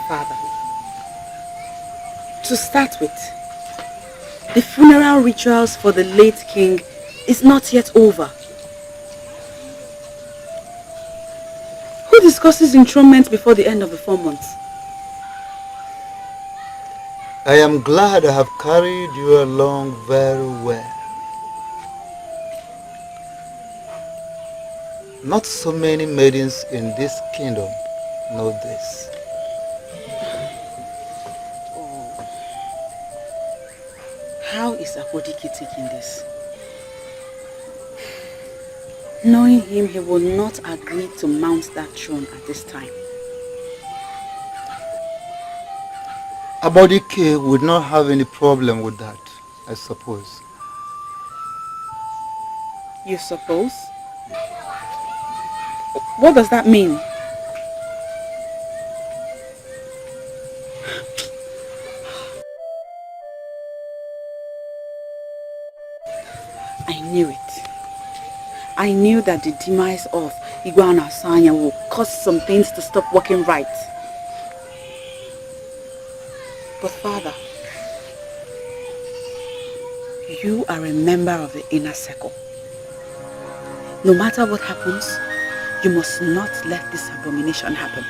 Father, to start with, the funeral rituals for the late king is not yet over. Who discusses enthronement before the end of the 4 months? I am glad I have carried you along very well. Not so many maidens in this kingdom know this. How is Dikeh taking this? Knowing him, he will not agree to mount that throne at this time. Dikeh would not have any problem with that, I suppose. You suppose? What does that mean? I knew it. I knew that the demise of Iguana Sanya will cause some things to stop working right. But Father, you are a member of the inner circle. No matter what happens, you must not let this abomination happen.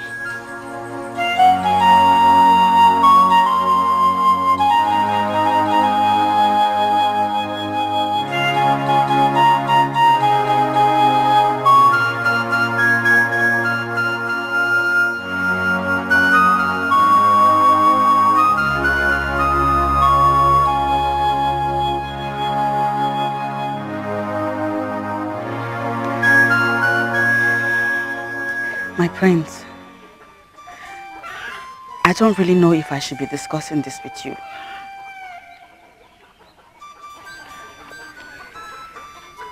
My prince, I don't really know if I should be discussing this with you.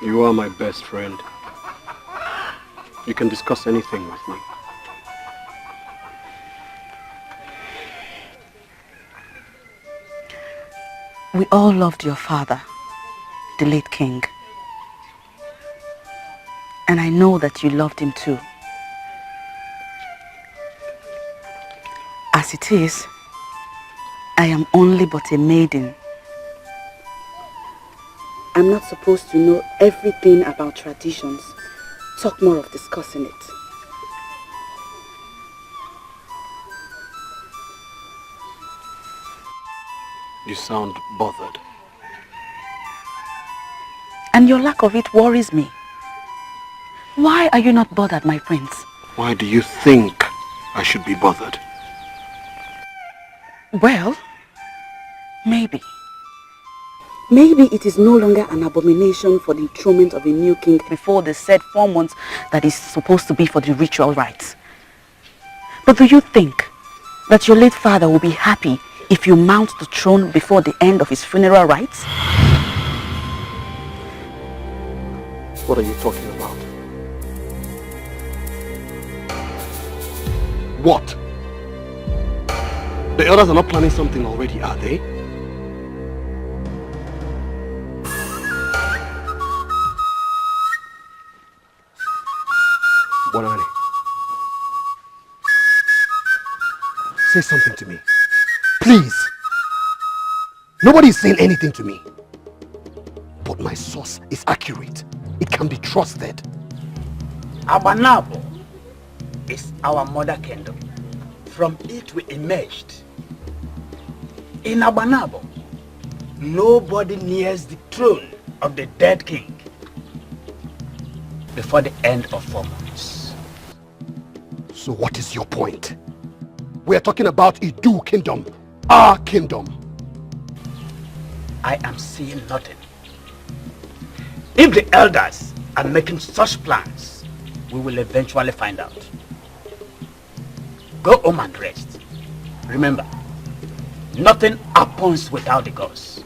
You are my best friend. You can discuss anything with me. We all loved your father, the late king. And I know that you loved him too. As it is, I am only but a maiden. I'm not supposed to know everything about traditions. Talk more of discussing it. You sound bothered. And your lack of it worries me. Why are you not bothered, my prince? Why do you think I should be bothered? Well, maybe. Maybe it is no longer an abomination for the enthronement of a new king before the said 4 months that is supposed to be for the ritual rites. But do you think that your late father will be happy if you mount the throne before the end of his funeral rites? What are you talking about? What? The elders are not planning something already, are they? Bonani, say something to me. Please. Nobody is saying anything to me. But my source is accurate. It can be trusted. Abanabo is our mother kingdom. From it we emerged. In Abanabo, nobody nears the throne of the dead king before the end of 4 months. So what is your point? We are talking about Idu kingdom, our kingdom. I am seeing nothing. If the elders are making such plans, we will eventually find out. Go home and rest. Remember, nothing happens without the gods.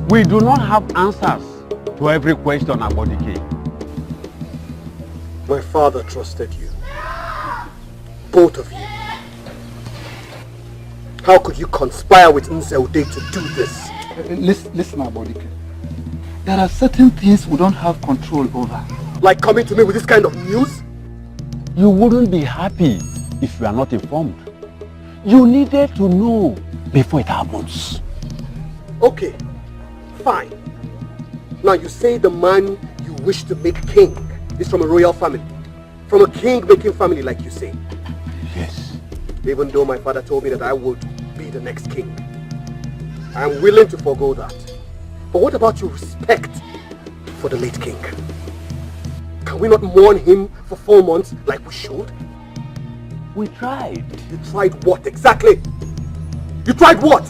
We do not have answers to every question about the king. My father trusted you. Both of you. How could you conspire with Nzeude to do this? Listen about Dikeh. There are certain things we don't have control over. Like coming to me with this kind of news? You wouldn't be happy if you are not informed. You needed to know before it happens. Okay, fine. Now you say the man you wish to make king is from a royal family. From a king-making family, like you say. Yes. Even though my father told me that I would be the next king. I am willing to forego that. But what about your respect for the late king? Can we not mourn him for 4 months like we should? We tried. You tried what exactly? You tried what?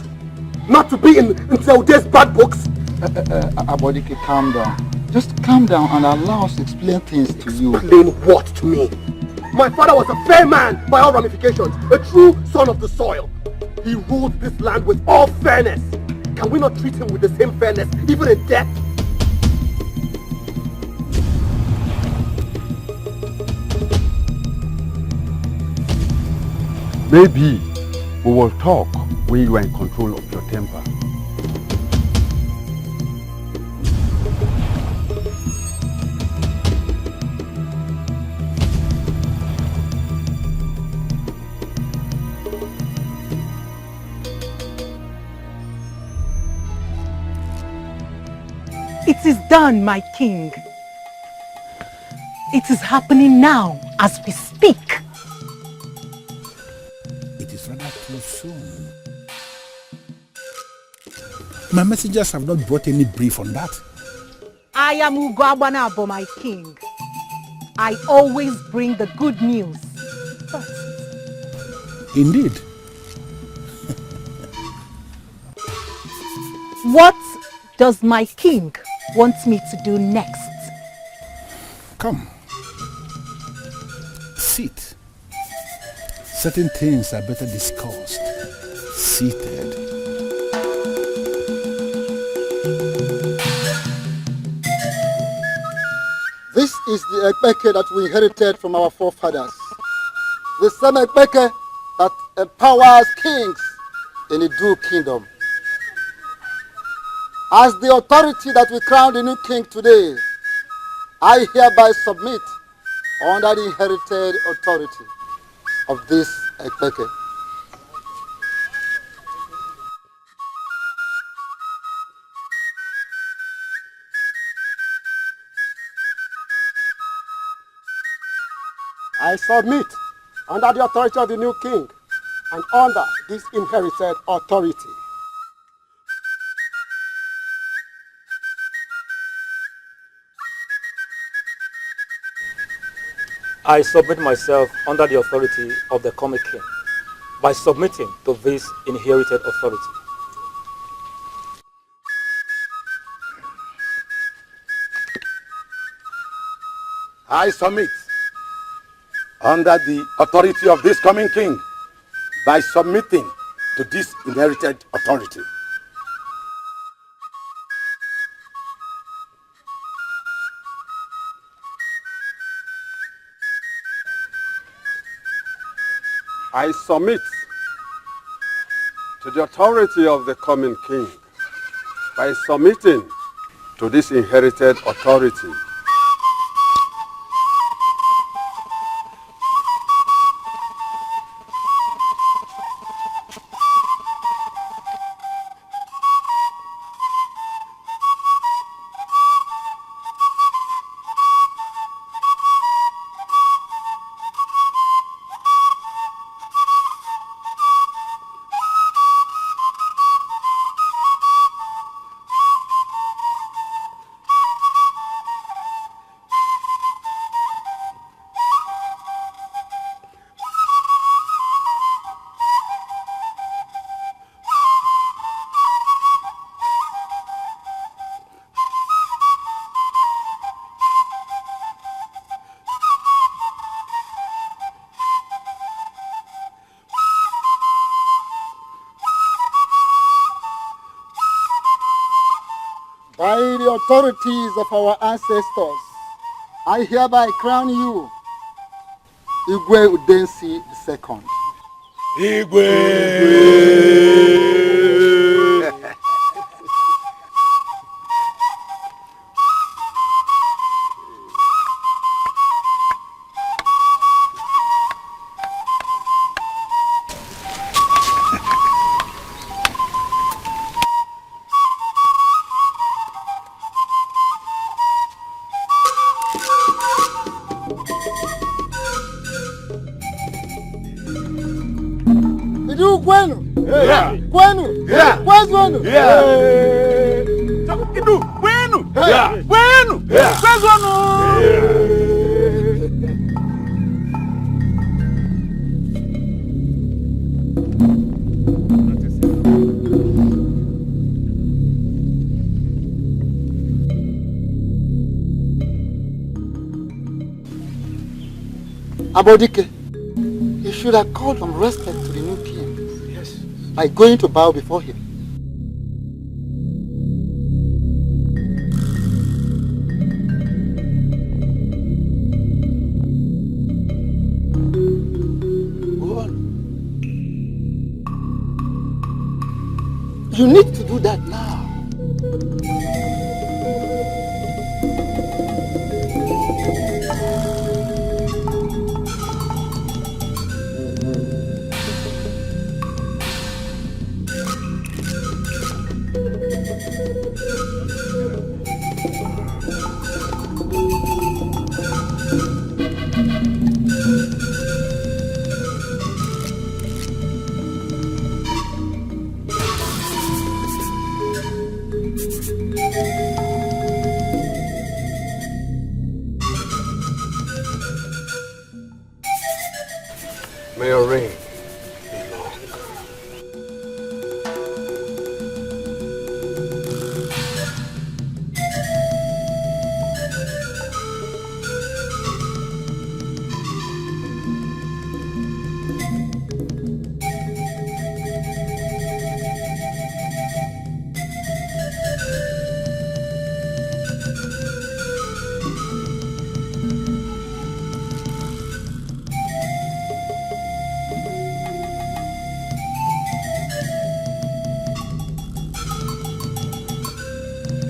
Not to be in Zelda's bad books? Abodike, calm down. Just calm down and allow us to explain things to you. Explain what to me? My father was a fair man by all ramifications, a true son of the soil. He ruled this land with all fairness. Can we not treat him with the same fairness, even in death? Maybe we will talk when you are in control of your temper. It is done, my king. It is happening now as we speak. It is rather too soon. My messengers have not brought any brief on that. I am Ugwabanabo, my king. I always bring the good news first. Indeed. What does my king want me to do next? Come. Sit. Certain things are better discussed seated. This is the Ekpeke that we inherited from our forefathers. The same Ekpeke that empowers kings in the due kingdom. As the authority that we crown the new king today, I hereby submit under the inherited authority of this Ekpeke. I submit under the authority of the new king and under this inherited authority. I submit myself under the authority of the coming king by submitting to this inherited authority. I submit under the authority of this coming king by submitting to this inherited authority. I submit to the authority of the coming king by submitting to this inherited authority. By the authorities of our ancestors, I hereby crown you, Igwe Udensi II. Igwe! Kwenu. Yeah. Kwenu. Yeah. Kwenu. Yeah. Kwenu. Yeah. Kwenu. Yeah. Kwenu. Dikeh, you should have called some respect to the new king. Yes. By going to bow before him. Go on. You need to do that now. May your reign be long.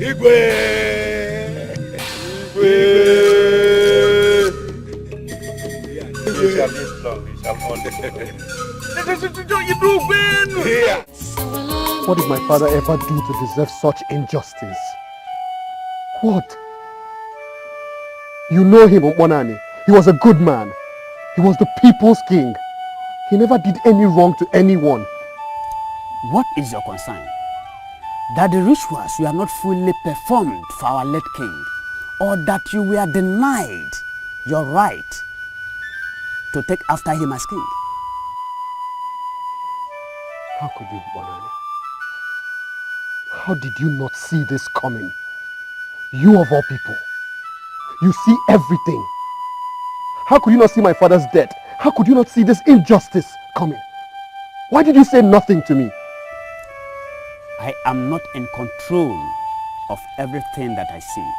Igwe! Igwe! You shall live long, you shall all live. What did my father ever do to deserve such injustice? What? You know him, Omonani. He was a good man. He was the people's king. He never did any wrong to anyone. What is your concern? That the rituals were not fully performed for our late king, or that you were denied your right to take after him as king? How could you, Bonani? How did you not see this coming? You of all people. You see everything. How could you not see my father's death? How could you not see this injustice coming? Why did you say nothing to me? I am not in control of everything that I see.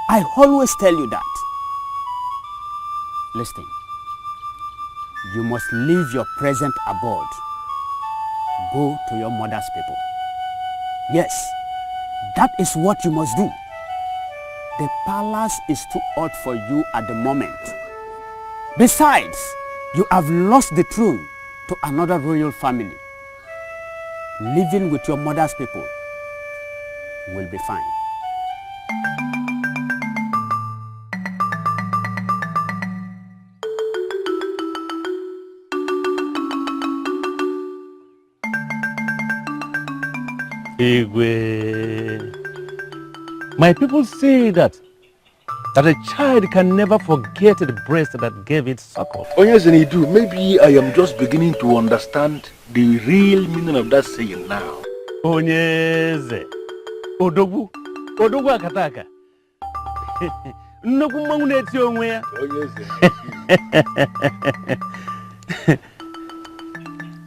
I always tell you that. Listen, you must leave your present abode. Go to your mother's people. Yes, that is what you must do. The palace is too hot for you at the moment. Besides, you have lost the throne to another royal family. Living with your mother's people will be fine. Igwe. My people say that a child can never forget the breast that gave it suckle. Ini Edo, maybe I am just beginning to understand the real meaning of that saying now. Onyeze. Odogwu. Odogwu akataka. Nnukwu mmanwụ na-eti onwe ya.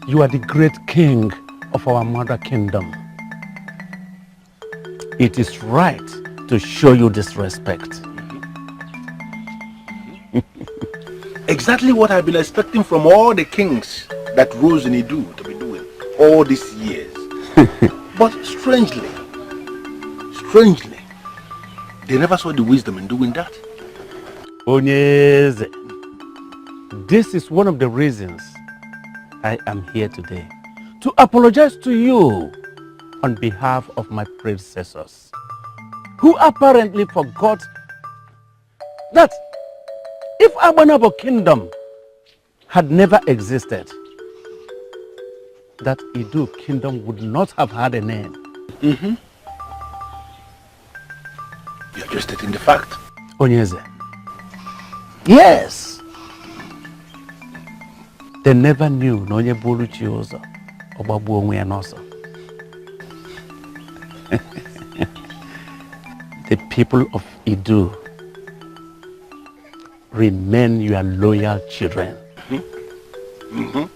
You are the great king of our mother kingdom. It is right to show you this respect. Exactly what I've been expecting from all the kings that rose in Edo to be doing all these years. But strangely, they never saw the wisdom in doing that. Onyeze, this is one of the reasons I am here today. To apologize to you on behalf of my predecessors, who apparently forgot that if Agbanabo kingdom had never existed, that Edo kingdom would not have had a name. Mm-hmm. You're just stating the fact. Onyeze. Yes! They never knew na onye bolu chi ụzọ ọgbagbu onwe ya n'ọsọ. The people of Edo remain your loyal children. Mm-hmm. Mm-hmm.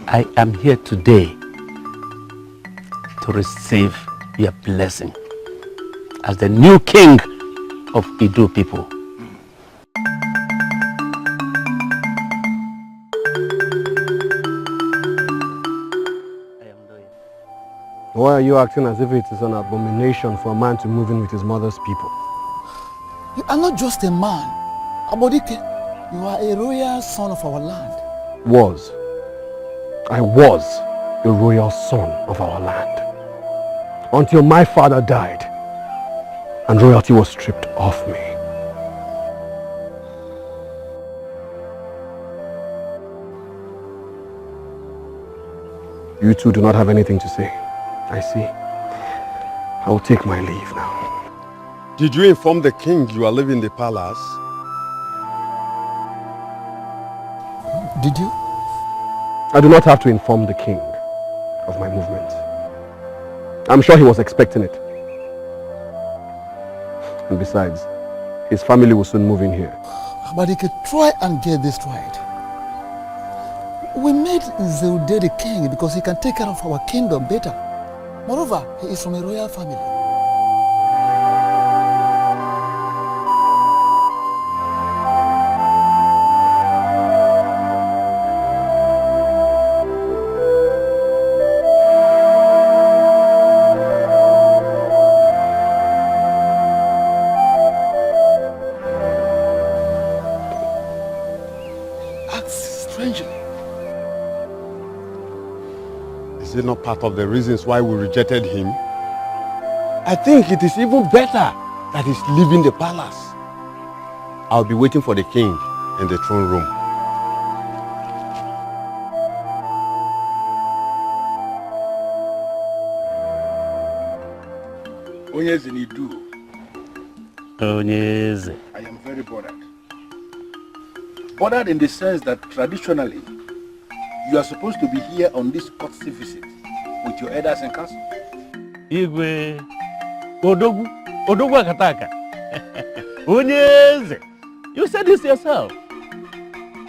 I am here today to receive your blessing as the new king of Edo people. Why are you acting as if it is an abomination for a man to move in with his mother's people? You are not just a man. Dikeh, you are a royal son of our land. I was a royal son of our land. Until my father died and royalty was stripped off me. You two do not have anything to say. I see. I will take my leave now. Did you inform the king you are leaving the palace? Did you? I do not have to inform the king of my movement. I'm sure he was expecting it. And besides, his family will soon move in here. Dikeh, try and get this right. We made Zeude the king because he can take care of our kingdom better. Moreover, he is from a royal family. Is it not part of the reasons why we rejected him? I think it is even better that he's leaving the palace. I'll be waiting for the king in the throne room. Onyeze Nidu. Onyeze. I am very bothered. Bothered in the sense that traditionally, you are supposed to be here on this courtesy visit with your elders and council. Igwe, Odogwu Akataka. Onyeze, you said this yourself.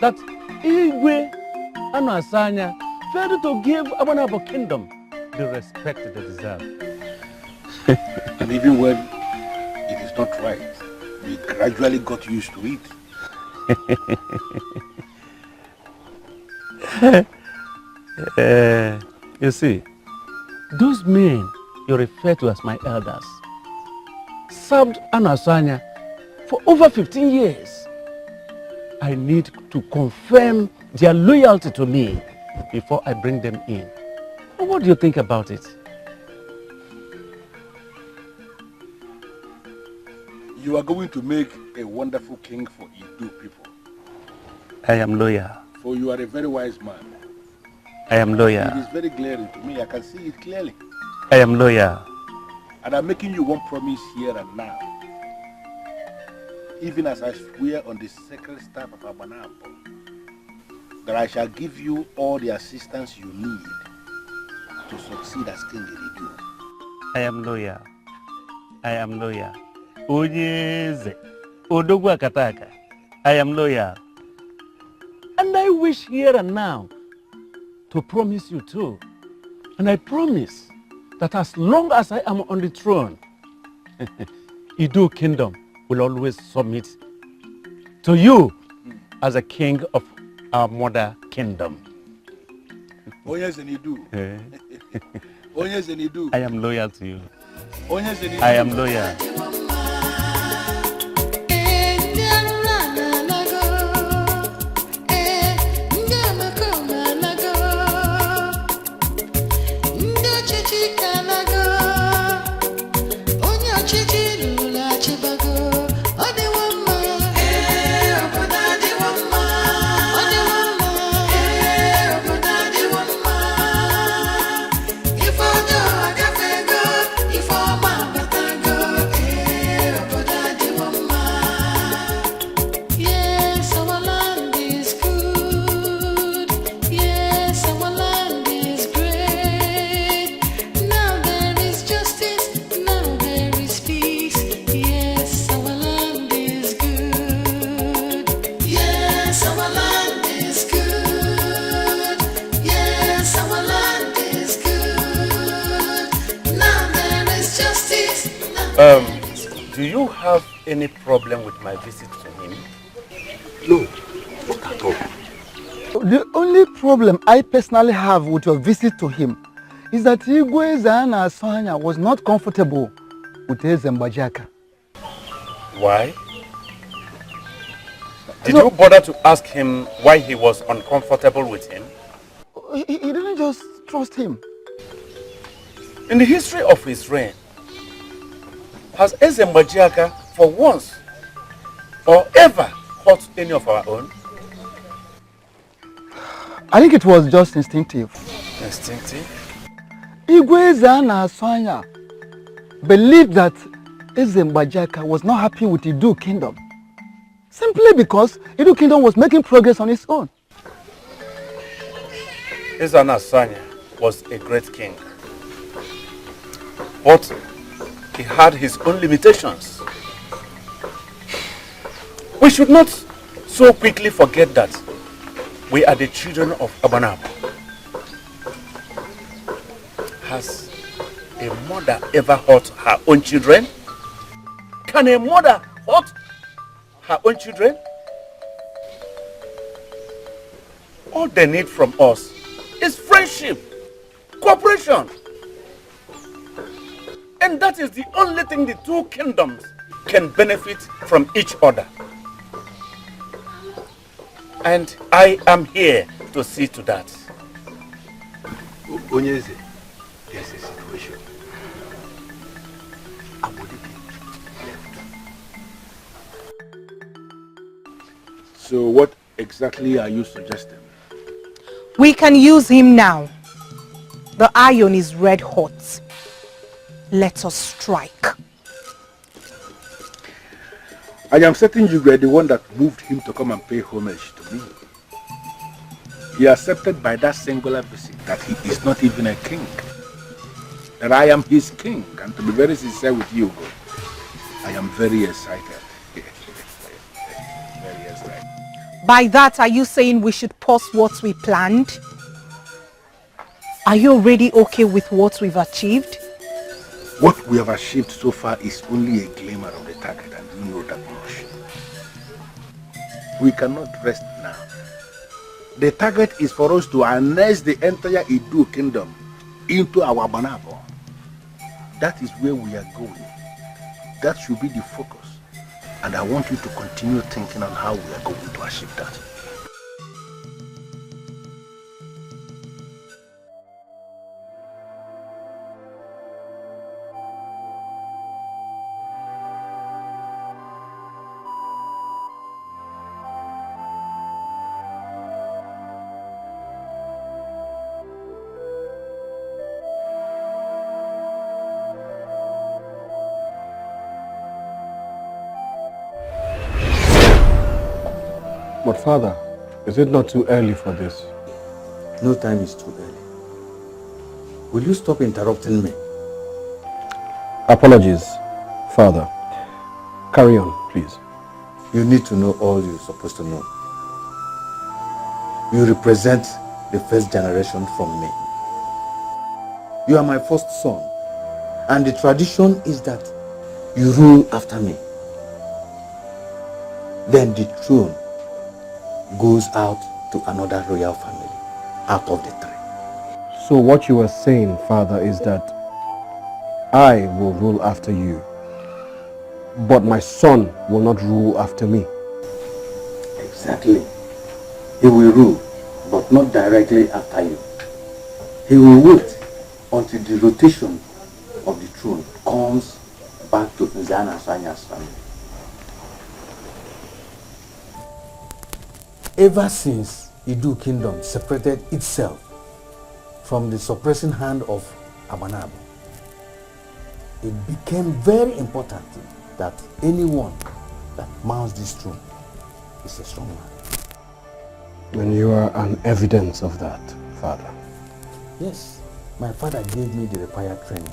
That Igwe Anu Asanya failed to give Abanabo Kingdom the respect they deserve. And even when it is not right, we gradually got used to it. You see, those men you refer to as my elders served Anasanya for over 15 years. I need to confirm their loyalty to me before I bring them in. What do you think about it? You are going to make a wonderful king for Edo people. I am loyal. For you are a very wise man. I am loyal. It is very glaring to me. I can see it clearly. I am loyal. And I'm making you one promise here and now. Even as I swear on the sacred staff of Abanabo, that I shall give you all the assistance you need to succeed as king in Edo. I am loyal. I am loyal. Onyeze, Odogwu Akataka. I am loyal. And I wish here and now to promise you too. And I promise that as long as I am on the throne, Edo Kingdom will always submit to you as a king of our mother kingdom. Onyeze Nidu. Onyeze Nidu. I am loyal to you. Onyeze Nidu. I am loyal. Do you have any problem with my visit to him? No, not at all. The only problem I personally have with your visit to him is that Igwe Zana Asanya was not comfortable with Mbajaka. Why? Did you bother to ask him why he was uncomfortable with him? He didn't just trust him. In the history of his reign, has Mbajaka for once or ever hurt any of our own? I think it was just instinctive. Instinctive? Igwe Zana Asanya believed that Mbajaka was not happy with Idu Kingdom, simply because Idu Kingdom was making progress on its own. Ezana Asanya was a great king, but he had his own limitations. We should not so quickly forget that we are the children of Abanab. Has a mother ever hurt her own children? Can a mother hurt her own children? All they need from us is friendship, cooperation. And that is the only thing the two kingdoms can benefit from each other. And I am here to see to that. Onyeze, there's a situation. So what exactly are you suggesting? We can use him now. The iron is red hot. Let us strike. I am certain you were the one that moved him to come and pay homage to me. He accepted by that singular visit that he is not even a king. That I am his king. And to be very sincere with you, I am very excited. Very excited. By that, are you saying we should pause what we planned? Are you already okay with what we've achieved? What we have achieved so far is only a glimmer of the target, and you know that much. We cannot rest now. The target is for us to harness the entire Idu kingdom into our Banabo. That is where we are going. That should be the focus. And I want you to continue thinking on how we are going to achieve that. But Father, is it not too early for this? No time is too early. Will you stop interrupting me? Apologies, Father. Carry on, please. You need to know all you're supposed to know. You represent the first generation from me. You are my first son, and the tradition is that you rule after me. Then the throne goes out to another royal family out of the three. So what you are saying, Father, is that I will rule after you, but my son will not rule after me. Exactly. He will rule, but not directly after you. He will wait until the rotation of the throne comes back to Nzana Sanya's family. Ever since Idu Kingdom separated itself from the suppressing hand of Abanabo, it became very important that anyone that mounts this throne is a strong man. And you are an evidence of that, Father. Yes, my father gave me the required training.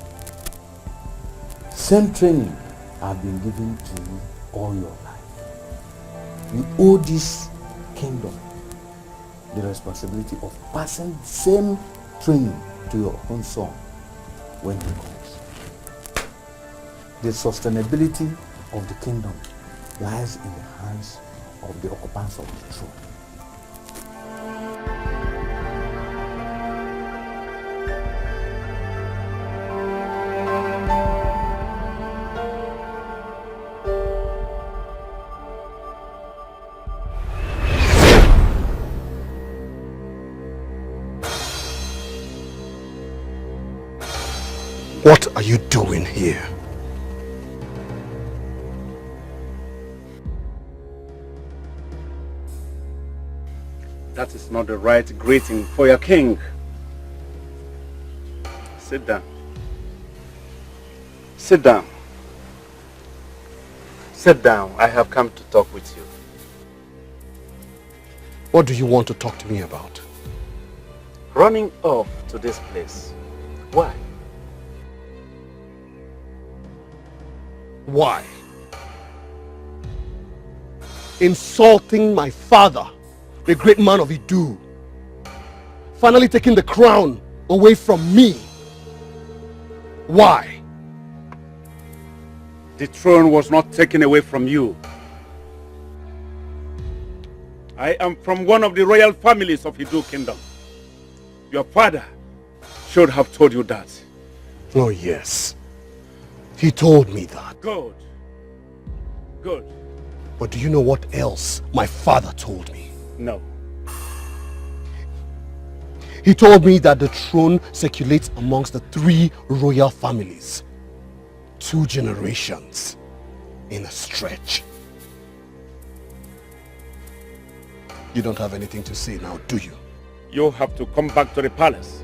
Same training I've been given to you all your life. You owe this kingdom the responsibility of passing the same training to your own son when he comes. the sustainability of the kingdom lies in the hands of the occupants of the throne. What are you doing here? That is not the right greeting for your king. Sit down. Sit down. Sit down. I have come to talk with you. What do you want to talk to me about? Running off to this place. Why? Why? Insulting my father, the great man of Idu. Finally taking the crown away from me. Why? The throne was not taken away from you. I am from one of the royal families of Idu Kingdom. Your father should have told you that. Oh yes. He told me that. Good. Good. But do you know what else my father told me? No. He told me that the throne circulates amongst the 3 royal families. 2 generations in a stretch. You don't have anything to say now, do you? You have to come back to the palace.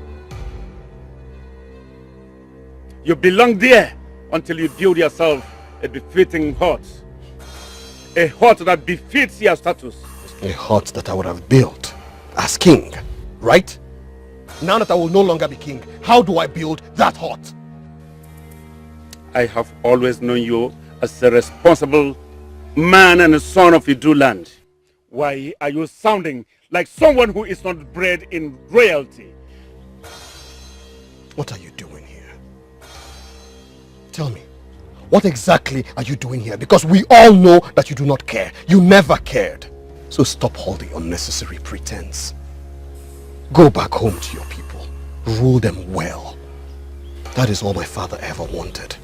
You belong there until you build yourself a befitting hut. A hut that befits your status. A hut that I would have built as king, right? Now that I will no longer be king, how do I build that hut? I have always known you as a responsible man and a son of Idu land. Why are you sounding like someone who is not bred in royalty? What are you doing here? Tell me, what exactly are you doing here? Because we all know that you do not care. You never cared. So stop holding unnecessary pretense. Go back home to your people. Rule them well. That is all my father ever wanted.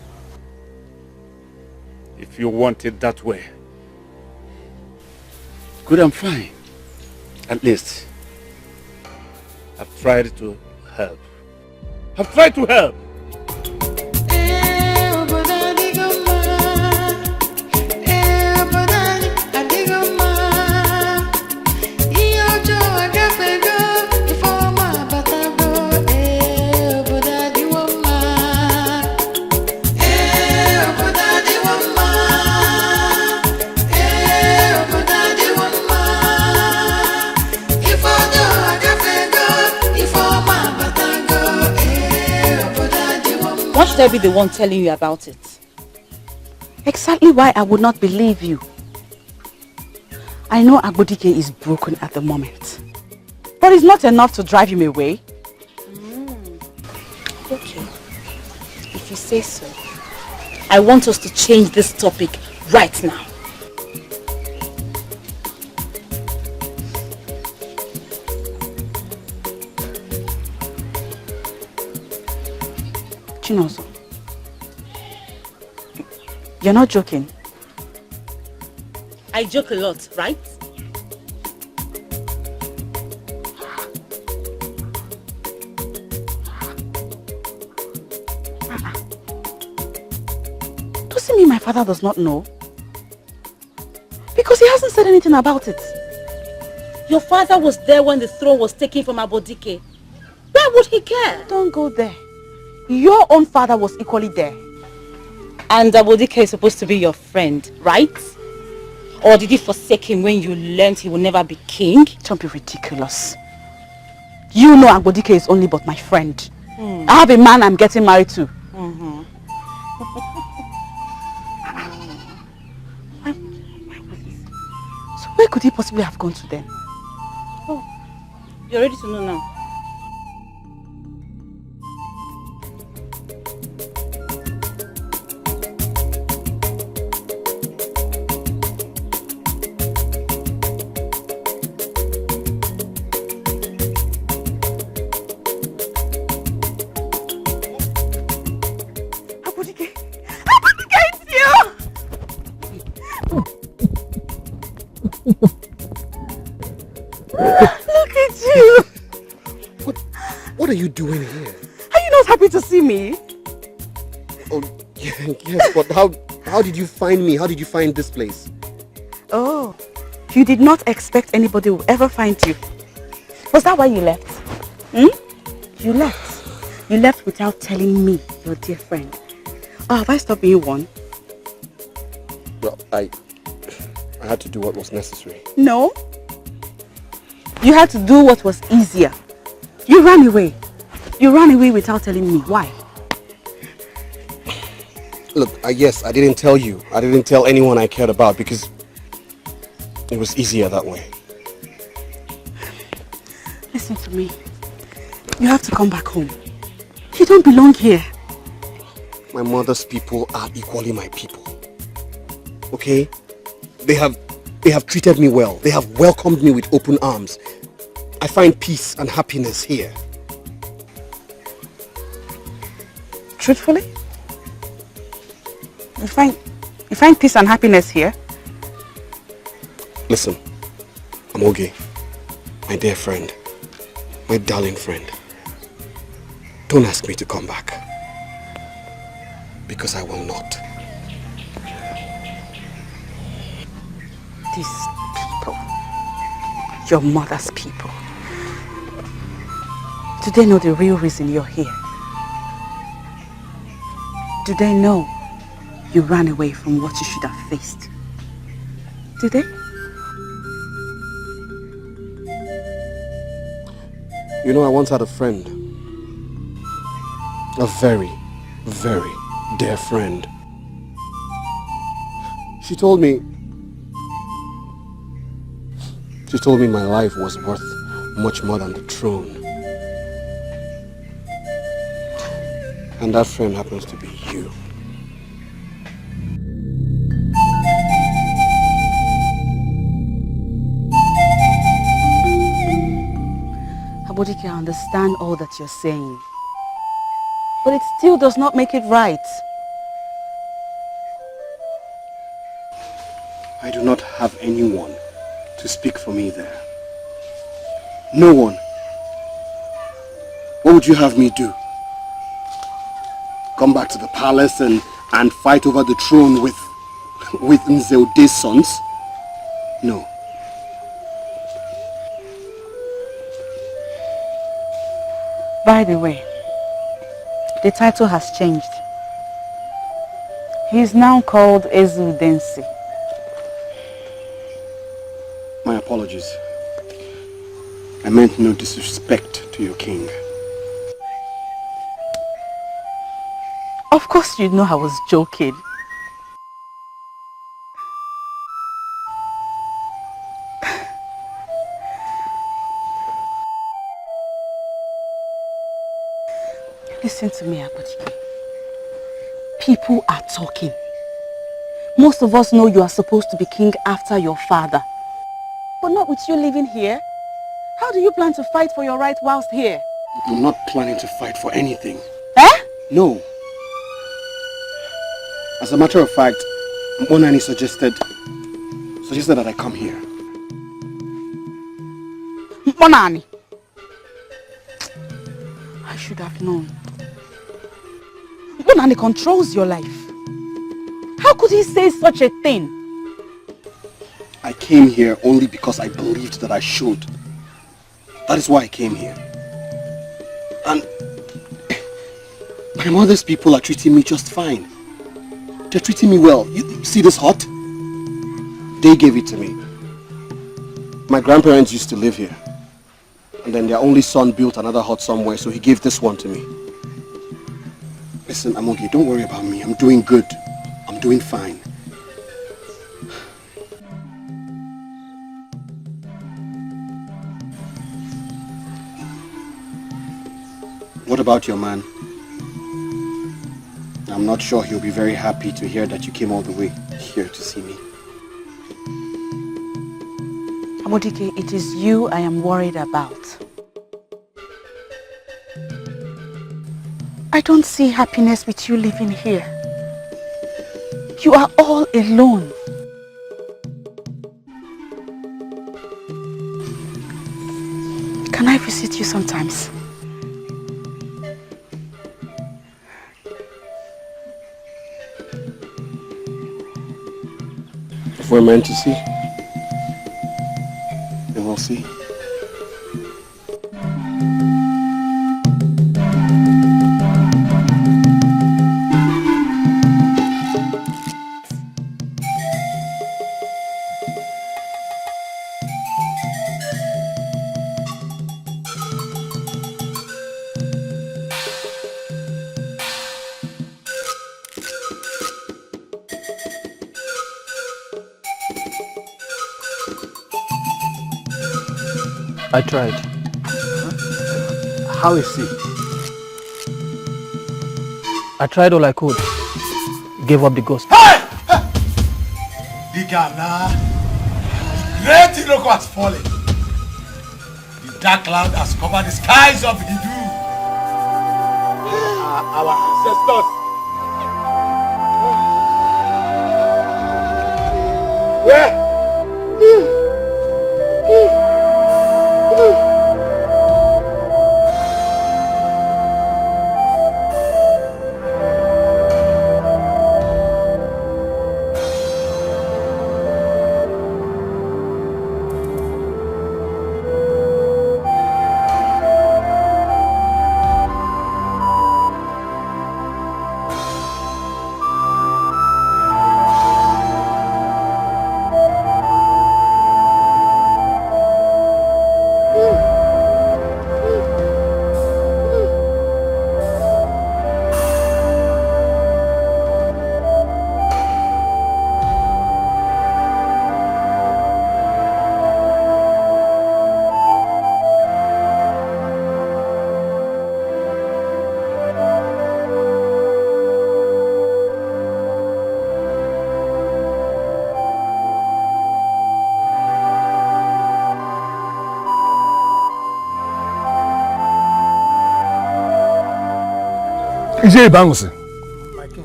If you want it that way, good and fine. At least, I've tried to help. I've tried to help. Why should I be the one telling you about it? Exactly why I would not believe you. I know Dikeh is broken at the moment, but it's not enough to drive him away. Okay, if you say so. I want us to change this topic right now. Chinozo, you're not joking. I joke a lot, right? Doesn't mean my father does not know. Because he hasn't said anything about it. Your father was there when the throne was taken from Dikeh. Why would he care? Don't go there. Your own father was equally there. And Dikeh is supposed to be your friend, right? Or did you forsake him when you learned he will never be king? Don't be ridiculous. You know Dikeh is only but my friend. I have a man I'm getting married to. So where could he possibly have gone to then? Oh, you're ready to know now. missed you. What are you doing here? Are you not happy to see me? Oh, yes, but how did you find me? How did you find this place? Oh, you did not expect anybody will ever find you. Was that why you left? You left. You left without telling me, your dear friend. Oh, have I stopped being one? Well, I had to do what was necessary. No. You had to do what was easier. You ran away. You ran away without telling me. Why? Look, yes, I didn't tell you. I didn't tell anyone I cared about because it was easier that way. Listen to me. You have to come back home. You don't belong here. My mother's people are equally my people. Okay? They have treated me well. They have welcomed me with open arms. I find peace and happiness here. Truthfully? You find peace and happiness here? Listen, Amoge, my dear friend, my darling friend, don't ask me to come back. Because I will not. These people, your mother's people, do they know the real reason you're here? Do they know you ran away from what you should have faced? Do they? You know, I once had a friend. A very, very dear friend. She told me my life was worth much more than the throne. And that friend happens to be you. Dikeh, I understand all that you're saying, but it still does not make it right. I do not have anyone to speak for me there. No one. What would you have me do? Come back to the palace and fight over the throne with Nzeude's sons? No. By the way, the title has changed. He is now called Ezudensi. My apologies. I meant no disrespect to your king. Of course you know I was joking. Listen to me, Abodike. People are talking. Most of us know you are supposed to be king after your father. But not with you living here. How do you plan to fight for your right whilst here? I'm not planning to fight for anything. Eh? No. As a matter of fact, Monani suggested that I come here. Monani! I should have known. Monani controls your life. How could he say such a thing? I came here only because I believed that I should. That is why I came here. And my mother's people are treating me just fine. They're treating me well. You see this hut? They gave it to me. My grandparents used to live here. And then their only son built another hut somewhere, so he gave this one to me. Listen, Amoge, don't worry about me. I'm doing good. I'm doing fine. What about your man? I'm not sure he'll be very happy to hear that you came all the way here to see me. Abodike, it is you I am worried about. I don't see happiness with you living here. You are all alone. Can I visit you sometimes? If we're meant to see, then we'll see. I tried. How is he? I tried all I could. Gave up the ghost. Hey! Dikeh, great Iroko has fallen. The dark cloud has covered the skies of Hidu. Our ancestors. Where?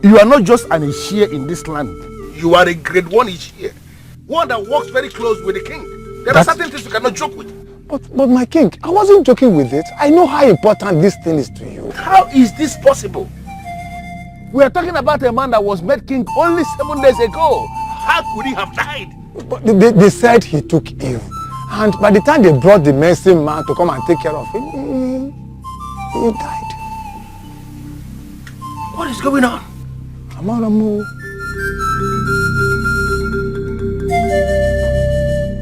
You are not just an Ishie in this land. You are a grade 1 Ishie. One that works very close with the king. There are certain things you cannot joke with. But my king, I wasn't joking with it. I know how important this thing is to you. How is this possible? We are talking about a man that was made king only 7 days ago. How could he have died? But they said he took ill. And by the time they brought the medicine man to come and take care of him, he died. What is going on? Amaramu.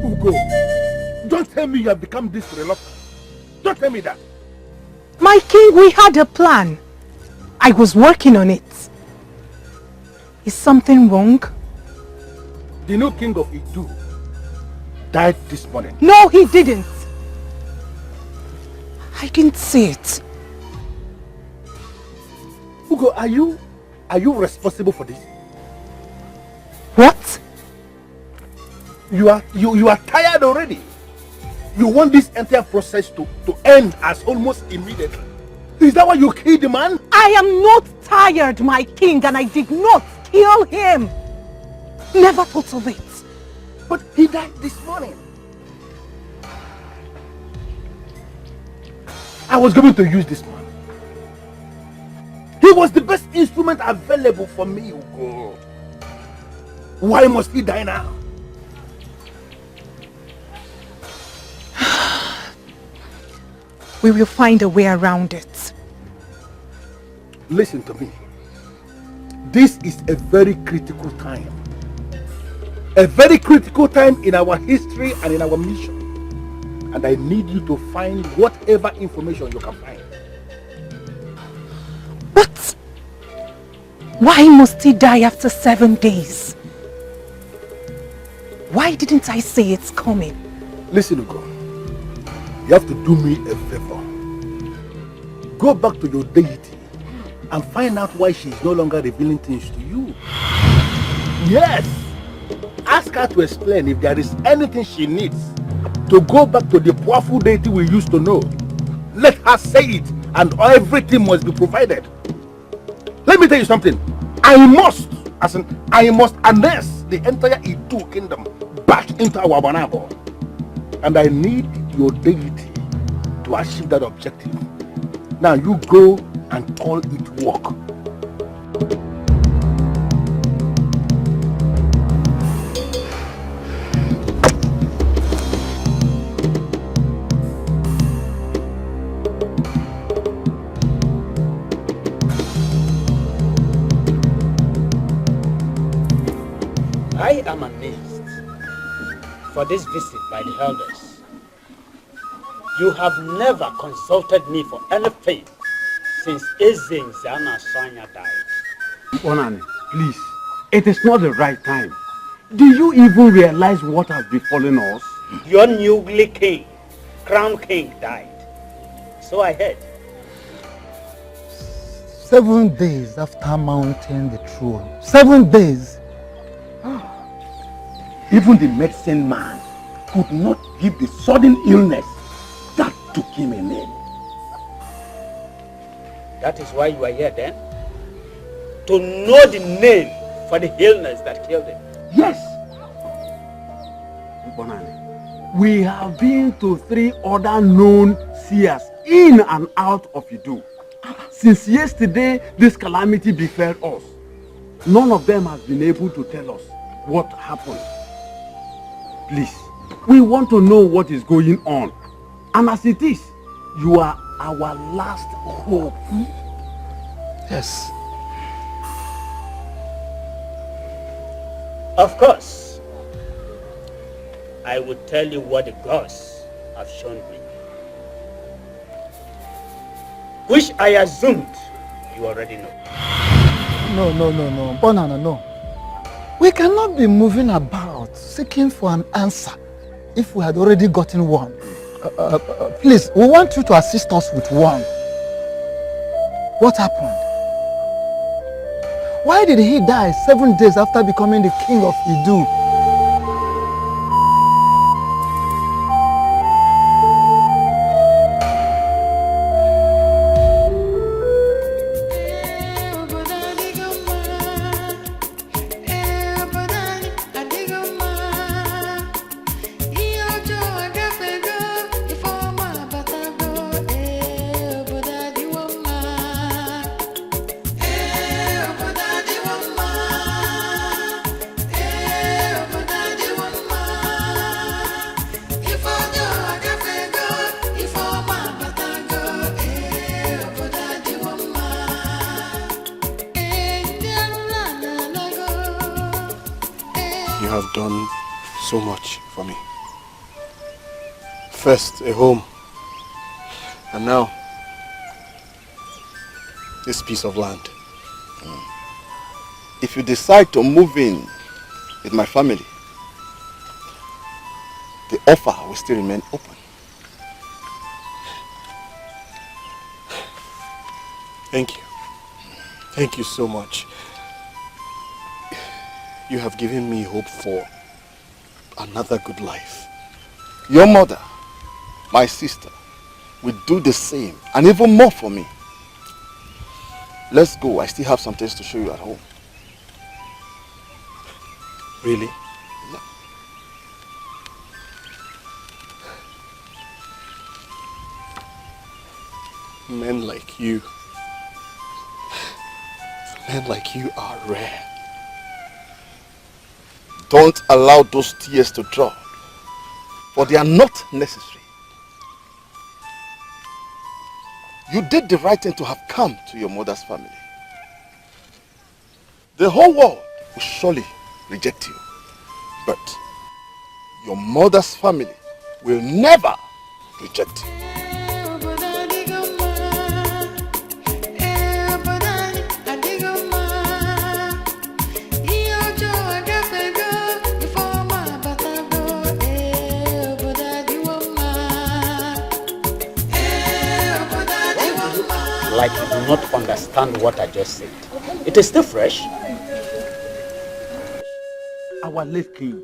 Ugo, don't tell me you have become this reluctant. Don't tell me that. My king, we had a plan. I was working on it. Is something wrong? The new king of Idu died this morning. No, he didn't. I didn't see it. Ugo, are you responsible for this? What? You are tired already. You want this entire process to end as almost immediately. Is that why you killed the man? I am not tired, my king, and I did not kill him. Never thought of it. But he died this morning. I was going to use this man. He was the best instrument available for me, Ugo. Why must he die now? We will find a way around it. Listen to me. This is a very critical time. A very critical time in our history and in our mission. And I need you to find whatever information you can find. But why must he die after 7 days? Why didn't I say it's coming? Listen, Ugo. You have to do me a favor. Go back to your deity and find out why she is no longer revealing things to you. Yes! Ask her to explain if there is anything she needs to go back to the powerful deity we used to know. Let her say it, and everything must be provided. Let me tell you something. I must harness the entire Idu kingdom back into our Banabo. And I need your deity to achieve that objective. Now you go and call it work. I am amazed for this visit by the elders. You have never consulted me for anything since Ezin Zana Sanya died. Bonani, please, it is not the right time. Do you even realize what has befallen us? Your newly king, crown king, died. So I heard. 7 days after mounting the throne. 7 days. Even the medicine man could not give the sudden illness that took him a name. That is why you are here then? To know the name for the illness that killed him. Yes. Bonani, we have been to 3 other known seers in and out of Edo. Since yesterday, this calamity befell us. None of them has been able to tell us what happened. Please, we want to know what is going on. And as it is, you are our last hope. Yes. Of course. I will tell you what the gods have shown me. Which I assumed you already know. No. Banana, no. We cannot be moving about seeking for an answer if we had already gotten one. Please, we want you to assist us with one. What happened? Why did he die 7 days after becoming the king of Edo? Done so much for me. First, a home, and now this piece of land. If you decide to move in with my family, the offer will still remain open. Thank you. Thank you so much. You have given me hope for another good life. Your mother, my sister, will do the same and even more for me. Let's go. I still have some things to show you at home. Really? Yeah. Men like you are rare. Don't allow those tears to drop, for they are not necessary. You did the right thing to have come to your mother's family. The whole world will surely reject you, but your mother's family will never reject you. Like you do not understand what I just said. It is still fresh. Our late king,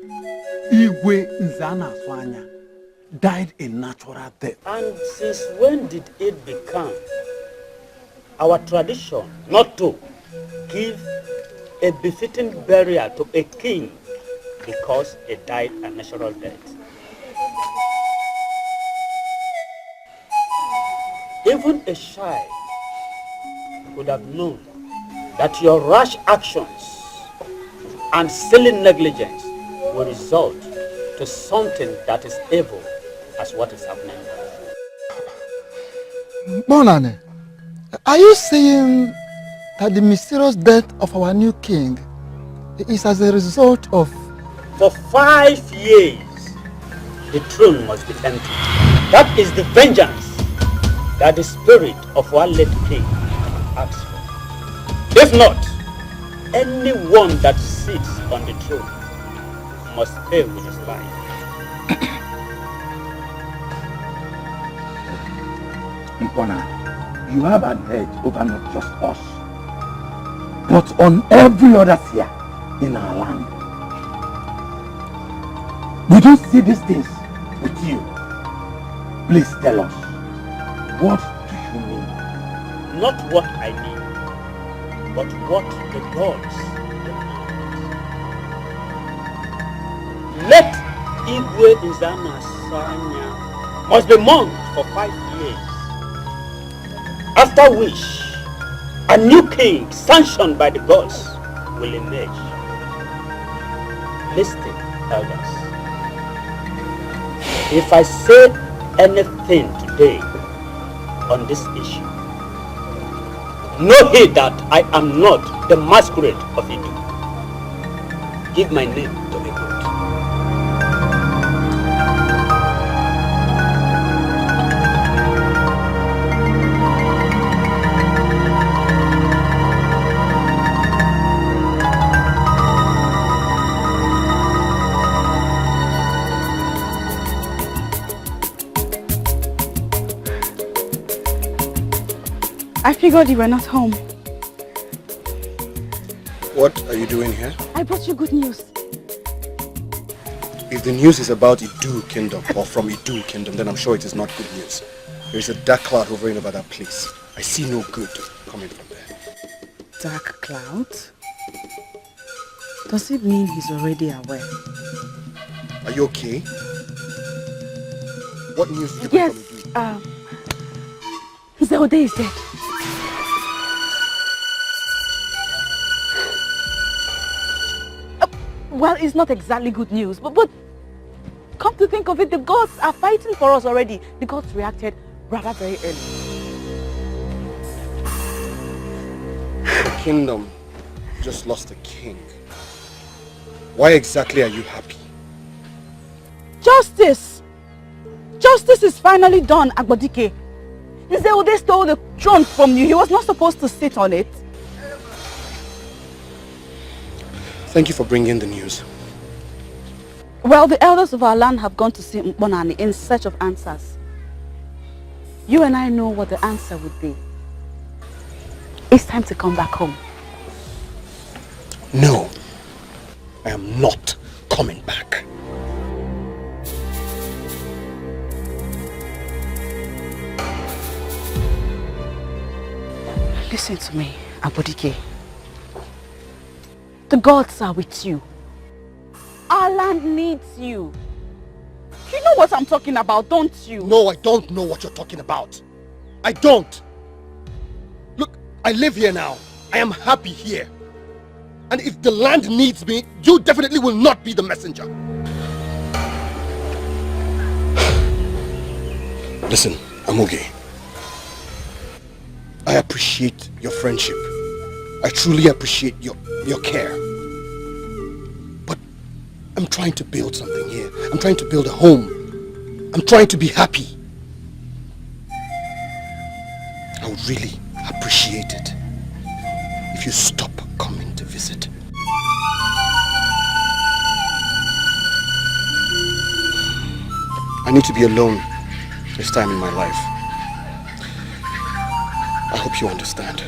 Igwe Nzana Swanya, died a natural death. And since when did it become our tradition not to give a befitting burial to a king because he died a natural death? Even a child would have known that your rash actions and silly negligence will result to something that is evil as what is happening now. Bonane, are you saying that the mysterious death of our new king is as a result of... For 5 years, the throne must be empty. That is the vengeance that the spirit of our late king asks for. If not, anyone that sits on the throne must pay with his life. Ipona, you have an edge over not just us, but on every other sphere in our land. We don't see these things with you. Please tell us, what do you mean? Not what I mean, but what the gods demand. Let Igwe Nzama Sanya must be mourned for 5 years, after which a new king sanctioned by the gods will emerge. Listen, elders. If I say anything today on this issue, know heed that I am not the masquerade of Edo. Give my name to the good. I figured you were not home. What are you doing here? I brought you good news. If the news is about Idu Kingdom or from Idu Kingdom, then I'm sure it is not good news. There is a dark cloud hovering over that place. I see no good coming from there. Dark cloud? Does it mean he's already aware? Are you okay? What news did you Yes, bring from Idu? Zelde is dead. Well, it's not exactly good news, but come to think of it, the gods are fighting for us already. The gods reacted rather very early. The kingdom just lost a king. Why exactly are you happy? Justice! Justice is finally done, Dikeh. Nzelde stole the throne from you. He was not supposed to sit on it. Thank you for bringing the news. Well, the elders of our land have gone to see Mbonani in search of answers. You and I know what the answer would be. It's time to come back home. No, I am not coming back. Listen to me, Dikeh. The gods are with you. Our land needs you. You know what I'm talking about, don't you? No, I don't know what you're talking about. I don't. Look, I live here now. I am happy here. And if the land needs me, you definitely will not be the messenger. Listen, Amuge. I appreciate your friendship. I truly appreciate your care. But I'm trying to build something here. I'm trying to build a home. I'm trying to be happy. I would really appreciate it if you stop coming to visit. I need to be alone this time in my life. I hope you understand.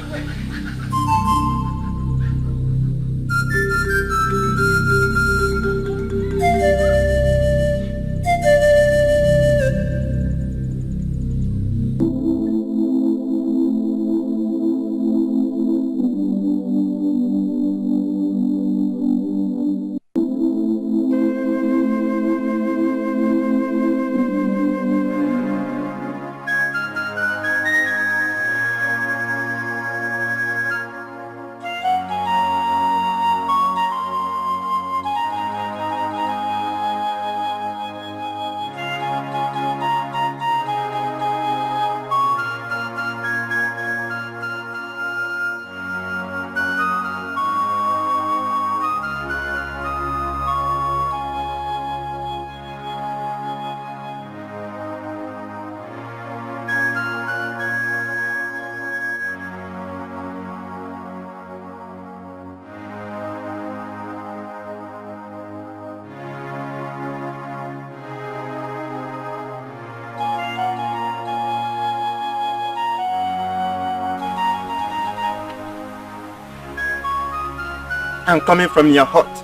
I'm coming from your hut.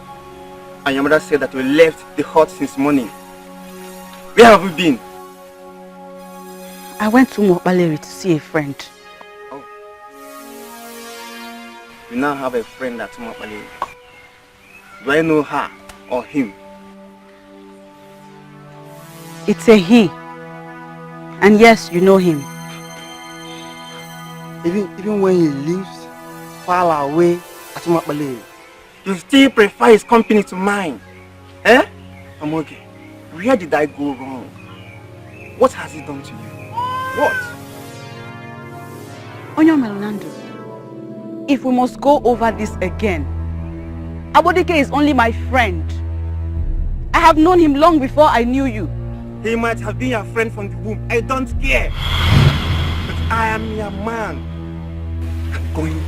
And your mother said that you left the hut since morning. Where have you been? I went to Mobaleri to see a friend. Oh. You now have a friend at Mobaleri. Do I know her or him? It's a he. And yes, you know him. Even when he lives far away at Mobaleri, you still prefer his company to mine. Eh? I'm okay. Where did I go wrong? What has he done to you? What? Onyo Melonando, if we must go over this again, Dikeh is only my friend. I have known him long before I knew you. He might have been your friend from the womb. I don't care. But I am your man. I'm going.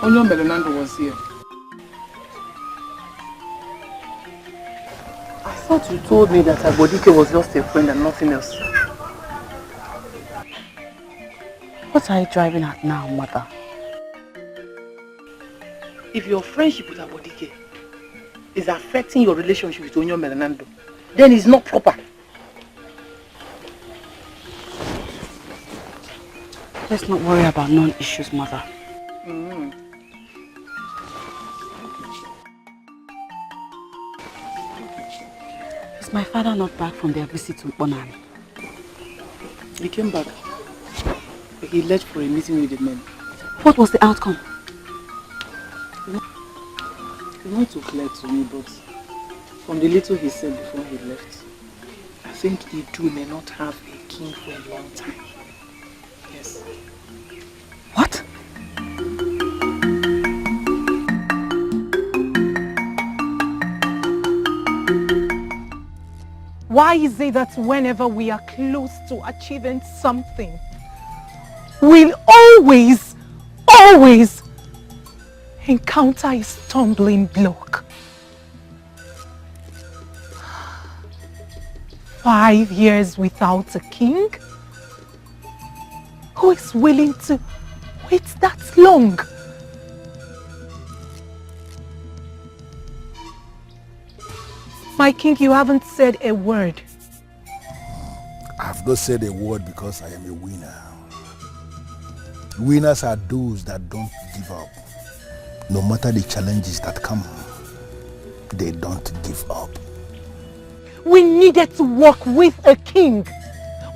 Onyo Melonando was here. I thought you told me that Dikeh was just a friend and nothing else. What are you driving at now, mother? If your friendship with Dikeh is affecting your relationship with Onyo Melonando, then it's not proper. Let's not worry about non-issues, mother. Is my father not back from their visit to Bonan? He came back. He left for a meeting with the men. What was the outcome? It's not too clear to me, but from the little he said before he left, I think Idu may not have a king for a long time. Yes. What? Why is it that whenever we are close to achieving something, we'll always encounter a stumbling block? 5 years without a king? Who is willing to wait that long? My king, you haven't said a word. I have not said a word because I am a winner. Winners are those that don't give up. No matter the challenges that come, they don't give up. We needed to work with a king.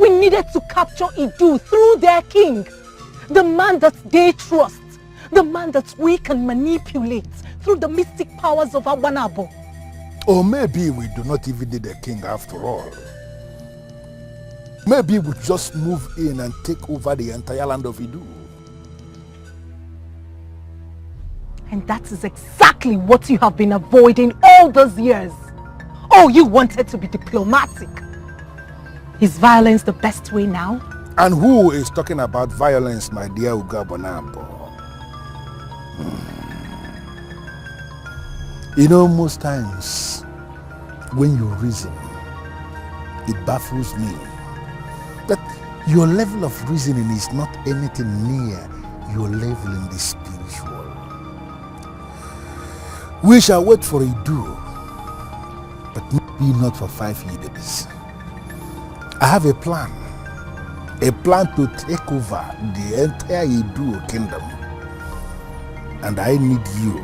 We needed to capture Idu through their king. The man that they trust. The man that we can manipulate through the mystic powers of Awanabo. Or maybe we do not even need a king after all. Maybe we just move in and take over the entire land of Idu. And that is exactly what you have been avoiding all those years. Oh, you wanted to be diplomatic. Is violence the best way now? And who is talking about violence, my dear Uga Bonambo? You know, most times, when you reason, it baffles me that Your level of reasoning is not anything near your level in the spiritual. We shall wait for Idu, but maybe not for 5 years. I have a plan to take over the entire Idu kingdom. And I need you,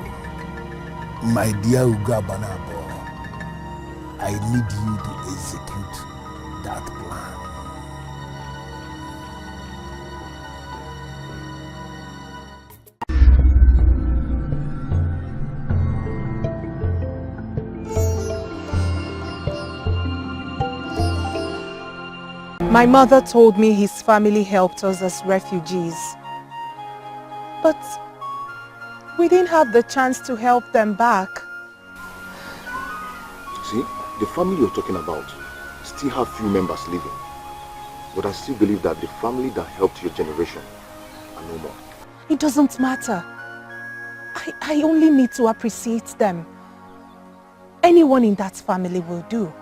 my dear Uga Banabo. I need you to execute that plan. My mother told me his family helped us as refugees. But we didn't have the chance to help them back. See, the family you're talking about still have few members living. But I still believe that the family that helped your generation are no more. It doesn't matter. I only need to appreciate them. Anyone in that family will do.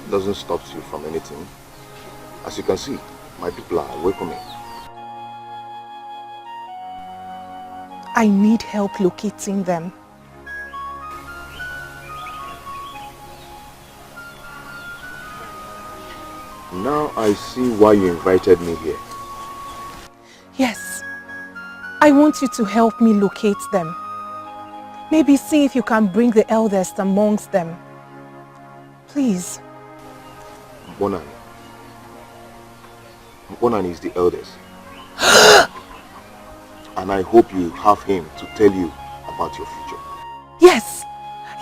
Doesn't stop you from anything. As you can see, my people are welcoming. I need help locating them. Now I see why you invited me here. Yes. I want you to help me locate them. Maybe see if you can bring the eldest amongst them. Please. Bonani is the eldest. And I hope you have him to tell you about your future. Yes.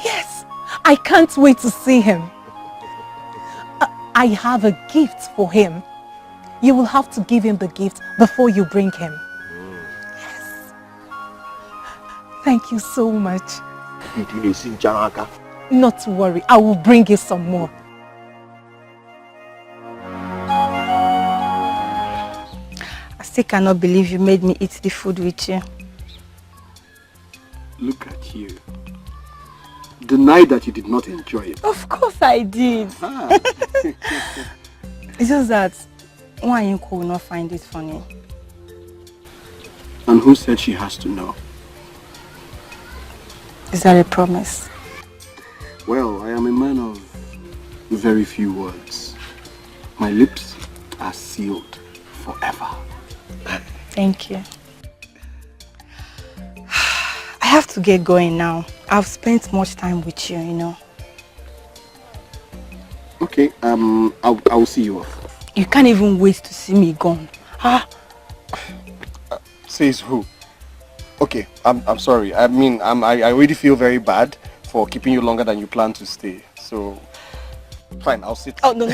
Yes. I can't wait to see him. I have a gift for him. You will have to give him the gift before you bring him. Yes. Thank you so much. Not to worry, I will bring you some more. I still cannot believe you made me eat the food with you. Look at you. Deny that you did not enjoy it. Of course I did. It's just that Wanyinko will not find it funny. And who said she has to know? Is that a promise? Well, I am a man of very few words. My lips are sealed forever. Thank you. I have to get going now. I've spent much time with you, you know. Okay, I'll see you off. You can't even wait to see me gone. Says who? Okay, I'm sorry. I mean, I already feel very bad for keeping you longer than you planned to stay. So, fine, I'll sit. Oh, no,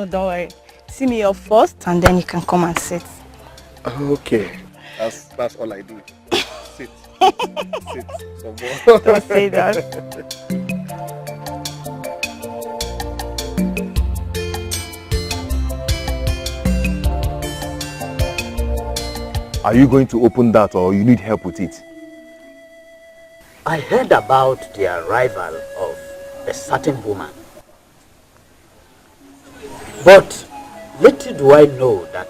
don't worry. See me off first and then you can come and sit. Okay, that's all I do. Sit. Sit. Don't say that. Are you going to open that or you need help with it? I heard about the arrival of a certain woman. But little do I know that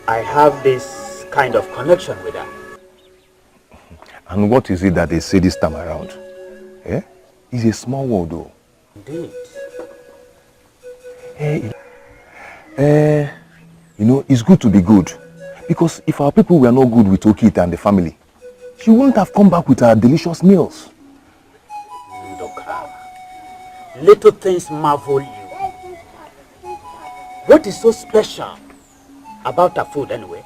I have this kind of connection with her. And what is it that they say this time around? Eh? It's a small world though. Indeed. You know, it's good to be good. Because if our people were not good with Okita and the family, she wouldn't have come back with her delicious meals. Ndoka, little things marvel you. What is so special about her food anyway?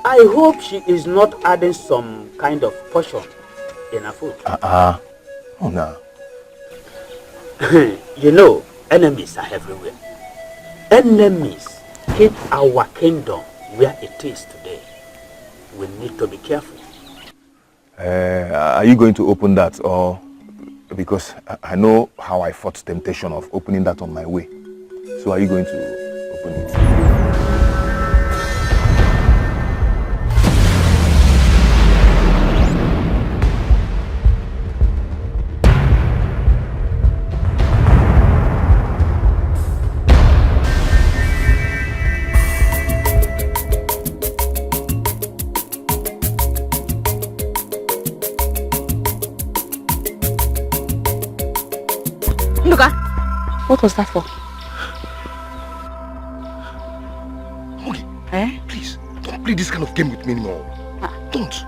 I hope she is not adding some kind of portion in her food. Oh no. You know, enemies are everywhere. Enemies keep our kingdom where it is today. We need to be careful. Are you going to open that or because I know how I fought temptation of opening that on my way. So are you going to open it? Nduka, what was that for? Okay, please, don't play this kind of game with me anymore. Don't.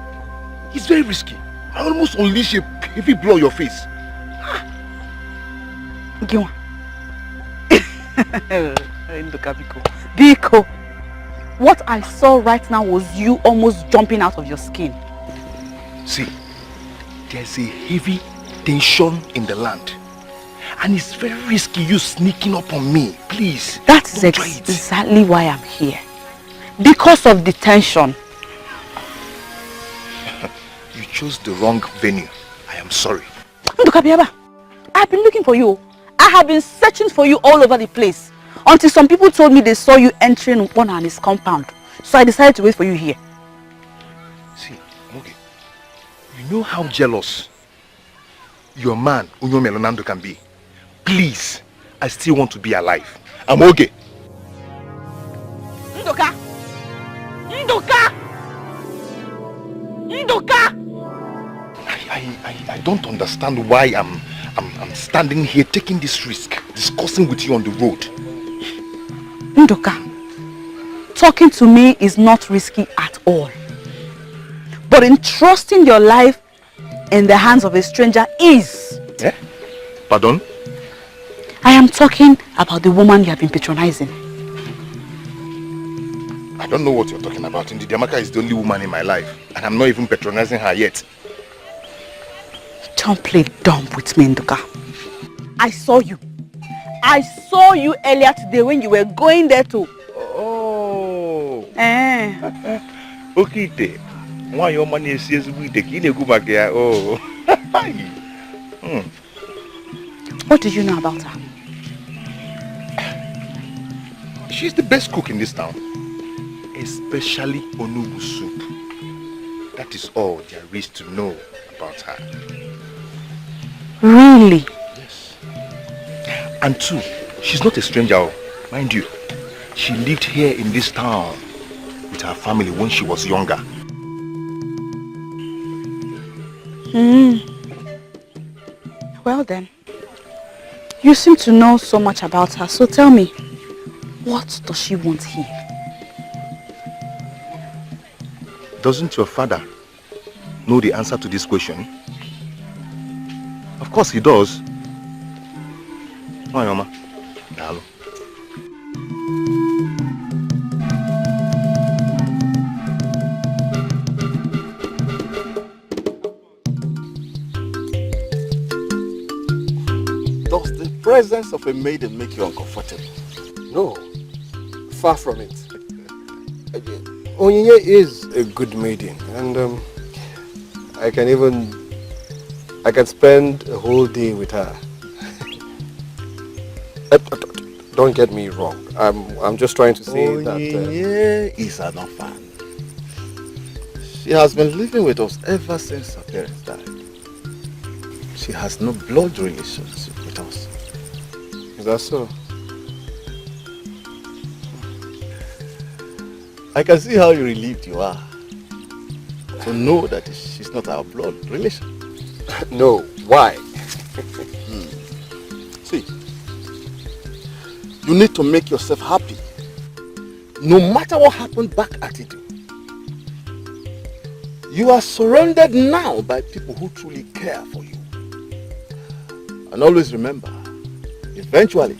It's very risky. I almost unleash a heavy blow on your face. Nduka, Biko, what I saw right now was you almost jumping out of your skin. See, there's a heavy tension in the land. And it's very risky you sneaking up on me. Please. That's exactly why I'm here. Because of the tension. You chose the wrong venue. I am sorry. Nduka, I've been looking for you. I have been searching for you all over the place. Until some people told me they saw you entering one and his compound. So I decided to wait for you here. See, okay. You know how jealous your man, Unyo Melonando, can be. Please, I still want to be alive. I'm okay. Nduka! Nduka! Nduka! I don't understand why I'm standing here taking this risk, discussing with you on the road. Nduka, talking to me is not risky at all. But entrusting your life in the hands of a stranger is. Eh? Pardon? I am talking about the woman you have been patronizing. I don't know what you're talking about. Indeed, Amaka is the only woman in my life. And I'm not even patronizing her yet. Don't play dumb with me, Nduka. I saw you. I saw you earlier today when you were going there too. Oh. Okay. Why your money is go back there? Oh. What do you know about her? She's the best cook in this town. Especially onubu soup. That is all there is to know about her. Really? Yes. And two, she's not a stranger, mind you. She lived here in this town with her family when she was younger. Well then, you seem to know so much about her, so tell me, what does she want here? Doesn't your father know the answer to this question? Of course he does. Hi, Mama. Hello. Does the presence of a maiden make you uncomfortable? No, far from it. Onyinye is a good maiden, and I can spend a whole day with her. Don't get me wrong. I'm just trying to say that Onyinye is an orphan. She has been living with us ever since her parents died. She has no blood relationship with us. Is that so? I can see how relieved you are to know that she's not our blood relation. No, why? See, you need to make yourself happy, no matter what happened back at Edo. You are surrounded now by people who truly care for you. And always remember, eventually,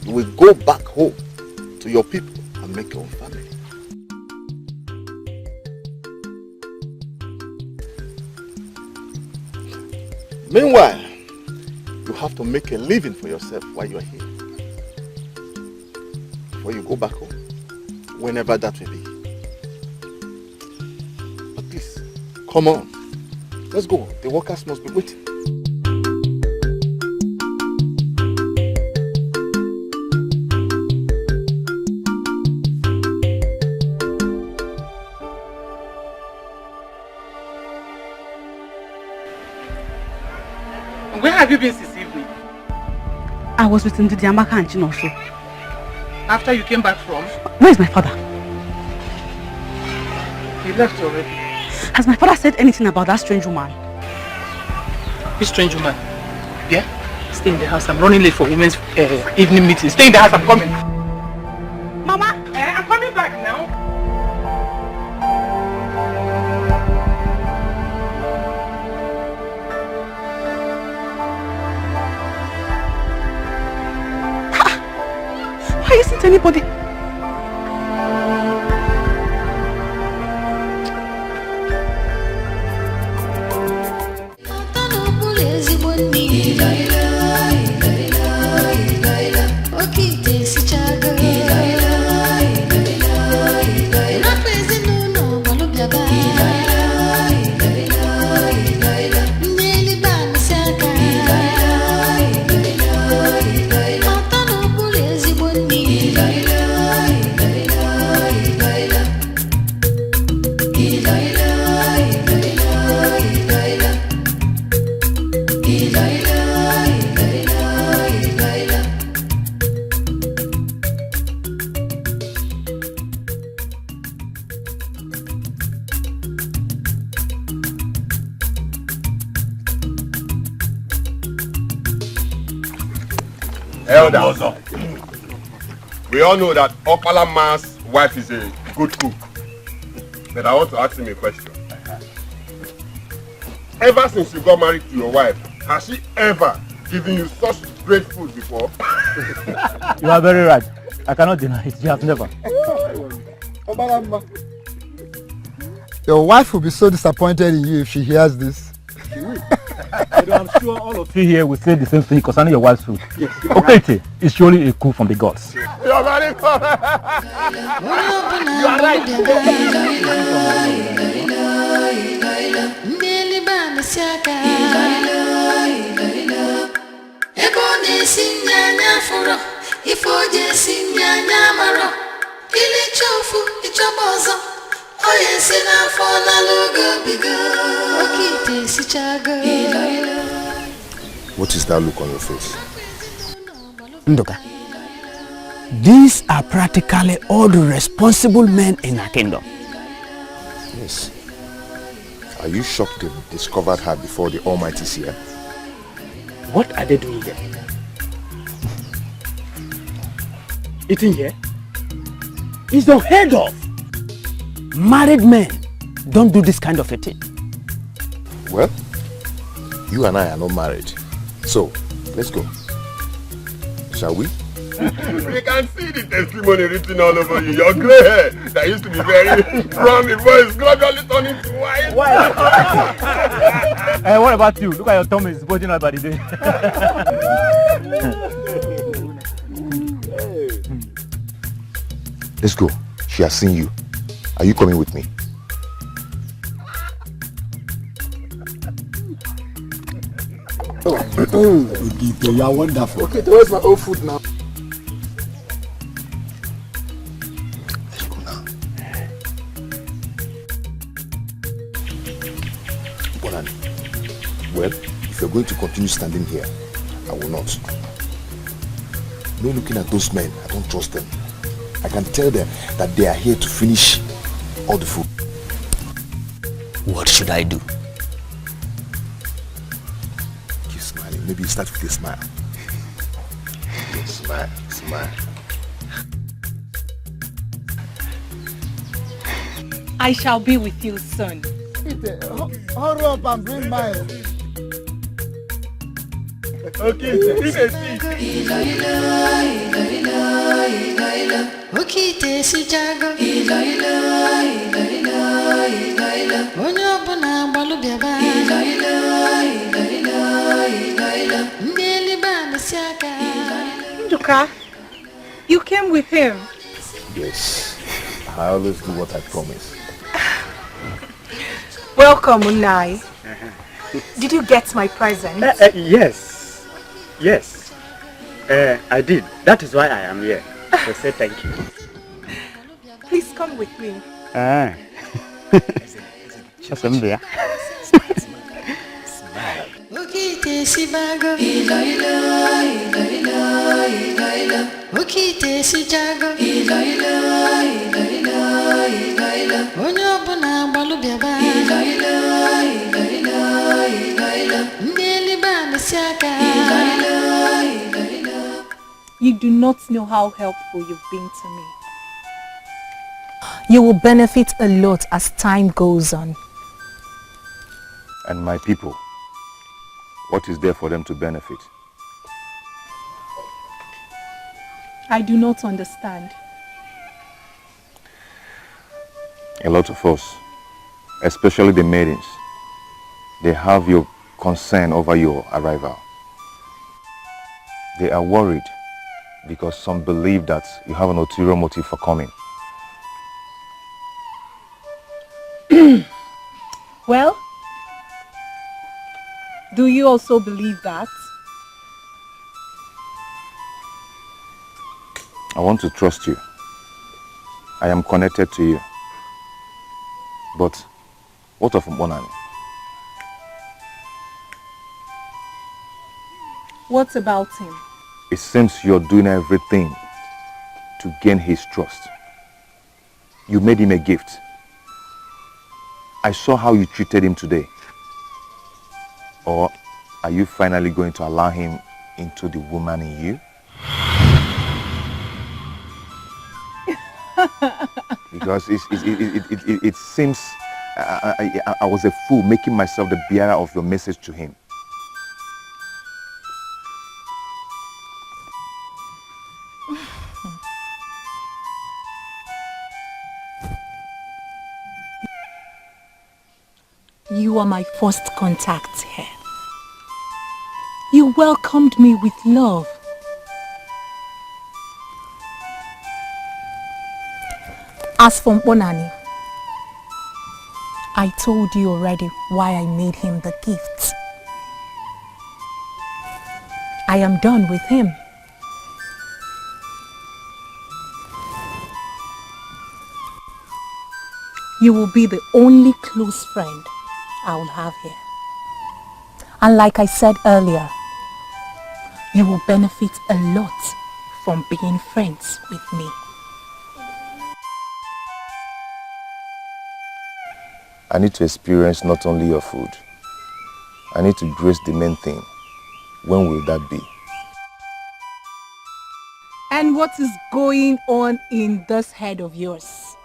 you will go back home to your people and make your own family. Meanwhile, you have to make a living for yourself while you are here. Before you go back home, whenever that will be. But please, come on. Let's go. The workers must be waiting. Where have you been since evening? I was with Ndidi Amaka and Chinosho. After you came back from? Where's my father? He left already. Has my father said anything about that strange woman? Which strange woman? Yeah? Stay in the house. I'm running late for women's evening meeting. Stay in the house. I'm coming. Mama, I'm coming back now. Why isn't anybody? Elder, we all know that Opala Man's wife is a good cook. But I want to ask him a question. Ever since you got married to your wife, has she ever given you such great food before? You are very right. I cannot deny it. You have never. Your wife will be so disappointed in you if she hears this. I'm sure all of you here will say the same thing concerning your wife's food. Yes, okay, it's surely a coup from the gods. You are very correct. You are right. What is that look on your face? Ndoka, these are practically all the responsible men in our kingdom. Yes. Are you shocked they discovered her before the Almighty's here? What are they doing here? Eating here? It's unheard of. Married men don't do this kind of a thing. Well, you and I are not married. So, let's go. Shall we? We can see the testimony written all over you. Your grey hair that used to be very brown before is gradually turning to white. Hey, what about you? Look at your tummy, it's bulging out by the day. Let's go. She has seen you. Are you coming with me? You are wonderful. Okay, where's my old food now? Let's go now. Bonani, well, if you're going to continue standing here, I will not. No looking at those men, I don't trust them. I can tell them that they are here to finish all the food. What should I do? Keep smiling. Maybe you start with a smile. Smile, smile. I shall be with you soon. Hurry up and bring mine. Okay, Nduka, you came with him. Yes, I always do what I promise. Welcome, Unai. Did you get my present? Yes. Yes. I did. That is why I am here. To say thank you. Please come with me. Nduka, You do not know how helpful you've been to me. You will benefit a lot as time goes on. And my people, what is there for them to benefit? I do not understand. A lot of us, especially the maidens, they have your concern over your arrival. They are worried because some believe that you have an ulterior motive for coming. Well, do you also believe that? I want to trust you. I am connected to you. But what of Mbonani? What about him? It seems you're doing everything to gain his trust. You made him a gift. I saw how you treated him today. Or are you finally going to allow him into the woman in you? Because it seems I was a fool making myself the bearer of your message to him. You are my first contact here. You welcomed me with love. As for Mbonani, I told you already why I made him the gift. I am done with him. You will be the only close friend I will have here. And like I said earlier, you will benefit a lot from being friends with me. I need to experience not only your food. I need to grace the main thing. When will that be? And what is going on in this head of yours?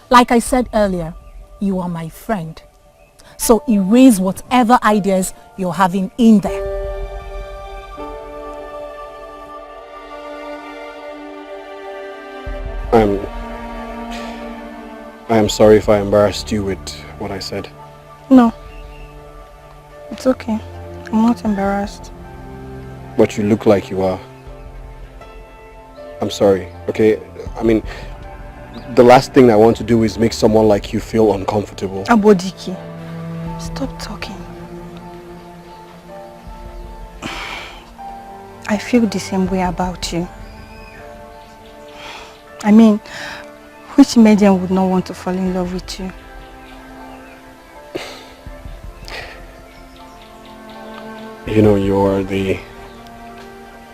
Like I said earlier, you are my friend. So erase whatever ideas you're having in there. I am sorry if I embarrassed you with what I said. No. It's okay. I'm not embarrassed. But you look like you are. I'm sorry, okay? I mean, the last thing I want to do is make someone like you feel uncomfortable. Dikeh, stop talking. I feel the same way about you. I mean, which Maiden would not want to fall in love with you? You know, you are the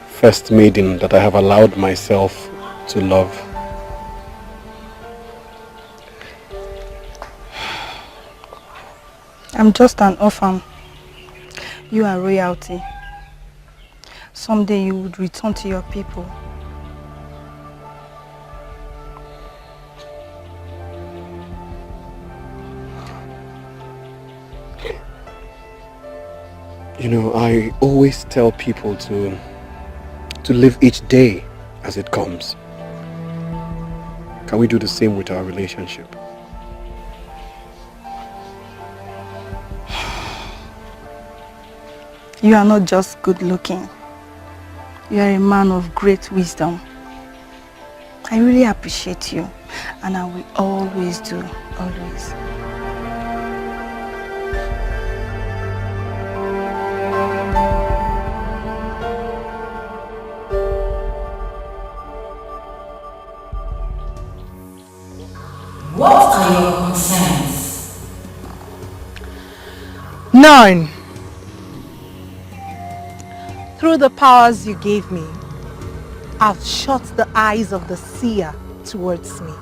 first maiden that I have allowed myself to love. I'm just an orphan. You are royalty. Someday you would return to your people. You know, I always tell people to live each day as it comes. Can we do the same with our relationship? You are not just good looking. You are a man of great wisdom. I really appreciate you, and I will always do, always. What are your concerns? None. Through the powers you gave me, I've shut the eyes of the seer towards me.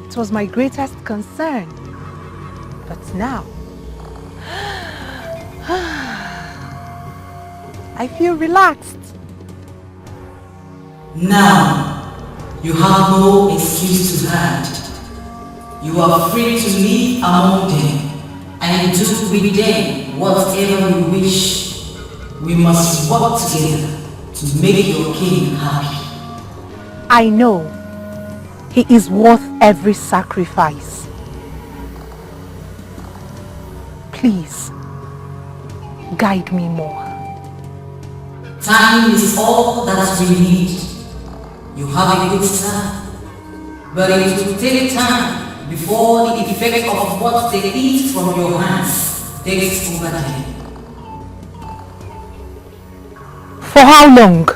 It was my greatest concern. But now, I feel relaxed. Now, you have no excuse to hide. You are free to live among them and do with them whatever you wish. We must work together to make your king happy. I know he is worth every sacrifice. Please, guide me more. Time is all that we need. You have a good start, but it will take time before the effect of what they eat from your hands takes over them. For how long?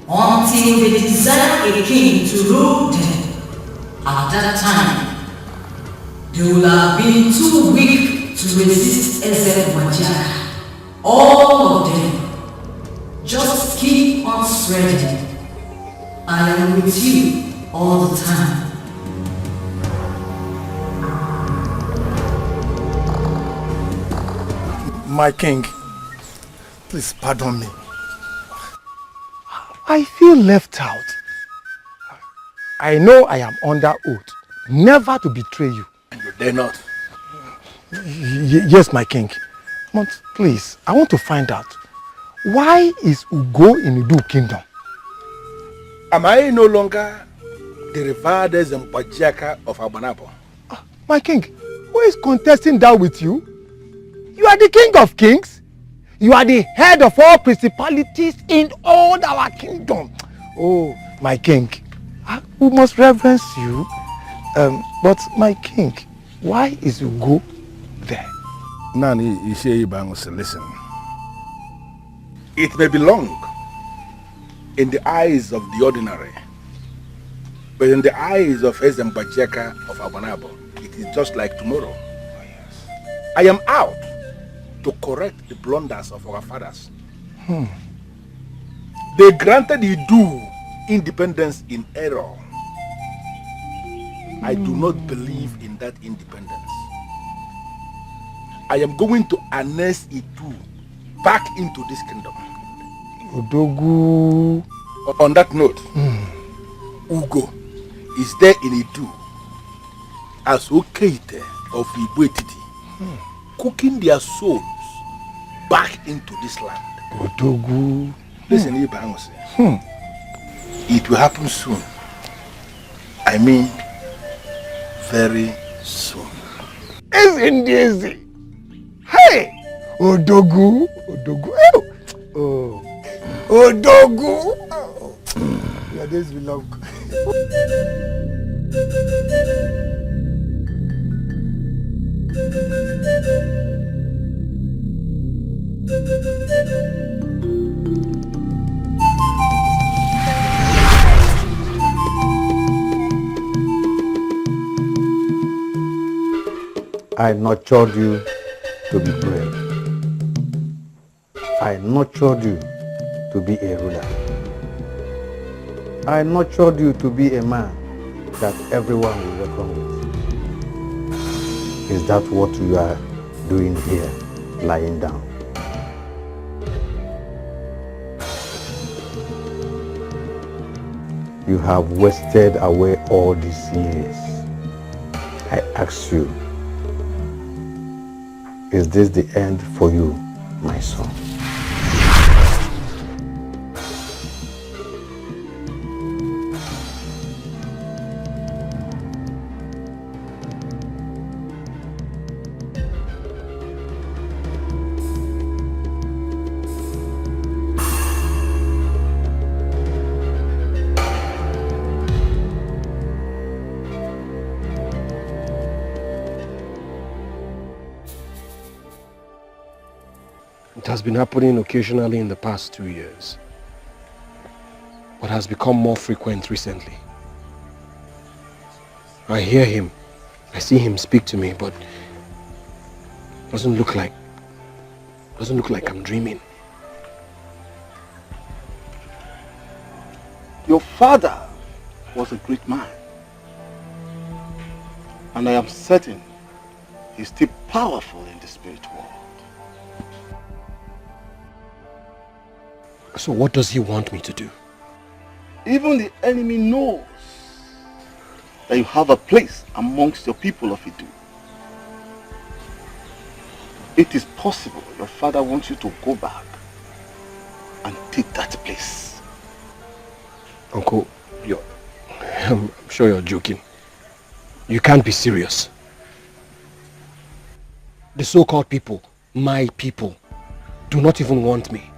Until they desire a king to rule them. At that time, they will have been too weak to resist Exile. All of them. Just keep on spreading. I am with you all the time. My king, please pardon me. I feel left out. I know I am under oath never to betray you. You dare not. Yes, my king. But please, I want to find out, why is Ugo in Idu kingdom? Am I no longer the revered Zembajaka of Abanabo? My king, who is contesting that with you? You are the king of kings. You are the head of all principalities in all our kingdom. Oh, my king, we must reverence you. But my king, why is Ugo there? Nani, listen. It may be long in the eyes of the ordinary, but in the eyes of Ezembajeka of Abanabo, it is just like tomorrow. Oh, yes. I am out to correct the blunders of our fathers. They granted Idu independence in error. I do not believe in that independence. I am going to annex Idu back into this kingdom. Odogu. On that note, Ugo is there in Idu as Okeite of Ibuetiti, cooking their souls back into this land. Odogu. Listen, it will happen soon. I mean, very soon. Isn't easy? Hey! Odogu. Odogu. Oh. Odogu. Oh. Your days will long. I nurtured you to be brave. I nurtured you to be a ruler. I nurtured you to be a man that everyone will welcome with. Is that what you are doing here, lying down? You have wasted away all these years. I ask you, is this the end for you, my son? It has been happening occasionally in the past 2 years, but has become more frequent recently. I hear him, I see him speak to me, but doesn't look like I'm dreaming. Your father was a great man, and I am certain he's still powerful in the spirit world. So what does he want me to do? Even the enemy knows that you have a place amongst your people of Idu. It is possible your father wants you to go back and take that place. Uncle, I'm sure you're joking. You can't be serious. The so-called people, my people, do not even want me.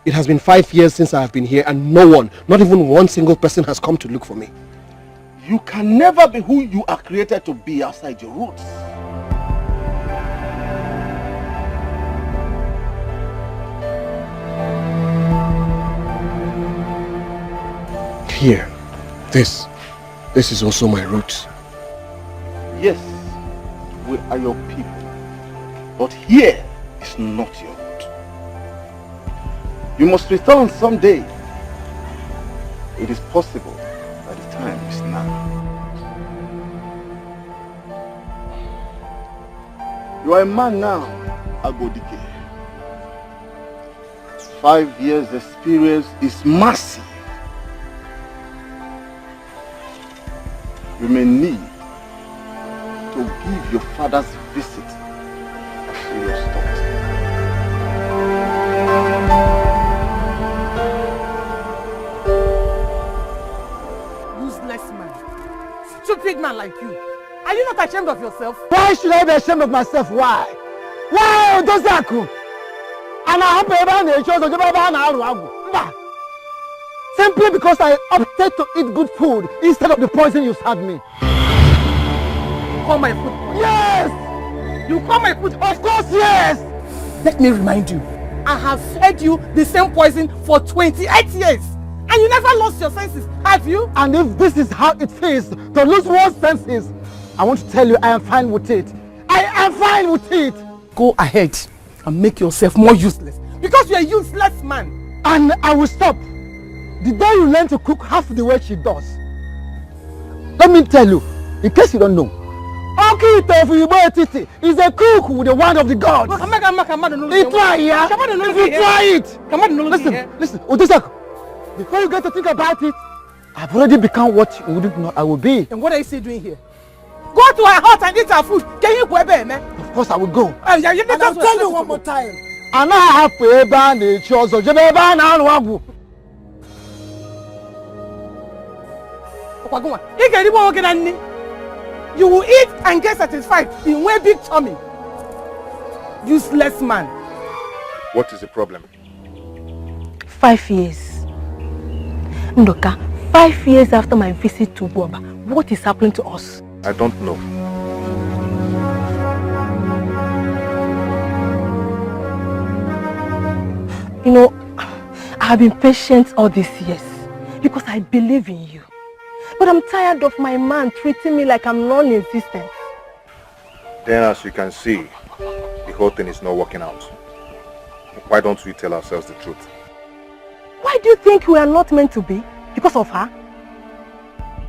It has been 5 years since I have been here and no one, not even one single person has come to look for me. You can never be who you are created to be outside your roots. Here, this is also my roots. Yes, we are your people, but here is not your root. You must return someday. It is possible that the time is now. You are a man now, Dikeh. 5 years experience is massive. You may need to give your father's visit a serious thought. Useless man. Stupid man like you. Are you not ashamed of yourself? Why should I be ashamed of myself? Why? Why does that happen? And I have simply because I opted to eat good food instead of the poison you served me. You call my food? Yes! You call my food? Of course, yes! Let me remind you, I have fed you the same poison for 28 years. And you never lost your senses, have you? And if this is how it feels to lose one's senses, I want to tell you I am fine with it. I am fine with it! Go ahead and make yourself more useless. Because you're a useless man. And I will stop. The day you learn to cook half the way she does. Let me tell you, in case you don't know, Oki is a cook with the wand of the gods. If you try it. Listen, Odusak, before you get to think about it, I've already become what you wouldn't know I will be. And what are you still doing here? Go to her house and eat her food. Can you go back, man? Of course I will go. And I'll tell you one more time. And I have to ban the chores of Jebeba. You will eat and get satisfied in one big tummy. Useless man. What is the problem? 5 years. Ndoka, 5 years after my visit to Boba, what is happening to us? I don't know. You know, I have been patient all these years because I believe in you. But I'm tired of my man treating me like I'm non-existent. Then as you can see, the whole thing is not working out. Why don't we tell ourselves the truth? Why do you think we are not meant to be? Because of her?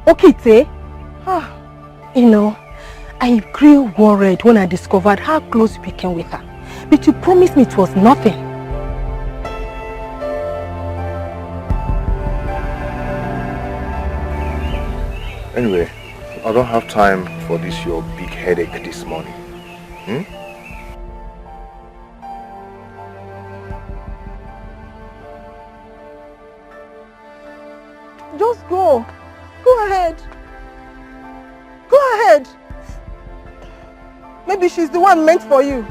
Okay, you know, I grew worried when I discovered how close you became with her. But you promised me it was nothing. Anyway, I don't have time for this your big headache this morning. Just go. Go ahead. Go ahead. Maybe she's the one meant for you.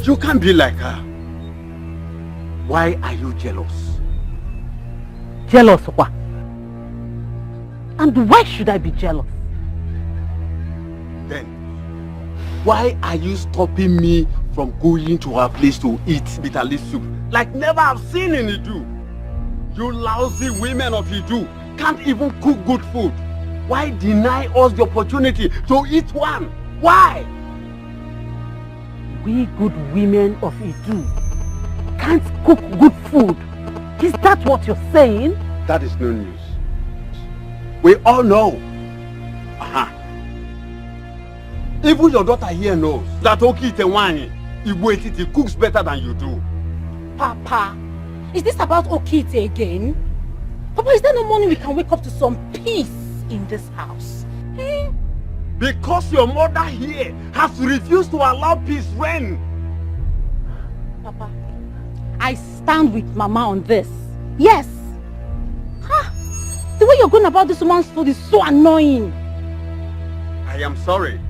You can't be like her. Why are you jealous? Jealous of what? And why should I be jealous? Then, why are you stopping me from going to her place to eat bitter leaf soup? Like never have seen in Idu. You lousy women of Idu can't even cook good food. Why deny us the opportunity to eat one? Why? We good women of Idu can't cook good food. Is that what you're saying? That is no news. We all know Even your daughter here knows that Okite Igbo cooks better than you do. Papa, is this about Okite again? Papa, is there no morning we can wake up to some peace in this house? Hmm? Because your mother here has refused to allow peace reign. Papa, I stand with Mama on this. Yes. Huh? The way you're going about this woman's food is so annoying. I am sorry.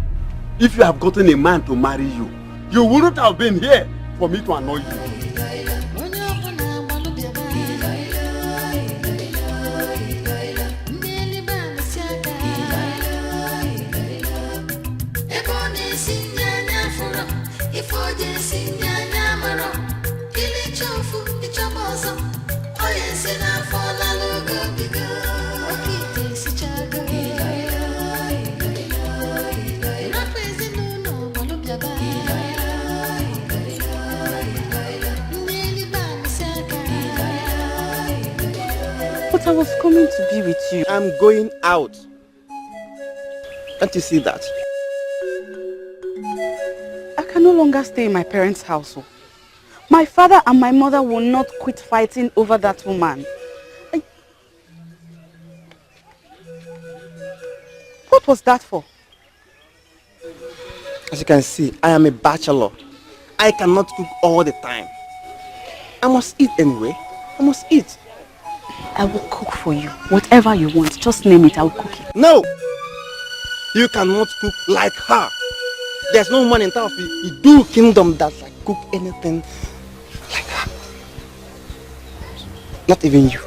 If you have gotten a man to marry you, you wouldn't have been here for me to annoy you. But I was coming to be with you. I'm going out. Can't you see that? I can no longer stay in my parents' house. My father and my mother will not quit fighting over that woman. What was that for? As you can see, I am a bachelor. I cannot cook all the time. I must eat anyway. I must eat. I will cook for you. Whatever you want, just name it, I will cook it. No! You cannot cook like her. There's no woman in town of the Edo kingdom that can cook anything like her. Not even you.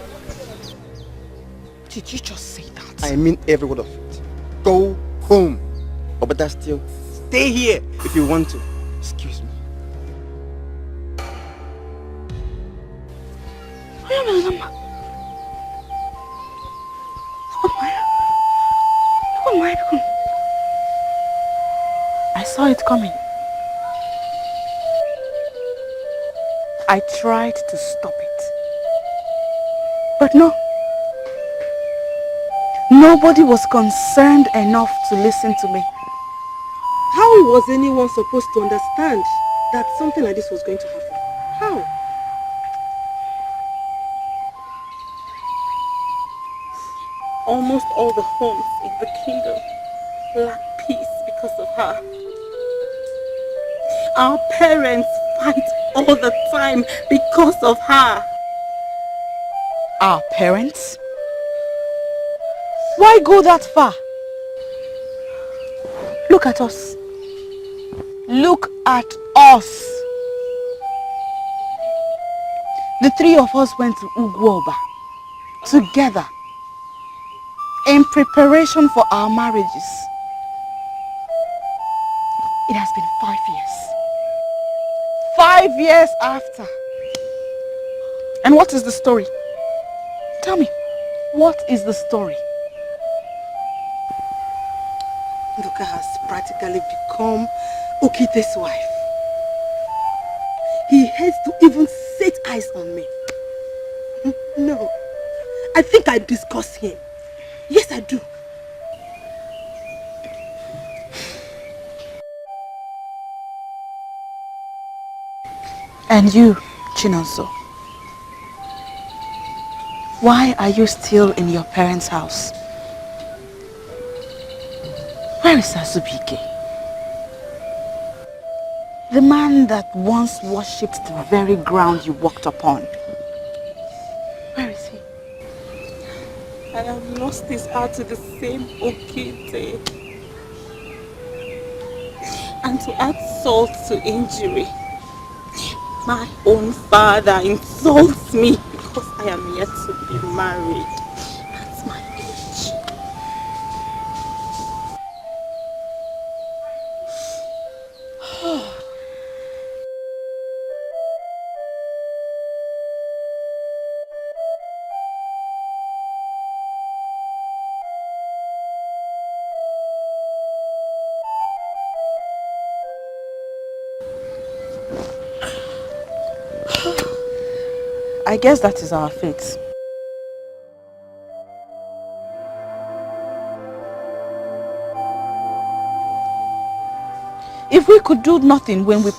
Did you just say that? I mean every word of it. Go home. Or better still, stay here if you want to. Excuse me. I saw it coming. I tried to stop it. But no. Nobody was concerned enough to listen to me. How was anyone supposed to understand that something like this was going to happen? How? Almost all the homes in the kingdom lack peace because of her. Our parents fight all the time because of her. Our parents? Why go that far? Look at us. Look at us. The three of us went to Ugwoba together in preparation for our marriages. It has been 5 years. 5 years after. And what is the story? Tell me, what is the story? Nduka has practically become Okite's wife. He hates to even set eyes on me. No, I think I disgust him. Yes, I do. And you, Chinonso, why are you still in your parents' house? Where is Azubike? The man that once worshipped the very ground you walked upon. Where is he? I have lost his heart to the same Okite. And to add salt to injury, my own father insults me because I am yet to be married. That's my age. I guess that is our fate. If we could do nothing when we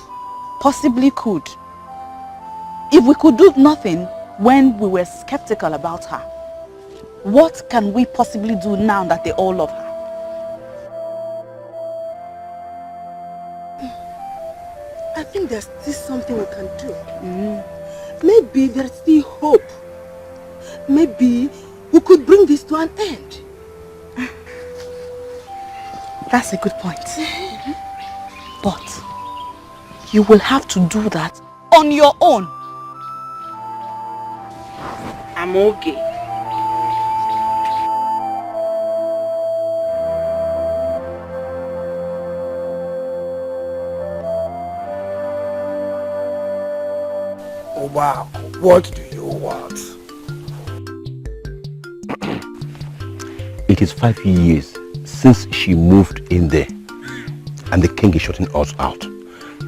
possibly could, if we could do nothing when we were skeptical about her, what can we possibly do now that they all love her? I think there's still something we can do. Maybe there's still hope. Maybe we could bring this to an end. That's a good point. But you will have to do that on your own. I'm okay. Oh wow, what do you want? It is 5 years since she moved in there, and the king is shutting us out.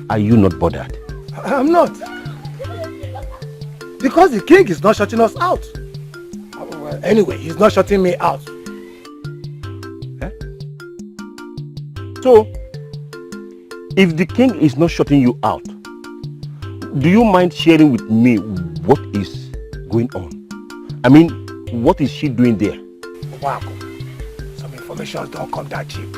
Are you not bothered? I'm not. Because the king is not shutting us out. Well, anyway, he's not shutting me out. So, if the king is not shutting you out, do you mind sharing with me what is going on? I mean, what is she doing there? Wow. Some information don't come that cheap.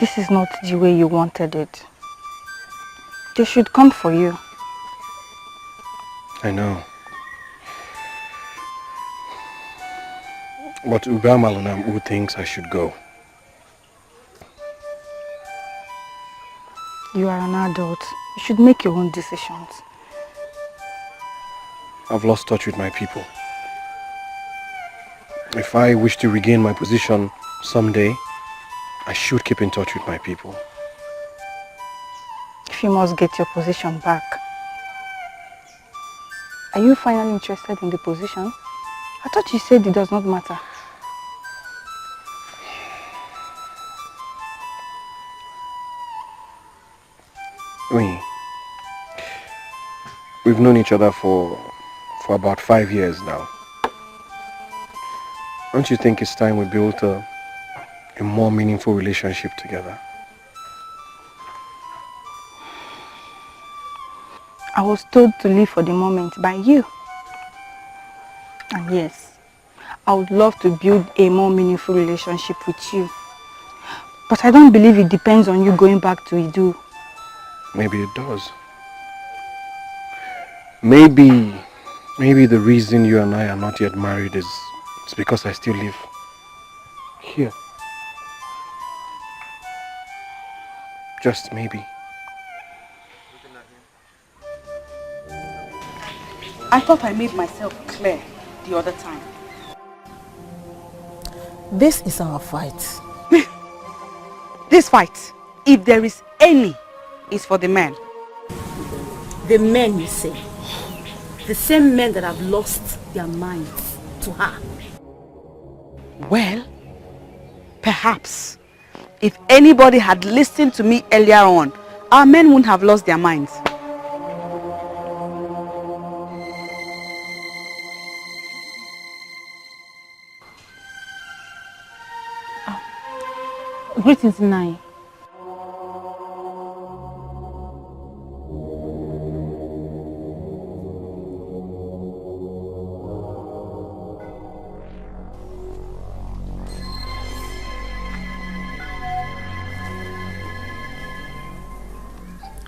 This is not the way you wanted it. They should come for you. I know. But Ugamalunam who thinks I should go. You are an adult. You should make your own decisions. I've lost touch with my people. If I wish to regain my position someday, I should keep in touch with my people. If you must get your position back, are you finally interested in the position? I thought you said it does not matter. We've known each other for about 5 years now. Don't you think it's time we built a more meaningful relationship together? I was told to live for the moment by you. And yes, I would love to build a more meaningful relationship with you. But I don't believe it depends on you going back to Edo. Maybe it does. Maybe the reason you and I are not yet married is because I still live here. Just maybe. I thought I made myself clear the other time. This is our fight. This fight, if there is any, is for the men. The men, you say? The same men that have lost their minds to her. Well, perhaps if anybody had listened to me earlier on, our men wouldn't have lost their minds. Greetings, Nai.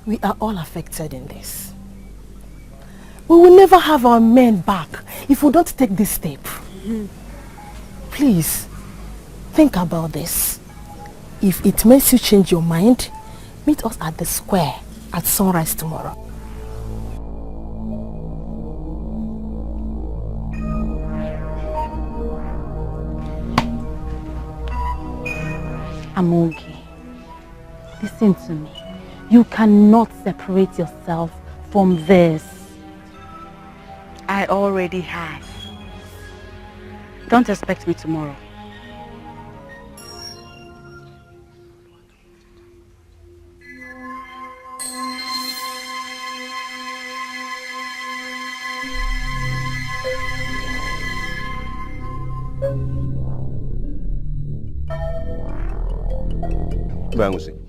We are all affected in this. We will never have our men back if we don't take this step. Please, think about this. If it makes you change your mind, meet us at the square at sunrise tomorrow. Amogi, listen to me. You cannot separate yourself from this. I already have. Don't expect me tomorrow.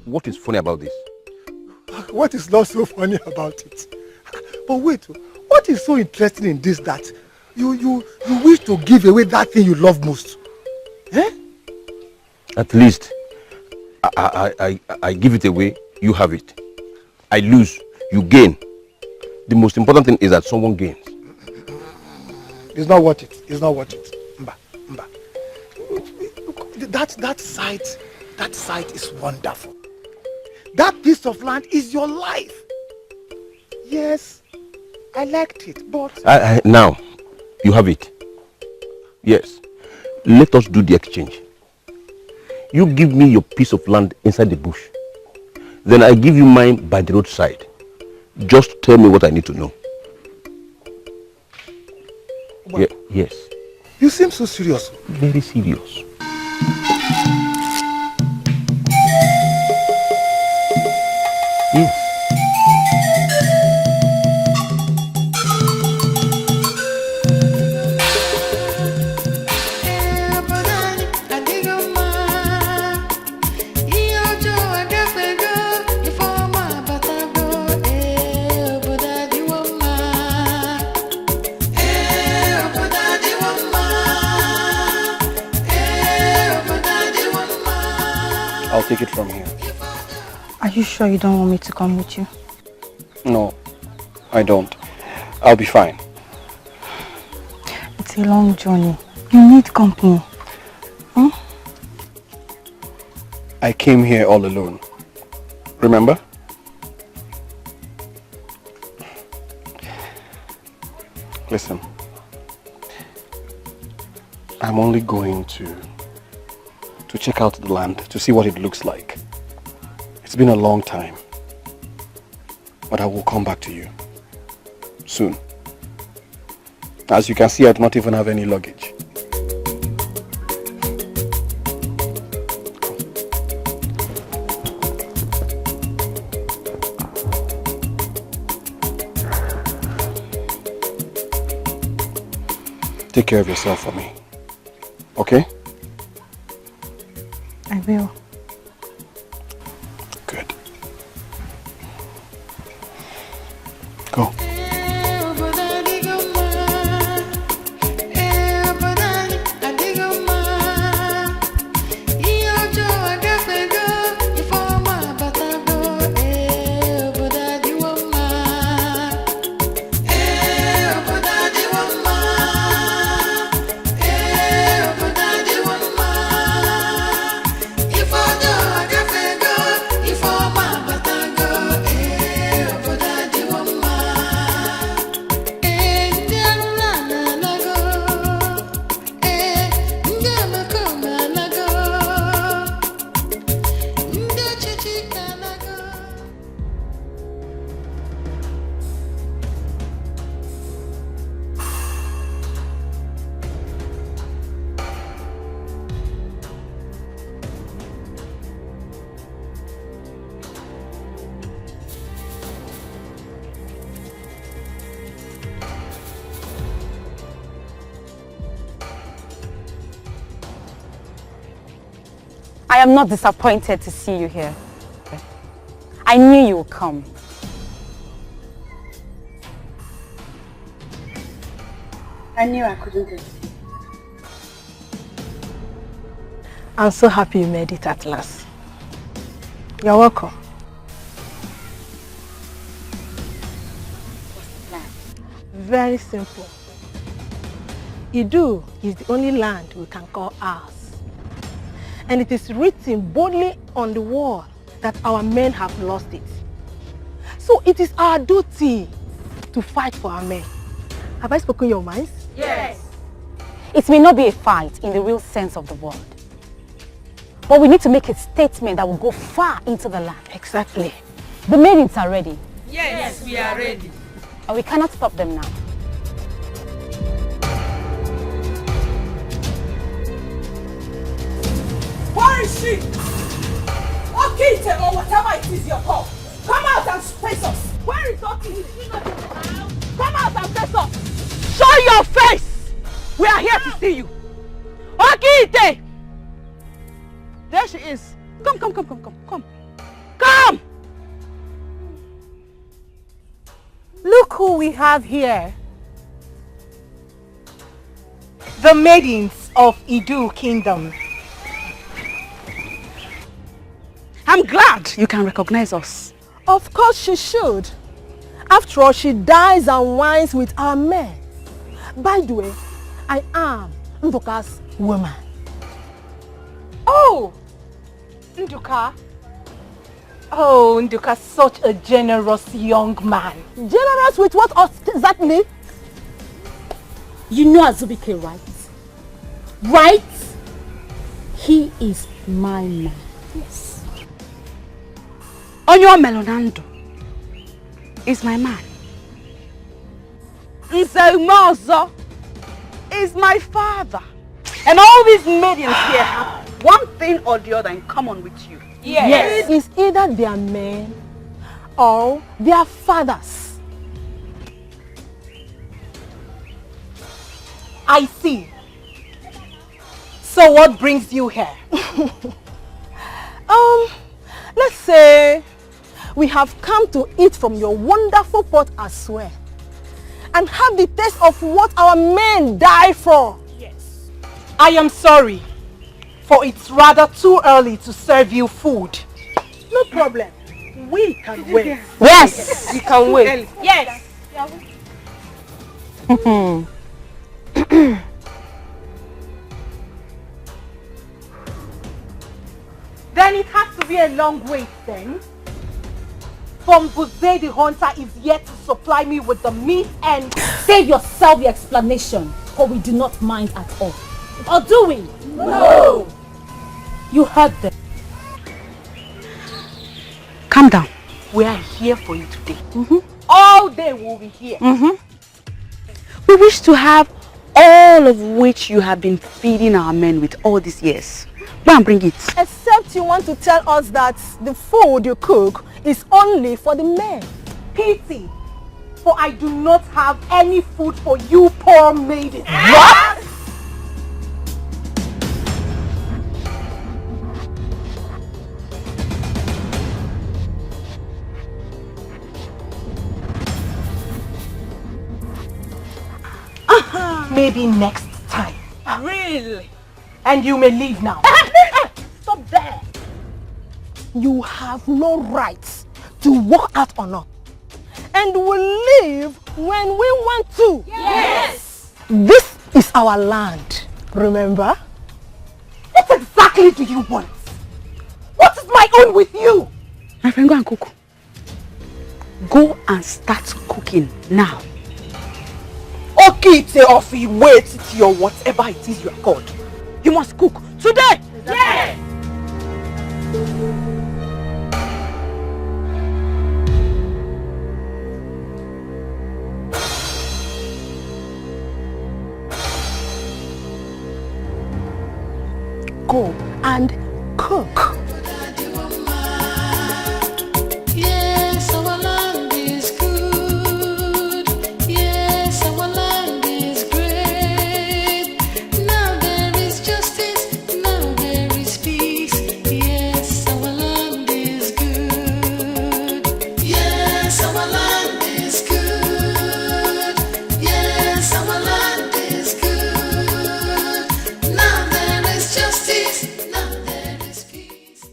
What is funny about this? What is not so funny about it? But wait, what is so interesting in this that you wish to give away that thing you love most? Eh? At least I give it away, you have it. I lose, you gain. The most important thing is that someone gains. It's not worth it. It's not worth it. Mba. That site is wonderful. That piece of land is your life. Yes, I liked it, but... Now, you have it. Yes. Let us do the exchange. You give me your piece of land inside the bush. Then I give you mine by the roadside. Just tell me what I need to know. Yes. You seem so serious. Very serious. Yes. I'll take it from here. Are you sure you don't want me to come with you? No, I don't. I'll be fine. It's a long journey. You need company. Hmm? I came here all alone. Remember? Listen. I'm only going to check out the land, to see what it looks like. It's been a long time. But I will come back to you soon. As you can see, I do not even have any luggage. Take care of yourself for me. Okay? I will. Good. Go. I am not disappointed to see you here. I knew you would come. I knew I couldn't escape. I'm so happy you made it at last. You're welcome. What's the plan? Very simple. Idu is the only land we can call ours. And it is written boldly on the wall that our men have lost it. So it is our duty to fight for our men. Have I spoken your minds? Yes. It may not be a fight in the real sense of the word. But we need to make a statement that will go far into the land. Exactly. The Maidens are ready. Yes, we are ready. And we cannot stop them now. is she? Okite or whatever it is you're called. Come out and face us. Where is Okite? Come out and face us. Show your face. We are here to see you. Okite! There she is. Come. Come! Look who we have here. The Maidens of Edo Kingdom. I'm glad you can recognize us. Of course she should. After all, she dines and wines with our men. By the way, I am Nduka's woman. Oh! Nduka. Oh, Nduka's such a generous young man. Generous with what exactly? You know Azubike, right? Right? He is my man. Yes. Onyo Melonando is my man. Nzeumozo is my father. And all these maidens here have one thing or the other in common with you. Yes. It's either their men or their fathers. I see. So what brings you here? Let's say we have come to eat from your wonderful pot as well. And have the taste of what our men die for. Yes. I am sorry, for it's rather too early to serve you food. No problem. We can wait. Yes, we can wait. Yes. Then it has to be a long wait then. From Buze the hunter is yet to supply me with the meat and... Save yourself the explanation, for we do not mind at all. Or do we? No! You heard them. Calm down. We are here for you today. All day we'll be here. We wish to have all of which you have been feeding our men with all these years. Go and bring it. Except you want to tell us that the food you cook is only for the men. Pity, for I do not have any food for you poor maidens. What? Maybe next time. Really? And you may leave now. Stop there. You have no right to walk out on us. And we'll leave when we want to. Yes. This is our land, remember? What exactly do you want? What is my own with you? My friend, go and cook. Go and start cooking now. Okite Ofi, wait till whatever it is you are called. You must cook today. Yes. Go and cook. Yes, our land is good. Yes, our land is great. Now there is justice, now there is peace. Yes, our land is good. Yes, our land is good. Yes, our land is good. Now there is justice, now there is peace.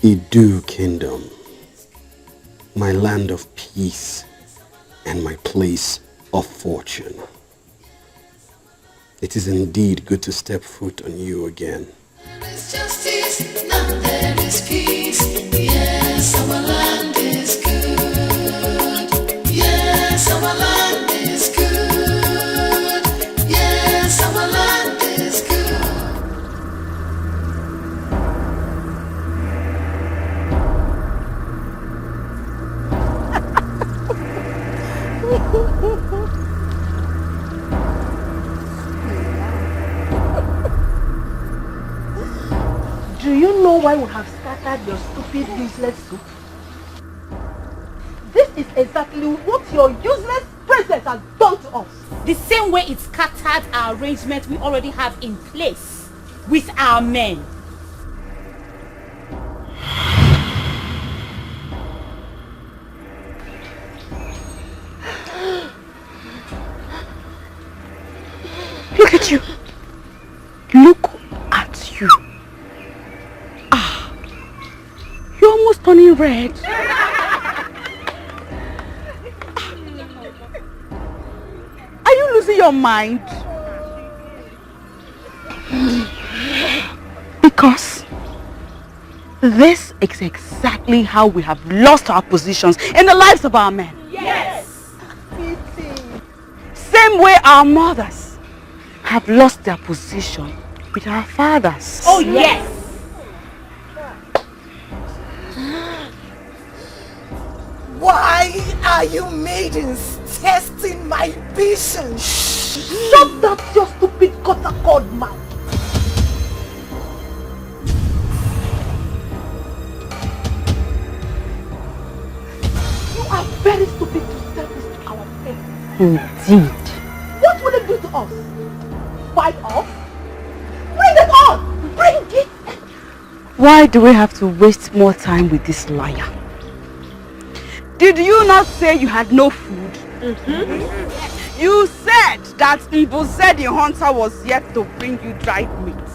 Edo Kingdom, my land of peace and my place of fortune. It is indeed good to step foot on you again. There is justice, now there is peace. Yes, our land is good. Yes, our land is good. Yes, our land is good. Do you know why we have scattered your stupid, useless soup? This is exactly what your useless president has done to us. The same way it scattered our arrangement we already have in place with our men. Look at you. Look at you. Ah, you're almost turning red. Are you losing your mind? Because this is exactly how we have lost our positions in the lives of our men. Yes! Same way our mothers have lost their position with our fathers. Oh yes! Why are you maidens testing my patience? Shut that your stupid gutter-cord mouth. You are very stupid to tell this to our face. Indeed. What will it do to us? Fight off? Bring it on! Bring it! Why do we have to waste more time with this liar? Did you not say you had no food? You said that Mboze the hunter was yet to bring you dried meats.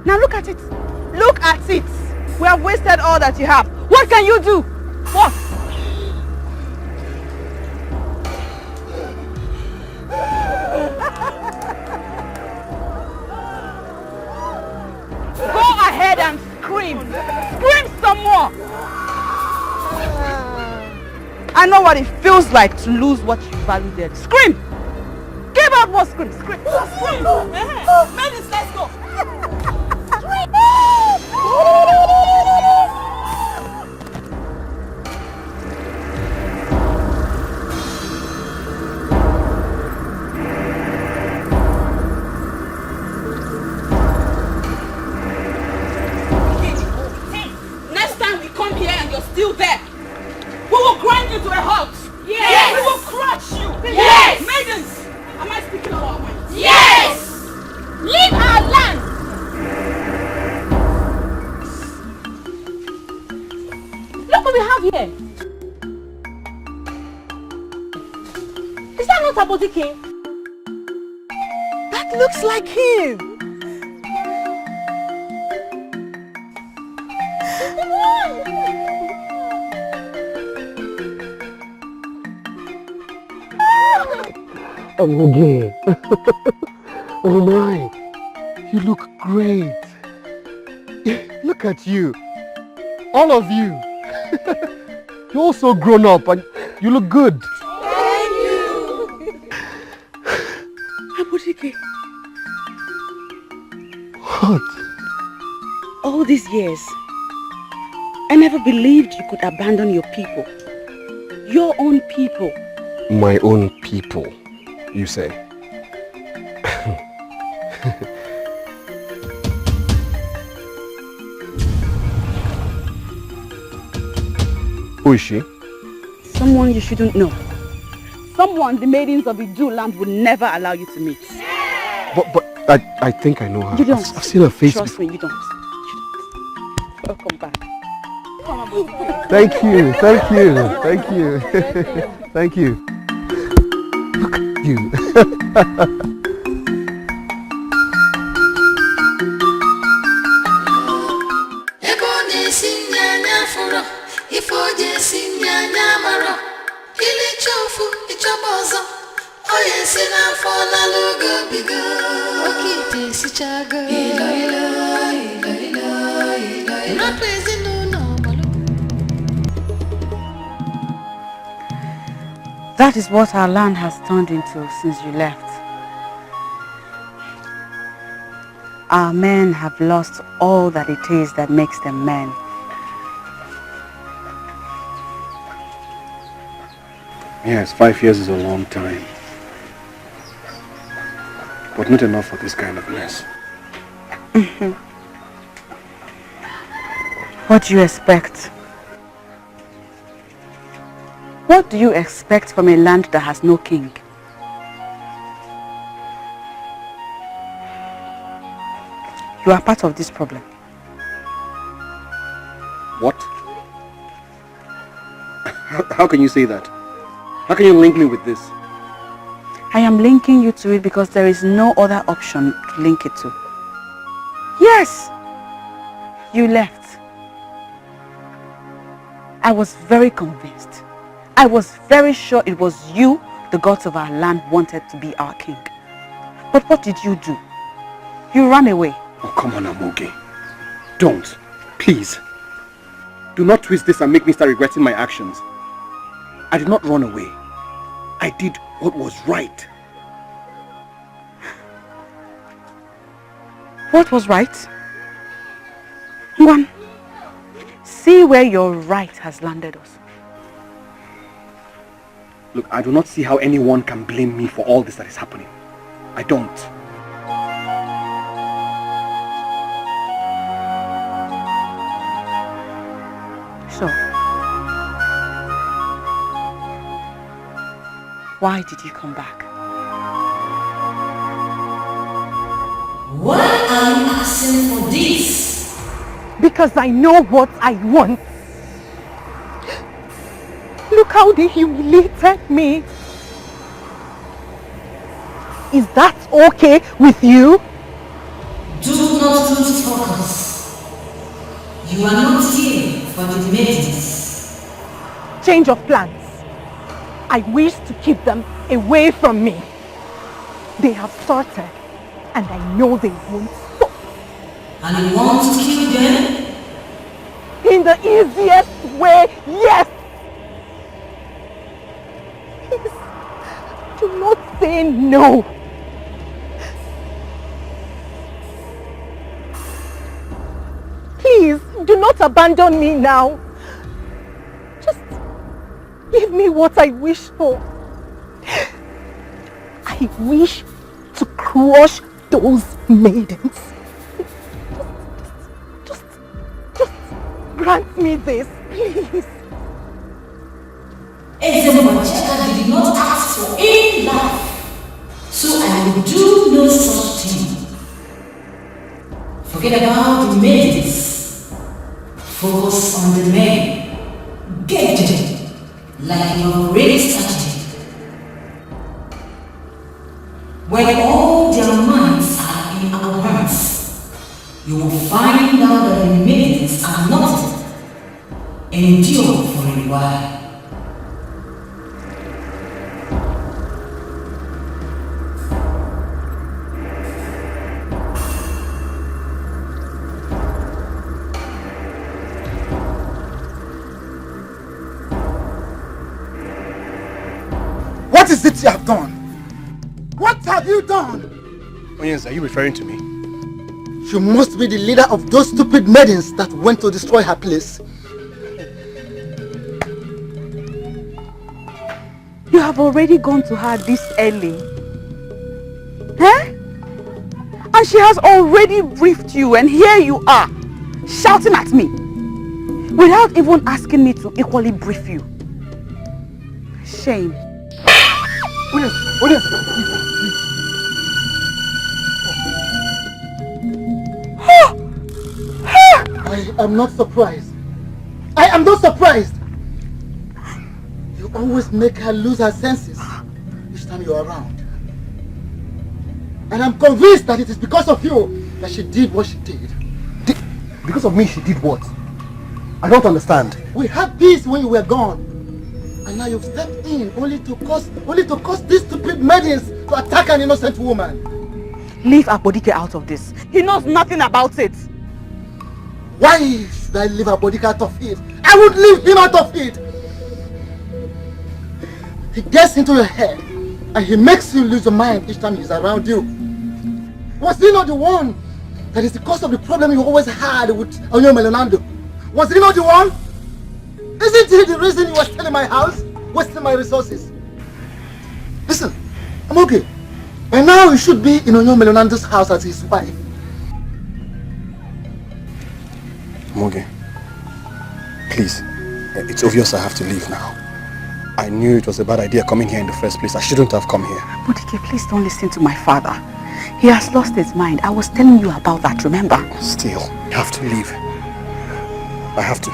Now look at it. Look at it. We have wasted all that you have. What can you do? What? Go ahead and scream. Scream some more. I know what it feels like to lose what you value dearly. Scream! Give out more scream! Scream! Scream! Maidens, let's go! Next time we come here and you're still there, we will grind you to a halt. Yes! We will crush you. Yes! Maidens, am I speaking of our minds? Yes! Leave our land! Look what we have here. Is that not Dikeh? That looks like him. I'm okay. Oh my, You look great. Look at you. All of you. You're all so grown up and you look good. Thank you. Dikeh, What? all these years, I never believed you could abandon your people. Your own people. my own people, you say? Who is she? Someone you shouldn't know. Someone the maidens of Idu land would never allow you to meet. But I think I know her. You don't. I've seen her face Trust before. me, you don't. Welcome back. Thank you, thank you, thank you. Thank you. Look at you. That is what our land has turned into since you left. Our men have lost all that it is that makes them men. Yes, 5 years is a long time. But not enough for this kind of mess. What do you expect? What do you expect from a land that has no king? You are part of this problem. What? How can you say that? How can you link me with this? I am linking you to it because there is no other option to link it to. Yes! You left. I was very convinced. I was very sure it was you the gods of our land wanted to be our king. But what did you do? You ran away. Oh, come on, Amoge. Don't. Please. Do not twist this and make me start regretting my actions. I did not run away. I did what was right. What was right? One, see where your right has landed us. Look, I do not see how anyone can blame me for all this that is happening. I don't. So, why did you come back? Why are you asking for this? Because I know what I want. Look how they humiliated me. Is that okay with you? Do not lose focus. You are not here for the maidens. Change of plans. I wish to keep them away from me. They have started, and I know they won't stop. And you want to kill them? In the easiest way, yes! Please, do not say no. Please, do not abandon me now. Just give me what I wish for. I wish to crush those maidens. Just grant me this, please. Exile did not ask for any life, so I will do no such thing. Forget about the maidens. Focus on the men. Get them, like you already started. When all their minds are in our hands, you will find out that the maidens are not endure for a while. What is it you have done? What have you done? Onions, are you referring to me? You must be the leader of those stupid maidens that went to destroy her place. You have already gone to her this early. Huh? And she has already briefed you, and here you are, shouting at me, without even asking me to equally brief you. Shame. I am not surprised. I am not surprised. You always make her lose her senses each time you are around. And I'm convinced that it is because of you that she did what she did. Because of me, she did what? I don't understand. We had peace when you were gone. And now you've stepped in only to cause these stupid maidens to attack an innocent woman. Leave Dikeh out of this. He knows nothing about it. Why should I leave Dikeh out of it? I would leave him out of it. He gets into your head and he makes you lose your mind each time he's around you. Was he not the one that is the cause of the problem you always had with Onyo Melonando? Was he not the one? Isn't he the reason you were still in my house, wasting my resources? Listen, I'm okay. By now you should be in Onyo Melonando's house as his wife. I'm okay. please. It's obvious I have to leave now. I knew it was a bad idea coming here in the first place. I shouldn't have come here. But Dikeh, please don't listen to my father. He has lost his mind. I was telling you about that, remember? Still, you have to leave. I have to.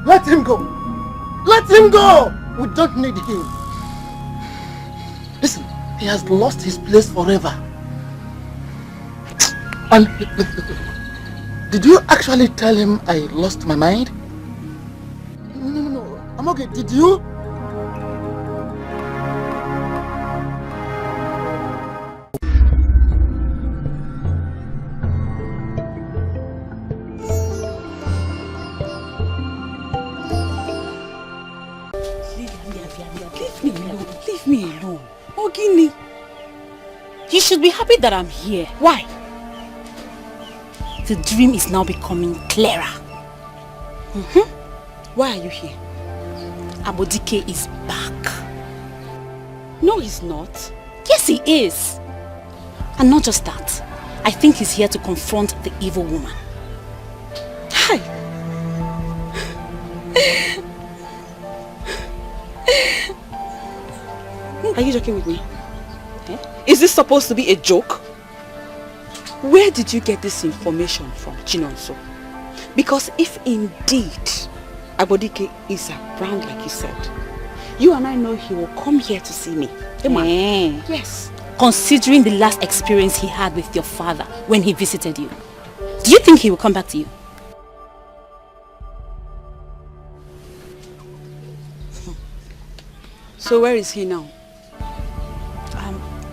Let him go! Let him go! We don't need him. Listen, he has lost his place forever. And did you actually tell him I lost my mind? No. I'm okay. Did you? Leave me alone. Ogini. You should be happy that I'm here. Why? The dream is now becoming clearer. Why are you here? Dikeh is back. No, he's not. Yes, he is. And not just that. I think he's here to confront the evil woman. Hi. Are you joking with me? Is this supposed to be a joke? Where did you get this information from, Chinonso? Because if indeed Dikeh is a brand like you said, you and I know he will come here to see me. Yes. Considering the last experience he had with your father when he visited you, do you think he will come back to you? So where is he now?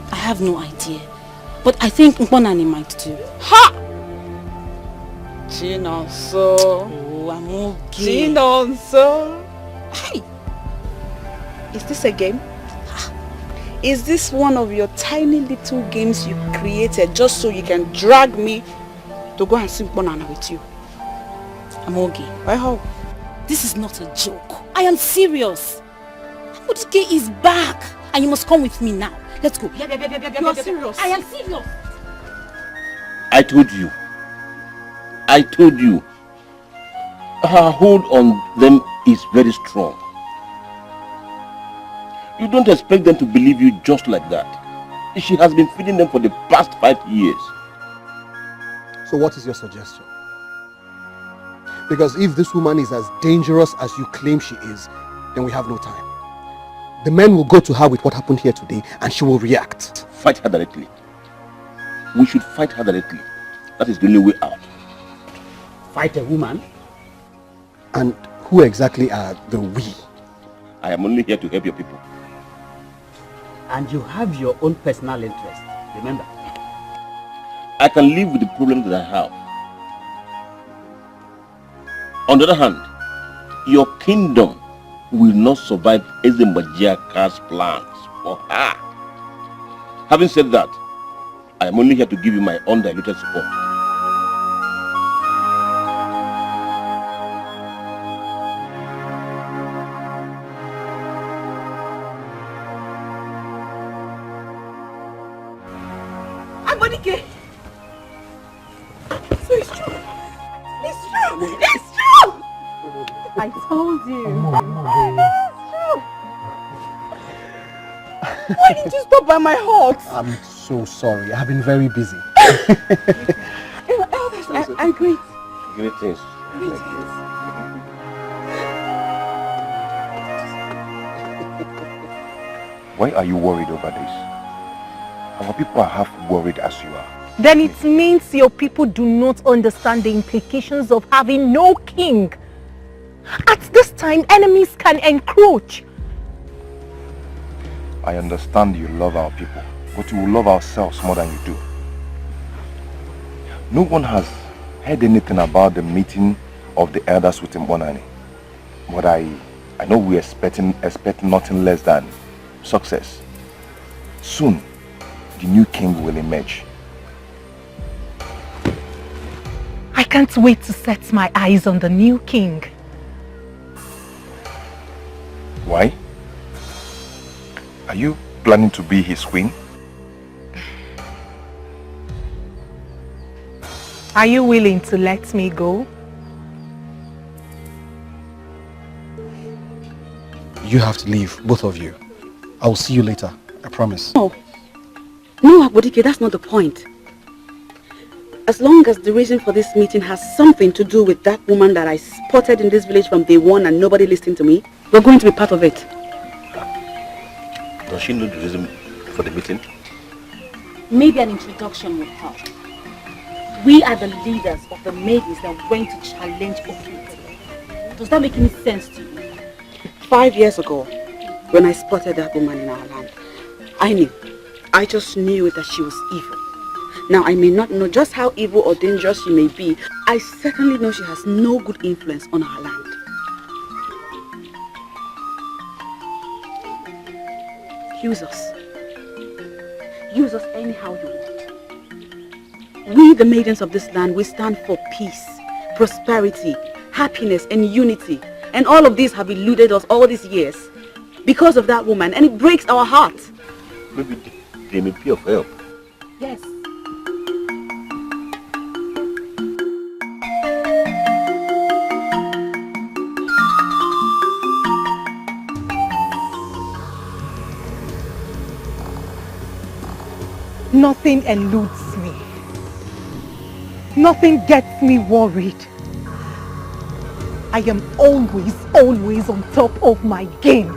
I have no idea. But I think Mbonani might too. Ha! Chinonso. Oh, I'm okay. Chinonso. Hey! Is this a game? Is this one of your tiny little games you created just so you can drag me to go and sing Mbonana with you? I'm okay. I hope. This is not a joke. I am serious. Dikeh is back. And you must come with me now. Let's go. You are serious? I am serious. I told you. Her hold on them is very strong. You don't expect them to believe you just like that. She has been feeding them for the past 5 years. So what is your suggestion? Because if this woman is as dangerous as you claim she is, then we have no time. The men will go to her with what happened here today and she will react. Fight her directly. We should fight her directly. That is the only way out. Fight a woman? And who exactly are the we? I am only here to help your people. And you have your own personal interest, remember? I can live with the problems that I have. On the other hand, your kingdom will not survive Ezembajiaka's plans for her. Having said that, I am only here to give you my undiluted support. Dikeh. So it's true. It's true. It's true. I told you. Why did you stop by my heart? I'm so sorry. I've been very busy. I agree. Greetings. Why are you worried over this? Our people are half worried as you are. Then it means your people do not understand the implications of having no king. At this time, enemies can encroach. I understand you love our people, but we will love ourselves more than you do. No one has heard anything about the meeting of the elders with Mbonani. But I know we expect nothing less than success. Soon, the new king will emerge. I can't wait to set my eyes on the new king. Why? Are you planning to be his queen? Are you willing to let me go? You have to leave, both of you. I will see you later, I promise. No, Dikeh, that's not the point. As long as the reason for this meeting has something to do with that woman that I spotted in this village from day one and nobody listened to me, we're going to be part of it. Does she know the reason for the meeting? Maybe an introduction would help. We are the leaders of the Maidens that are going to challenge obio. Does that make any sense to you? 5 years ago, when I spotted that woman in our land, I just knew that she was evil. Now, I may not know just how evil or dangerous she may be. I certainly know she has no good influence on our land. Use us. Use us anyhow you want. We, the maidens of this land, we stand for peace, prosperity, happiness, and unity. And all of these have eluded us all these years because of that woman, and it breaks our hearts. Maybe they may be of help. Yes. Nothing eludes me. Nothing gets me worried. I am always on top of my game.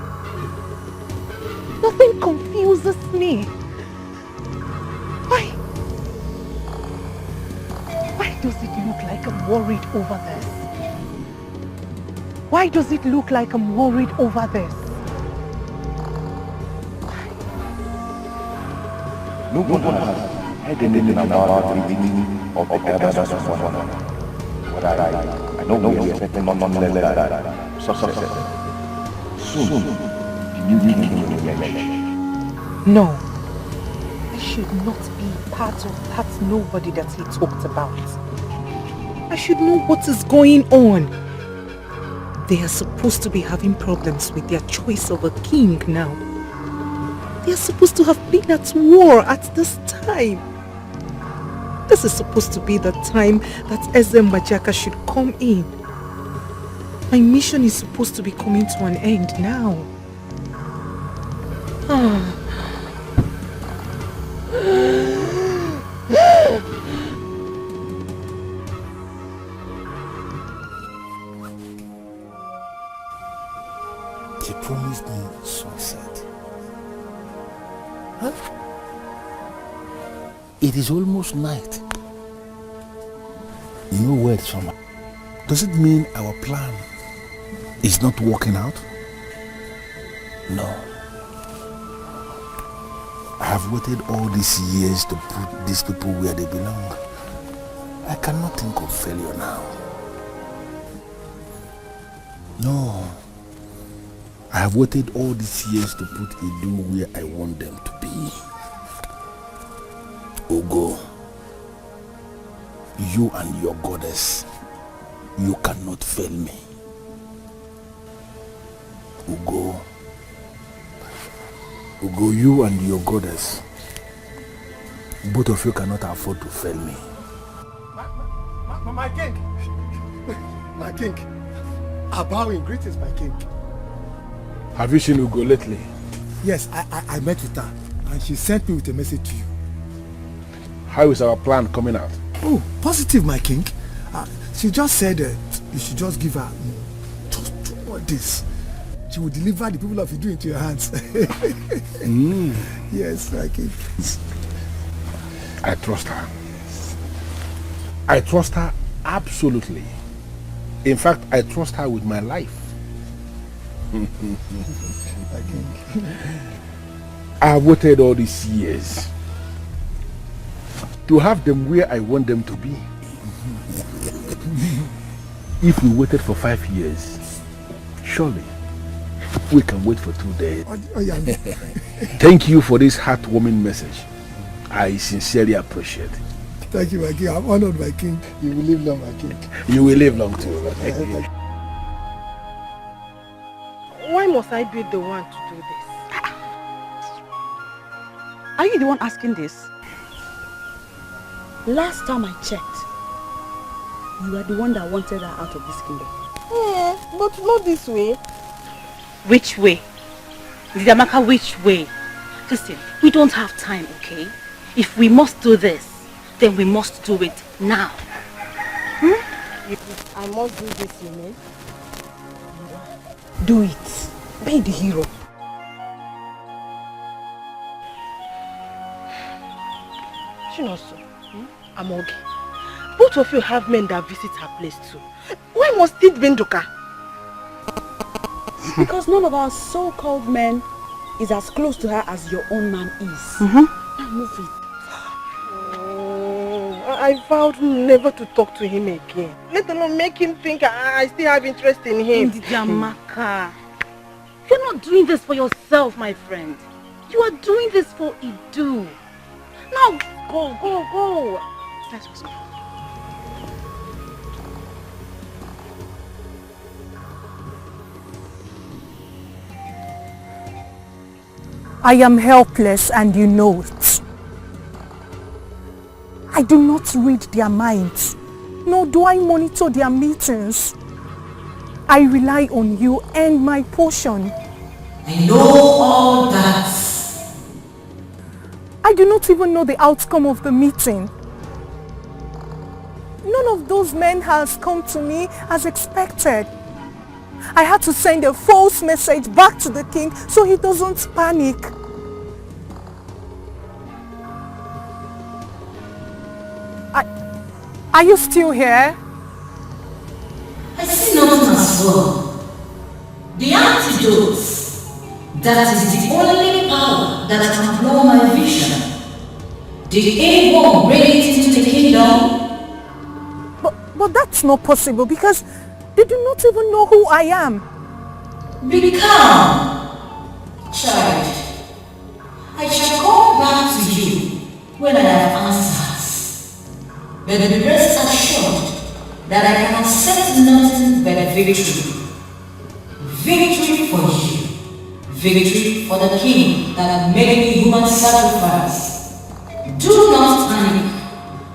Nothing confuses me. Why does it look like I'm worried over this? Why does it look like I'm worried over this? No one has heard anything about the meeting of the elders of one another. But I know we are expecting none less than success. Soon, the new king will emerge. No. I should not be part of that nobody that he talked about. I should know what is going on. They are supposed to be having problems with their choice of a king now. They are supposed to have been at war at this time. This is supposed to be the time that Eze Mbajaka should come in. My mission is supposed to be coming to an end now. She promised me sunset. Huh? It is almost night. You know where it's from. Does it mean our plan is not working out? No. I have waited all these years to put these people where they belong. I cannot think of failure now. No. I have waited all these years to put Edo where I want them to be. Ogo, you and your goddess, you cannot fail me. Ugo, you and your goddess, both of you cannot afford to fail me. My king! My king! I bow in greetings, my king. Have you seen Ugo lately? Yes, I met with her and she sent me with a message to you. How is our plan coming out? Oh, positive, my king. She just said you should just give her just 2 more days. She will deliver the people of Edo into your hands. Yes, my king. I trust her. I trust her absolutely. In fact, I trust her with my life. I have waited all these years to have them where I want them to be. If we waited for 5 years, surely we can wait for 2 days. Thank you for this heartwarming message. I sincerely appreciate it. Thank you, my king. I'm honored, my king. You will live long, my king. You will live long too. Why must I be the one to do this? Are you the one asking this? Last time I checked, You are the one that wanted her out of this kingdom. Yeah, but not this way. Which way? Didamaka, which way? Listen, we don't have time, okay? If we must do this, then we must do it now. If I must do this, you mean? Do it. Be the hero. Chinoso, I'm okay. Both of you have men that visit her place too. Why must it be Ndoka? Because none of our so-called men is as close to her as your own man is. Now move it. I vowed never to talk to him again. Let alone make him think I still have interest in him. Didamaka, you're not doing this for yourself, my friend. You are doing this for Idu. Now go. Let's go. I am helpless and you know it. I do not read their minds, nor do I monitor their meetings. I rely on you and my portion. I know all that. I do not even know the outcome of the meeting. None of those men has come to me as expected. I had to send a false message back to the king so he doesn't panic. Are you still here? I see nothing as well. The antidote, that is the only power that can blow my vision. Did anyone bring it into the kingdom? But that's not possible because they do not even know who I am. Be calm, child. I shall come back to you when I have answers. But be rest assured that I can accept nothing but victory. Victory for you. Victory for the king that made me human sacrifice. Do not panic,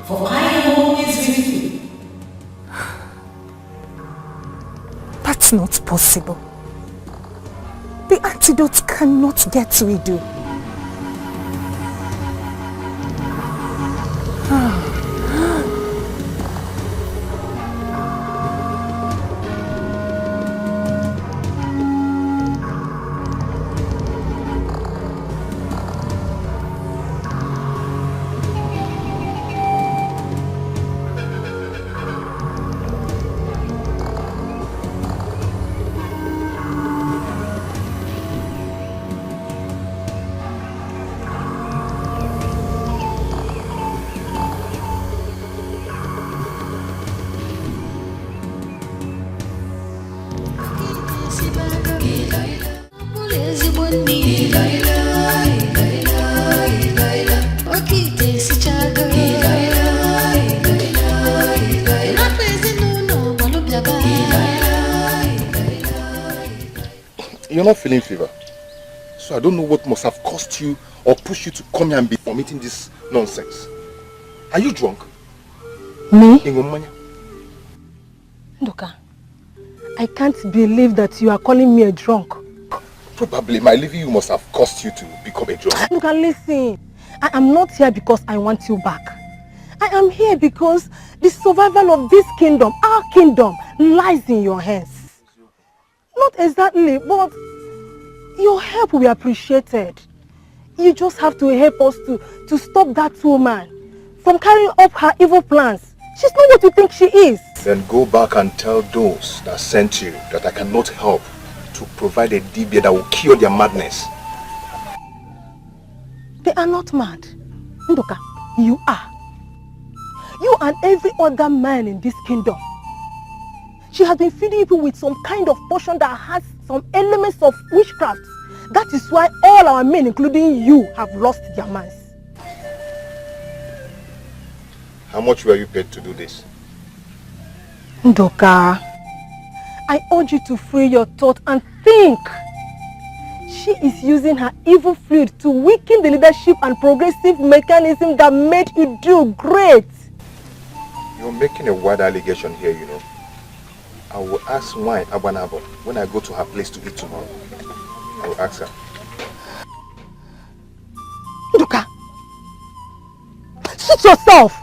for I am always with you. That's not possible. The antidote cannot get to Idu. You're not feeling fever. So I don't know what must have caused you or pushed you to come here and be vomiting this nonsense. Are you drunk? Me? Ingomanya? Ndoka, I can't believe that you are calling me a drunk. Probably my leaving you must have caused you to become a drunk. Ndoka, listen. I am not here because I want you back. I am here because the survival of this kingdom, our kingdom, lies in your hands. Not exactly, but your help will be appreciated. You just have to help us to stop that woman from carrying up her evil plans. She's not what you think she is. Then go back and tell those that sent you that I cannot help to provide a dibia that will cure their madness. They are not mad. Ndoka, you are. You and every other man in this kingdom. She has been feeding people with some kind of potion that has some elements of witchcraft. That is why all our men, including you, have lost their minds. How much were you paid to do this? Ndoka, I urge you to free your thought and think. She is using her evil fluid to weaken the leadership and progressive mechanism that made Idu great. You You're making a wild allegation here, you know. I will ask my Abanabo when I go to her place to eat tomorrow. I will ask her. Nduka! Shoot yourself!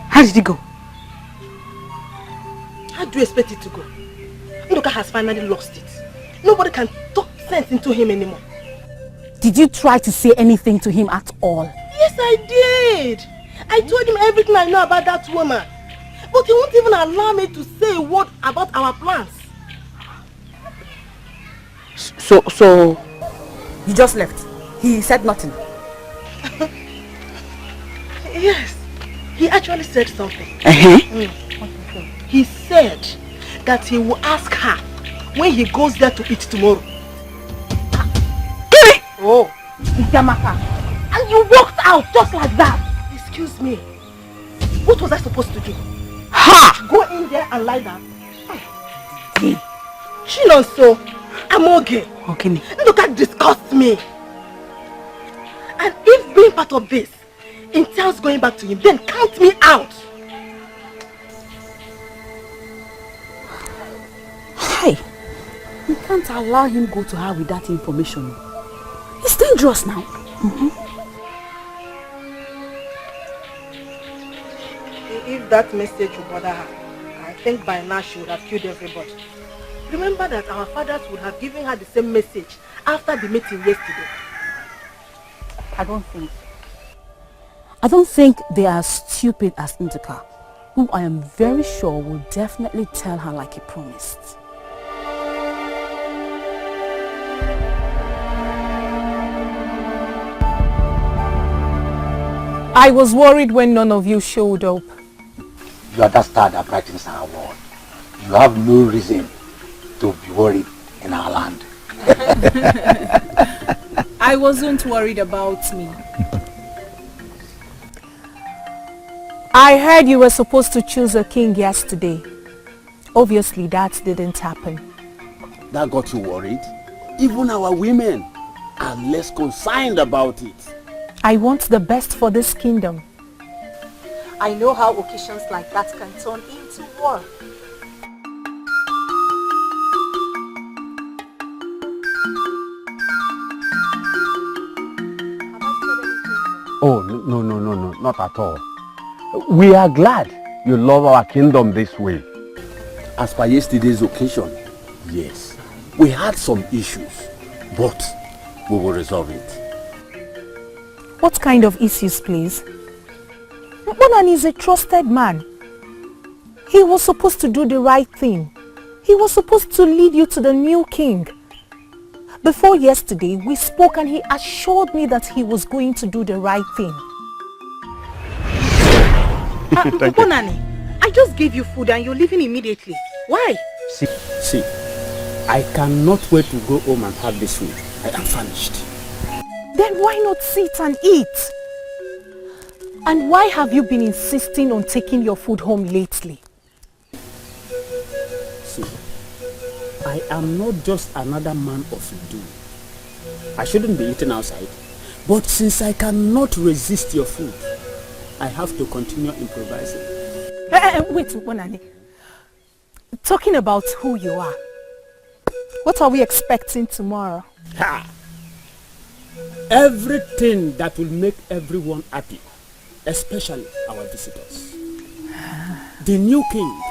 How did he go? How do you expect it to go? Nduka has finally lost it. Nobody can talk sense into him anymore. Did you try to say anything to him at all? Yes, I did. I told him everything I know about that woman. But he won't even allow me to say a word about our plans. So you just left? He said nothing? Yes. He actually said something. He said that he will ask her when he goes there to eat tomorrow. Oh. And you walked out just like that. Excuse me. What was I supposed to do? Ha! Go in there and lie down? Chinonso, I'm okay. Okay. Look at disgust me. And if being part of this entails going back to him, then count me out. Hey, you can't allow him go to her with that information. It's dangerous now. If that message would bother her, I think by now she would have killed everybody. Remember that our fathers would have given her the same message after the meeting yesterday. I don't think they are as stupid as Nduka, who I am very sure will definitely tell her like he promised. I was worried when none of you showed up. You are that star that brightens our world. You have no reason to be worried in our land. I wasn't worried about me. I heard you were supposed to choose a king yesterday. Obviously, that didn't happen. That got you worried? Even our women are less concerned about it. I want the best for this kingdom. I know how occasions like that can turn into war. Oh, no, not at all. We are glad you love our kingdom this way. As per yesterday's occasion, yes, we had some issues, but we will resolve it. What kind of issues, please? Bonan is a trusted man. He was supposed to do the right thing. He was supposed to lead you to the new king. Before yesterday, we spoke and he assured me that he was going to do the right thing. Bonani, I just gave you food and you're leaving immediately. Why? See, I cannot wait to go home and have this food. I am famished. Then why not sit and eat? And why have you been insisting on taking your food home lately? See, I am not just another man of Idu. I shouldn't be eating outside. But since I cannot resist your food, I have to continue improvising. Wait, Bonani. Talking about who you are, what are we expecting tomorrow? Ha! Everything that will make everyone happy, especially our visitors. The new king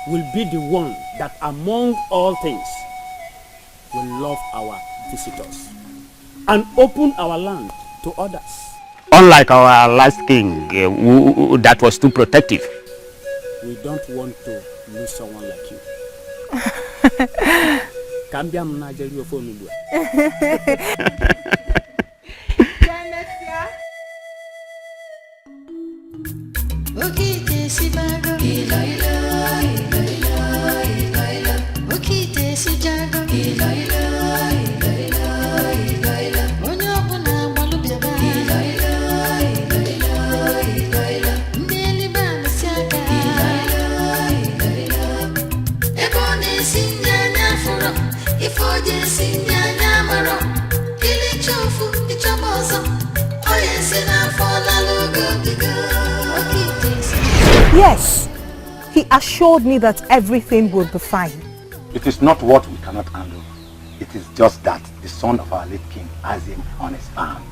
will be the one that among all things will love our visitors and open our land to others. Unlike our last king that was too protective. We don't want to lose someone like you. Cambia Nigeria for me. Yes, he assured me that everything would be fine. It is not what we cannot handle. It is just that the son of our late king has him on his farm.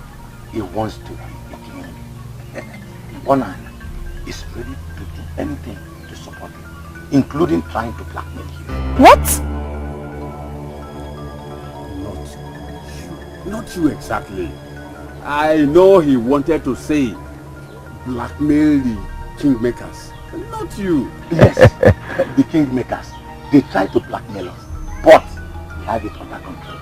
He wants to be a king. Bonani is ready to do anything to support him, including trying to blackmail him. What? Not you exactly. I know he wanted to say blackmail the kingmakers. Not you. Yes, the kingmakers. They try to blackmail us, but we have it under control.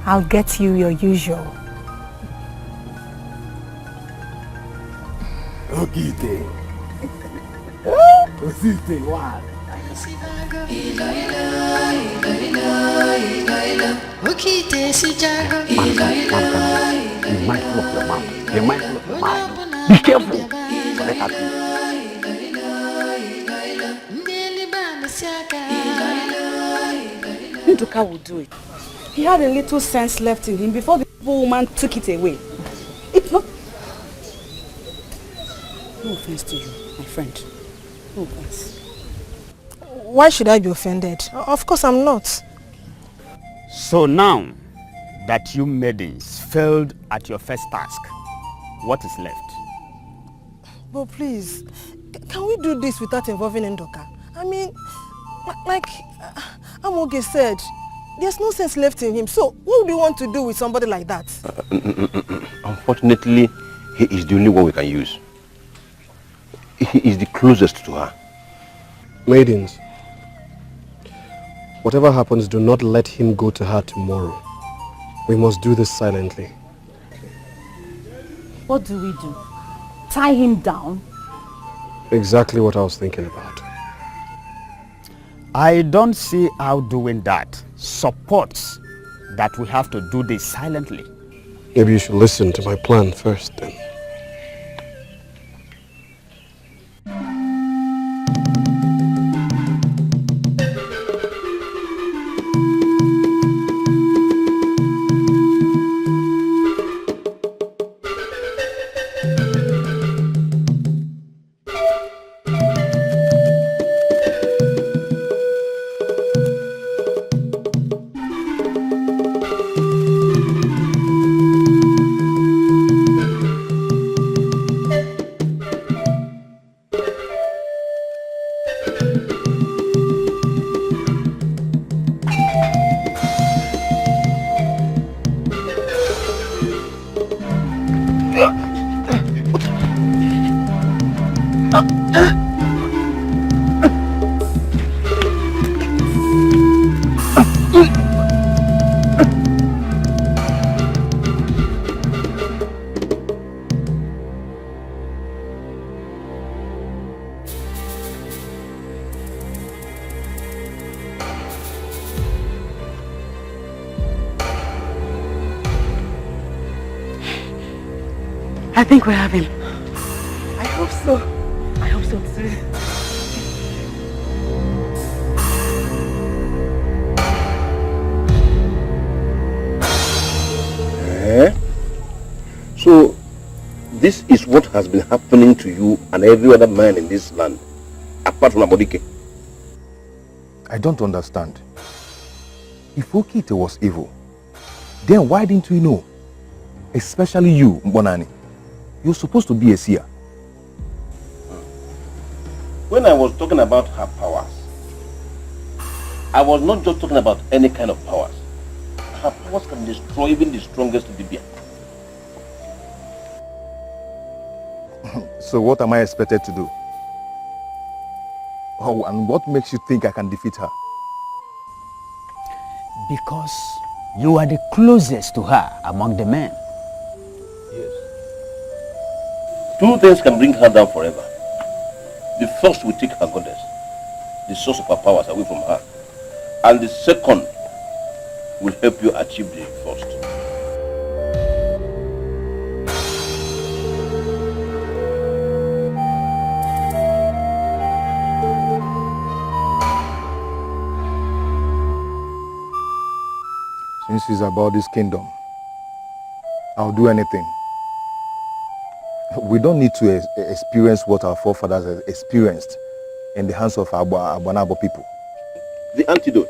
I'll get you your usual. Okay, then. What? Be mindful of your mouth. Be mindful of your mind. Be careful. Let her do. Nduka will do it. He had a little sense left in him before the woman took it away. It's not... No offense to you, my friend. No offense. Why should I be offended? Of course I'm not. So now that you maidens failed at your first task, what is left? But please, can we do this without involving Ndoka? I mean, like Amoge said, there's no sense left in him. So what would you want to do with somebody like that? Unfortunately, he is the only one we can use. He is the closest to her. Maidens, whatever happens, do not let him go to her tomorrow. We must do this silently. What do we do? Tie him down? Exactly what I was thinking about. I don't see how doing that supports that we have to do this silently. Maybe you should listen to my plan first then. I think we have him. I hope so. I hope so too. So, this is what has been happening to you and every other man in this land, apart from Dikeh. I don't understand. If Okite was evil, then why didn't we know? Especially you, Mbonani. You're supposed to be a seer. When I was talking about her powers, I was not just talking about any kind of powers. Her powers can destroy even the strongest Dibia. So what am I expected to do? Oh, and what makes you think I can defeat her? Because you are the closest to her among the men. Yes. Two things can bring her down forever. The first will take her goddess, the source of her powers, away from her. And the second will help you achieve the first. Since it's about this kingdom, I'll do anything. We don't need to experience what our forefathers experienced in the hands of our Abanabo people. The antidote.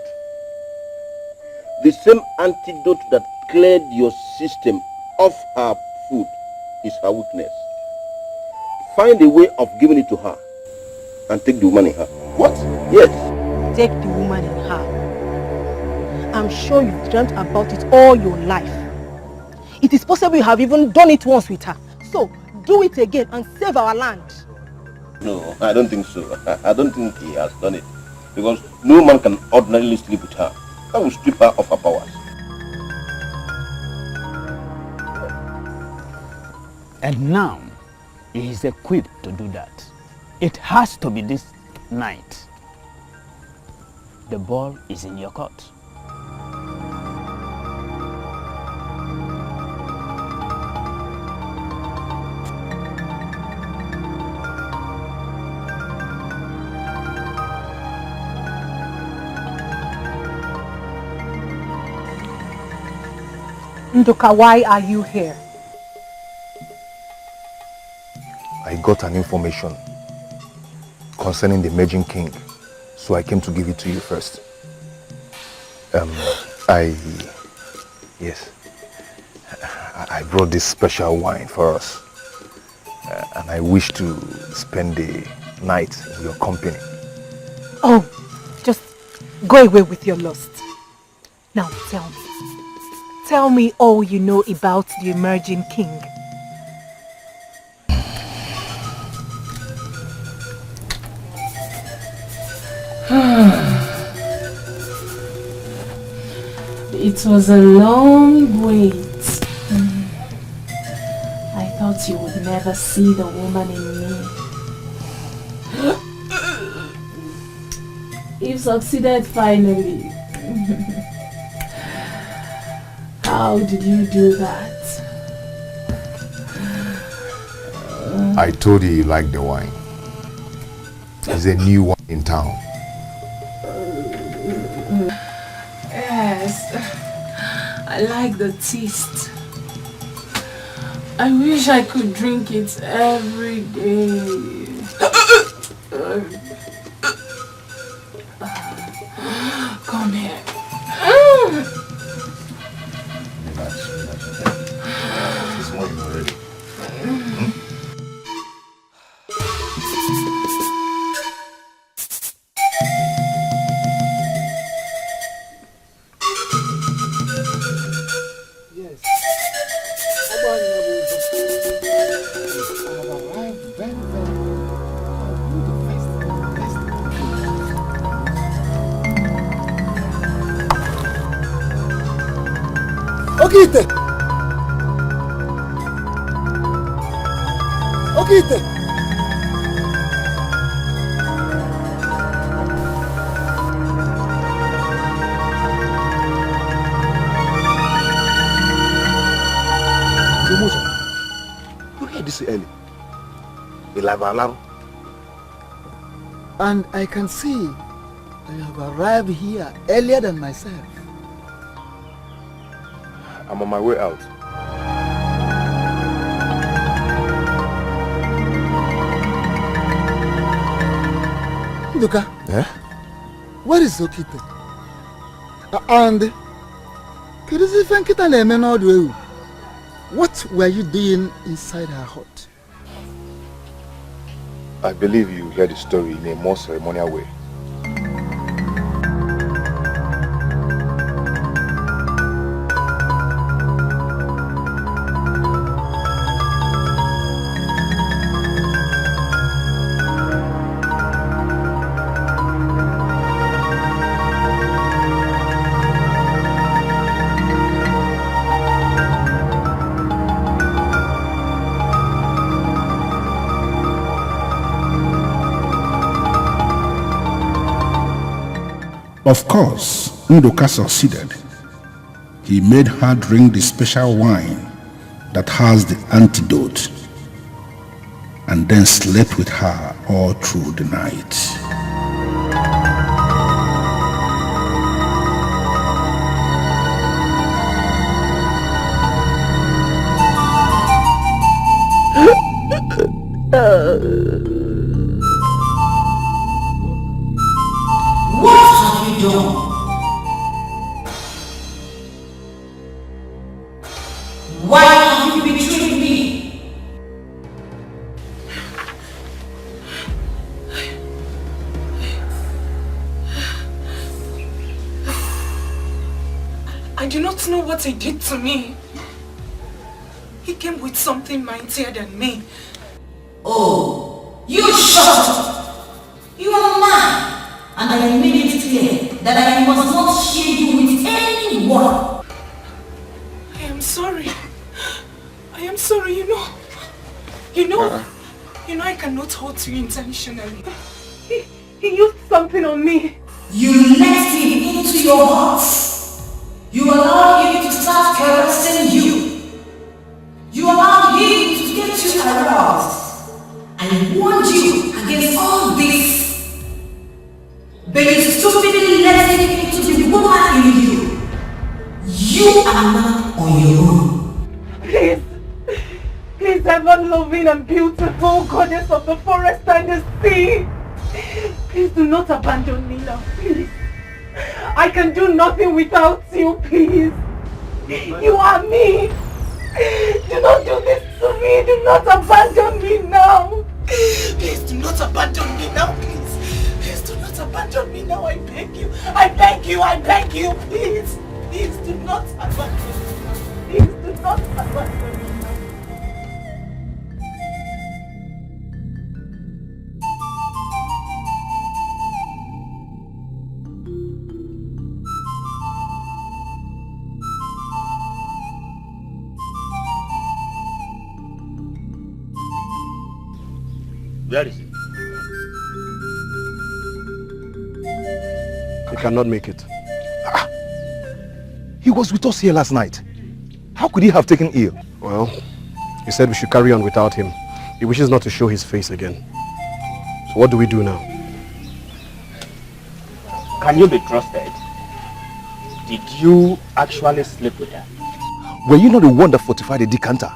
The same antidote that cleared your system of her food is her weakness. Find a way of giving it to her and take the woman in her. What? Yes. Take the woman in her. I'm sure you've dreamt about it all your life. It is possible you have even done it once with her. So, do it again and save our land. No, I don't think so. I don't think he has done it. Because no man can ordinarily sleep with her. That will strip her of her powers. And now, he is equipped to do that. It has to be this night. The ball is in your court. Nduka, why are you here? I got an information concerning the Emerging King, so I came to give it to you first. I brought this special wine for us, and I wish to spend the night in your company. Oh, just go away with your lust. Now tell me all you know about the Emerging King. It was a long wait. I thought you would never see the woman in me. You've succeeded finally. How did you do that? I told you liked the wine. It's a new one in town. Yes, I like the taste. I wish I could drink it every day. Come here. This morning already. Okite! Okite! You hear this early? Ilabalaro. And I can see you have arrived here earlier than myself. I'm on my way out. Nduka, Eh? where is Okite? And what were you doing inside her hut? I believe you heard the story in a more ceremonial way. Of course, Ndoka succeeded. He made her drink the special wine that has the antidote and then slept with her all through the night. What have you done? Why have you betrayed me? I do not know what he did to me. He came with something mightier than me. Oh, you shut up! You are a man, and I made it clear that I must not share you with anyone. I am sorry. I am sorry, you know. You know, I cannot hurt you intentionally. He used something on me. You let him into your heart. You allowed him to start caressing you. You allowed him to get you aroused. I warned you against all this. But you stupidly let him into the woman in you. You are not on your own. Please. Please, ever-loving and beautiful goddess of the forest and the sea. Please do not abandon me now, please. I can do nothing without you, please. You are me. Do not do this to me. Do not abandon me now. Please do not abandon me now, please. Please do not abandon me now, I beg you. I beg you, I beg you, please. Please do not abandon me now. Please do not abandon me now. Where is he? He cannot make it. He was with us here last night. How could he have taken ill? Well, he said we should carry on without him. He wishes not to show his face again. So what do we do now? Can you be trusted? Did you actually sleep with her? Were you not the one that fortified the decanter?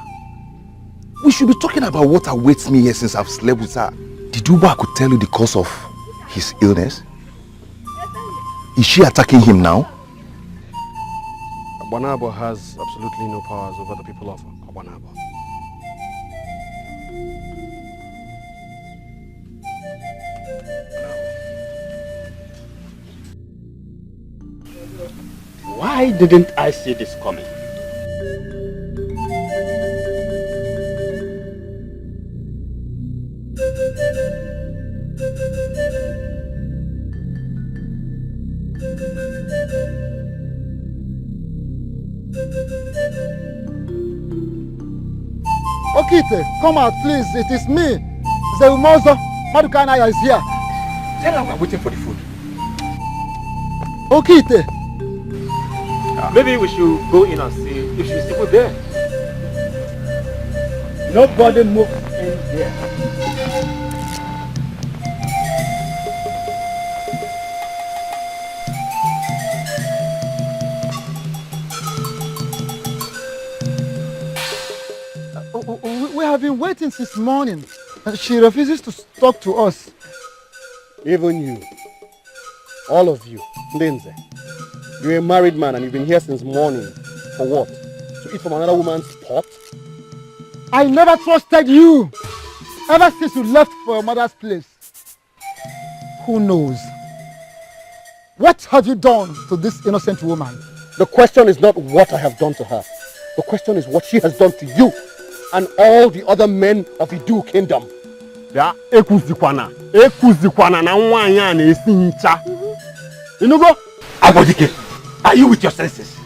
We should be talking about what awaits me here since I've slept with her. Did Uba could tell you the cause of his illness? Is she attacking him now? Abanabo has absolutely no powers over the people of Abanabo. Why didn't I see this coming? Okite, come out please. It is me. Zeumozo Madukanaya is here. Tell her we're waiting for the food. Okite. Maybe we should go in and see if she's still there. Nobody move in here. We have been waiting since morning. She refuses to talk to us. Even you, all of you, Lindsay, you're a married man and you've been here since morning. For what? To eat from another woman's pot? I never trusted you. Ever since you left for your mother's place. Who knows? What have you done to this innocent woman? The question is not what I have done to her. The question is what she has done to you and all the other men of the Edo kingdom. Ya ekuzikwana na nwaanyị a na-esi ncha. Inugo? Agbodike, are you with your senses?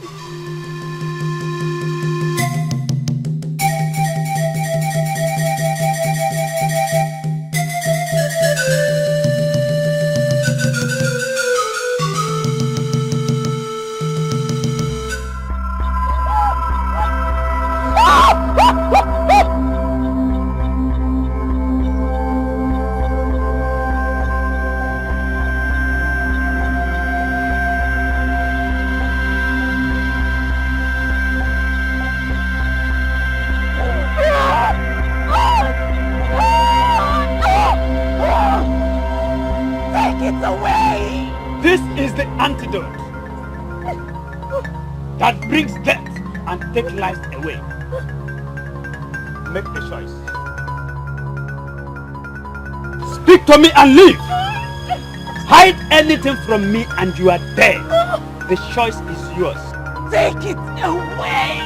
This is the antidote that brings death and takes lives away. Make a choice. Speak to me and leave. Hide anything from me and you are dead. The choice is yours. Take it away!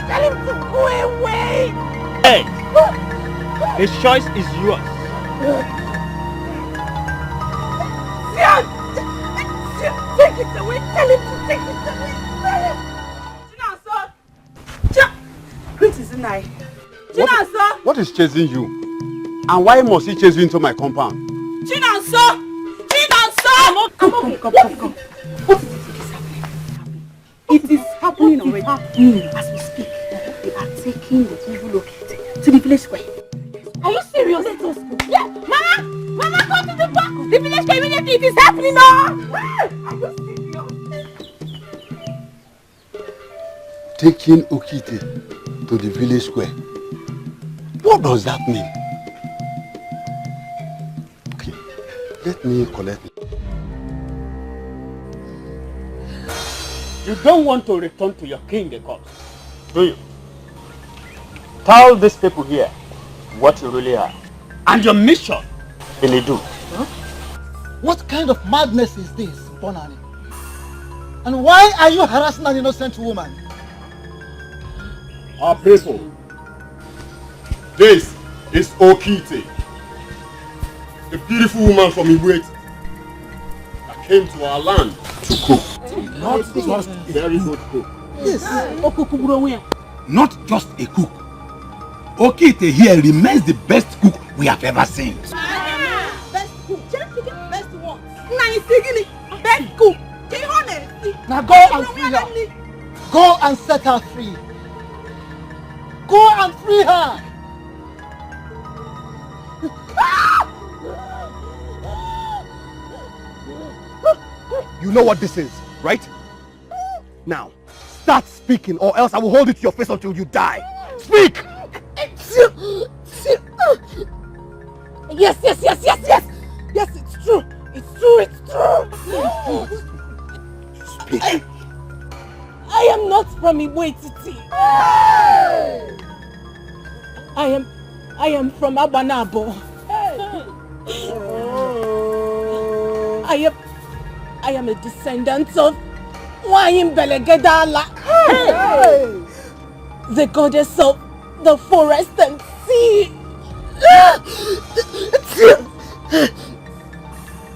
Tell him to go away! Hey! The choice is yours. Take it away! Tell him to take it away! Princess Ini. What is chasing you? And why must he chase you into my compound? Chinonso! Come. What is happening? It is happening already. As we speak, they are taking the evil located to the village square. Are you serious? Let us go. Yeah, Mama, go to the back. The village square immediately. It is happening now. Are you serious? Taking Okite to the village square. What does that mean? Okay, let me collect it. You don't want to return to your king, the corpse, do you? Tell these people here what you really are and your mission in Edo. Huh? What kind of madness is this, Bonani? And why are you harassing an innocent woman? Our people, this is Okite, a beautiful woman from Ibwet that came to our land to cook. Not just a very good cook. Yes. Not just a cook. Okite here remains the best cook we have ever seen. Best cook. Best one. Best cook. Now go and free her. Go and set her free. Go and free her. You know what this is, right? Now, start speaking or else I will hold it to your face until you die. Speak! Yes. Yes, it's true. It's true. Speak. I am not from Ibwetiti. I am from Abanabo. I am a descendant of Wayim Belegedala, the goddess of the forest and sea.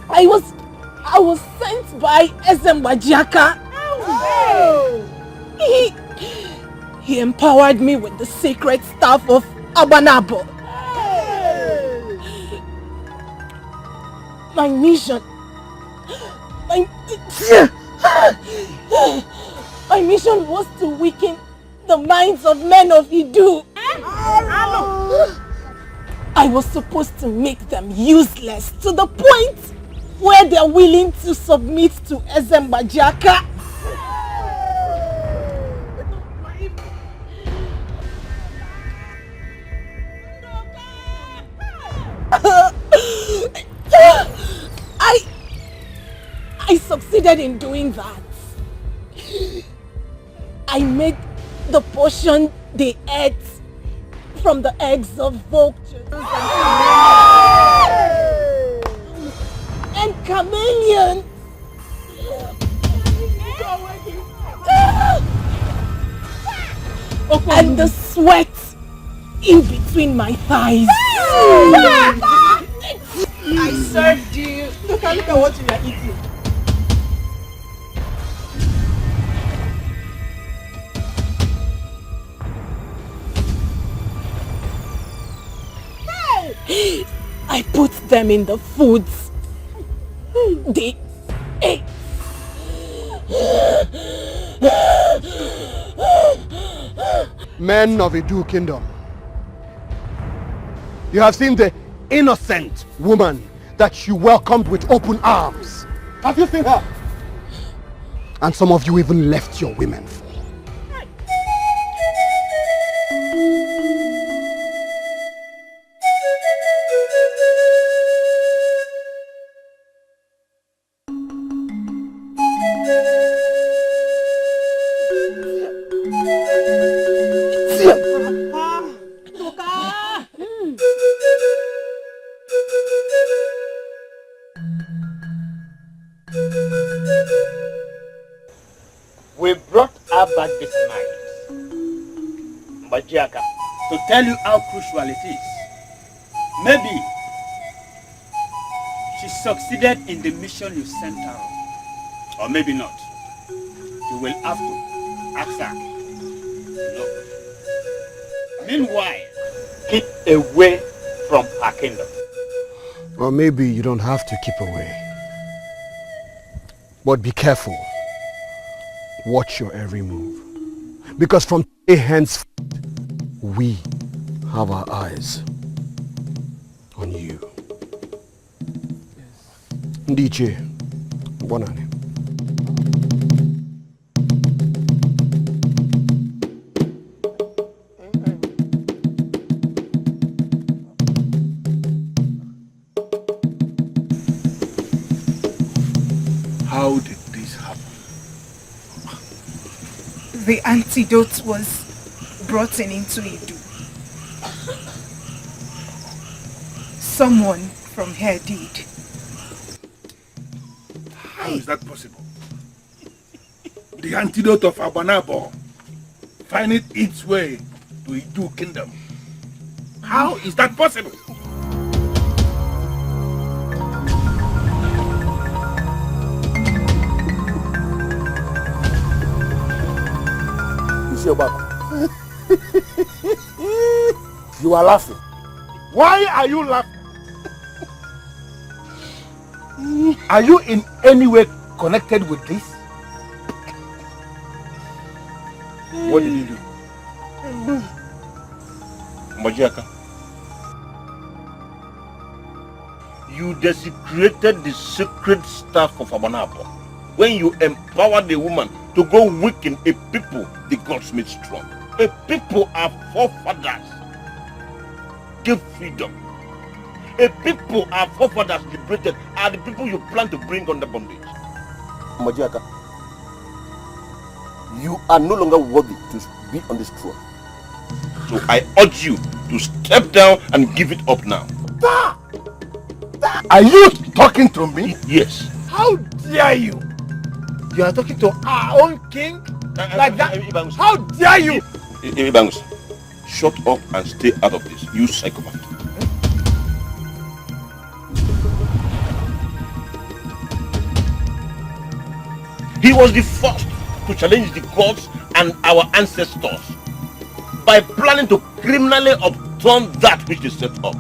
I was sent by Ezembajaka. He empowered me with the sacred staff of Abanabo. My mission was to weaken the minds of men of Idu. I was supposed to make them useless to the point where they're willing to submit to Ezembajaka. I succeeded in doing that. I made the potion they ate from the eggs of vultures and chameleons. And the sweat in between my thighs. I served you. Look at what you are eating. I put them in the foods they ate. Men of Edo Kingdom, You have seen the innocent woman that you welcomed with open arms. Have you seen her? And some of you even left your women for. We brought her back this night, Majiaka, to tell you how crucial it is. Maybe she succeeded in the mission you sent her on. Or maybe not. You will have to ask her. No. Meanwhile, keep away from her kingdom. Or maybe you don't have to keep away. But be careful. Watch your every move. Because from today henceforth, we have our eyes on you. DJ, Bonani. How did this happen? The antidote was brought into Edo. Someone from here did. How is that possible? The antidote of Abanabo finding its way to Idu kingdom. How is that possible? You are laughing. Why are you laughing? Are you in any way connected with this? What did you do? Majiaka, you desecrated the sacred staff of Abanabo when you empowered a woman to go weaken a people the gods made strong. A people our forefathers gave freedom. A people our forefathers liberated are the people you plan to bring under bondage. Majiaka, you are no longer worthy to be on this throne. So I urge you to step down and give it up now. Are you talking to me? Yes. How dare you? You are talking to our own king? Like that? How dare you? Ibangus, shut up and stay out of this, you psychopath. He was the first to challenge the gods and our ancestors by planning to criminally upturn that which they set up.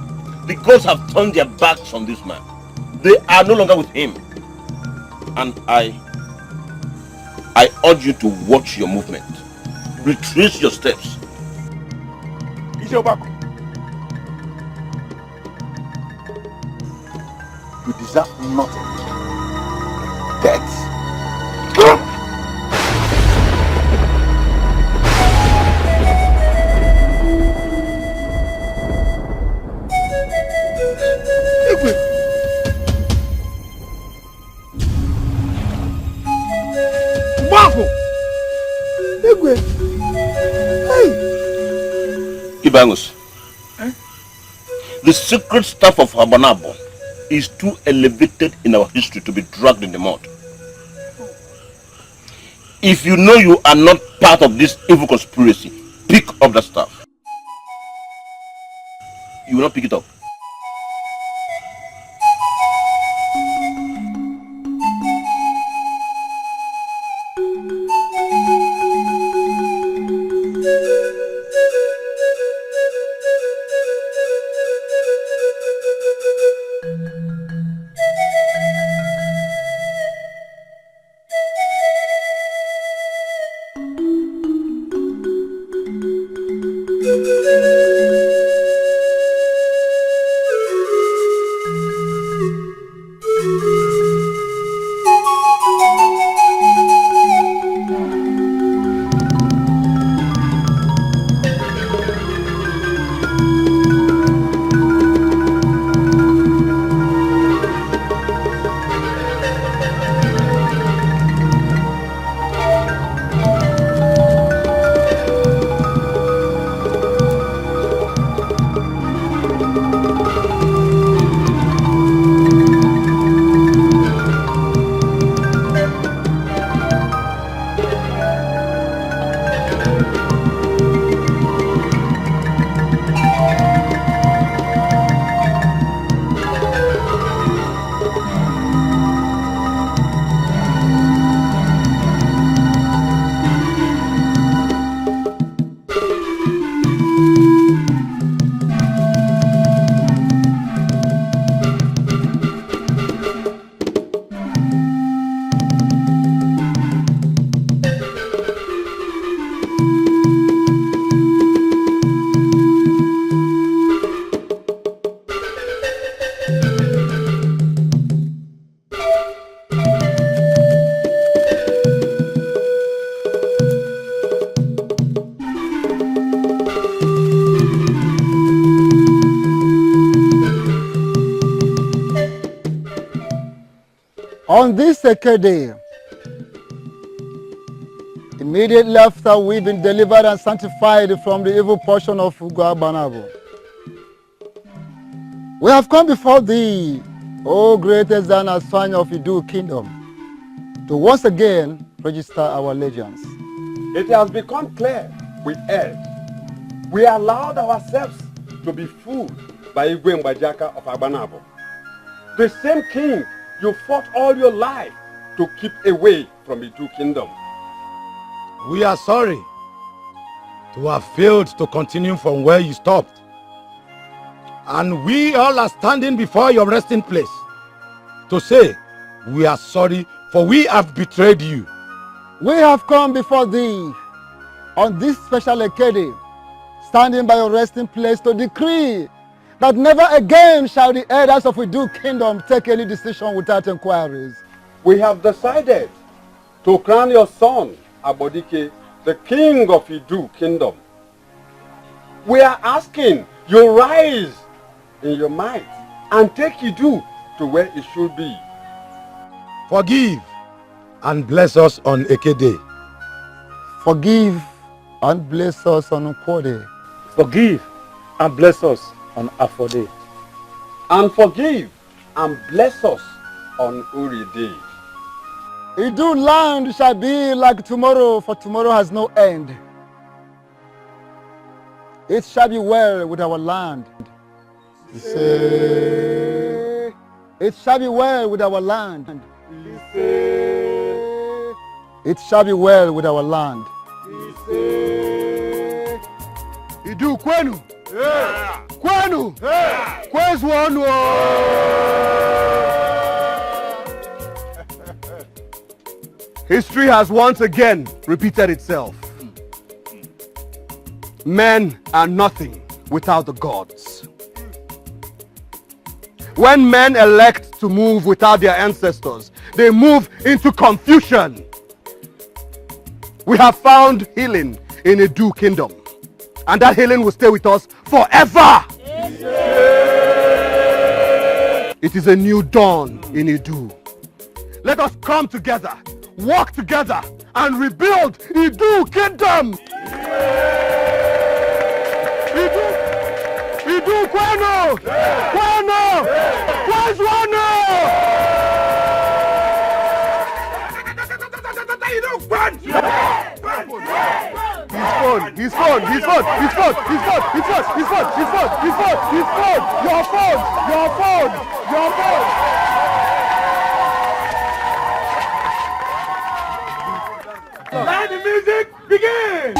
The gods have turned their backs on this man. They are no longer with him. And I urge you to watch your movement. Retrace your steps. Ijeobaku, you deserve nothing. Death. Ibangus, the sacred staff of Abanabo is too elevated in our history to be dragged in the mud. If you know you are not part of this evil conspiracy, pick up that staff. You will not pick it up. On this sacred day, immediately after we've been delivered and sanctified from the evil portion of Uguabanabo, we have come before thee, O great Exile of Idu Kingdom, to once again register our allegiance. It has become clear we erred. We allowed ourselves to be fooled by Igwe Mbajaka of Agbanabo, the same king you fought all your life to keep away from Idu Kingdom. We are sorry to have failed to continue from where you stopped. And we all are standing before your resting place to say we are sorry, for we have betrayed you. We have come before thee on this special occasion, standing by your resting place to decree that never again shall the elders of Idu Kingdom take any decision without inquiries. We have decided to crown your son, Abodike, the king of Idu Kingdom. We are asking you rise in your might and take Idu to where it should be. Forgive and bless us on Eke Day. Forgive and bless us on Ukwode. Forgive and bless us on Afode. And forgive and bless us on Uri Day. Idu land shall be like tomorrow, for tomorrow has no end. It shall be well with our land. It shall be well with our land. It shall be well with our land. Idu kwenu. Kwenu. Kwezu onu. History has once again repeated itself. Men are nothing without the gods. When men elect to move without their ancestors, they move into confusion. We have found healing in Idu Kingdom, and that healing will stay with us forever. It is a new dawn in Idu. Let us come together, work together, and rebuild Idu Kingdom. Idu kwenu! Kwenu! Kwezwanu! His phone! Your phone! Let the music begin!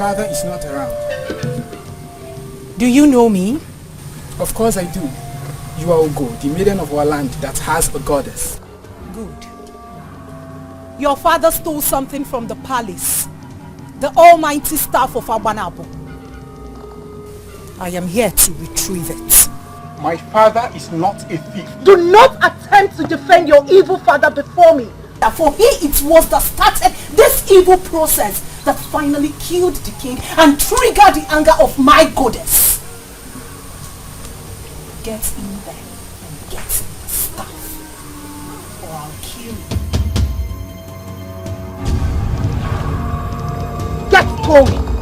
father is not around. Do you know me? Of course I do. You are Ogo, the maiden of our land that has a goddess. Good. Your father stole something from the palace. The almighty staff of Abanabo. I am here to retrieve it. My father is not a thief. Do not attempt to defend your evil father before me. For he it was that started this evil process that finally killed the king and triggered the anger of my goddess. Get in there and get the staff, or I'll kill you. Get going!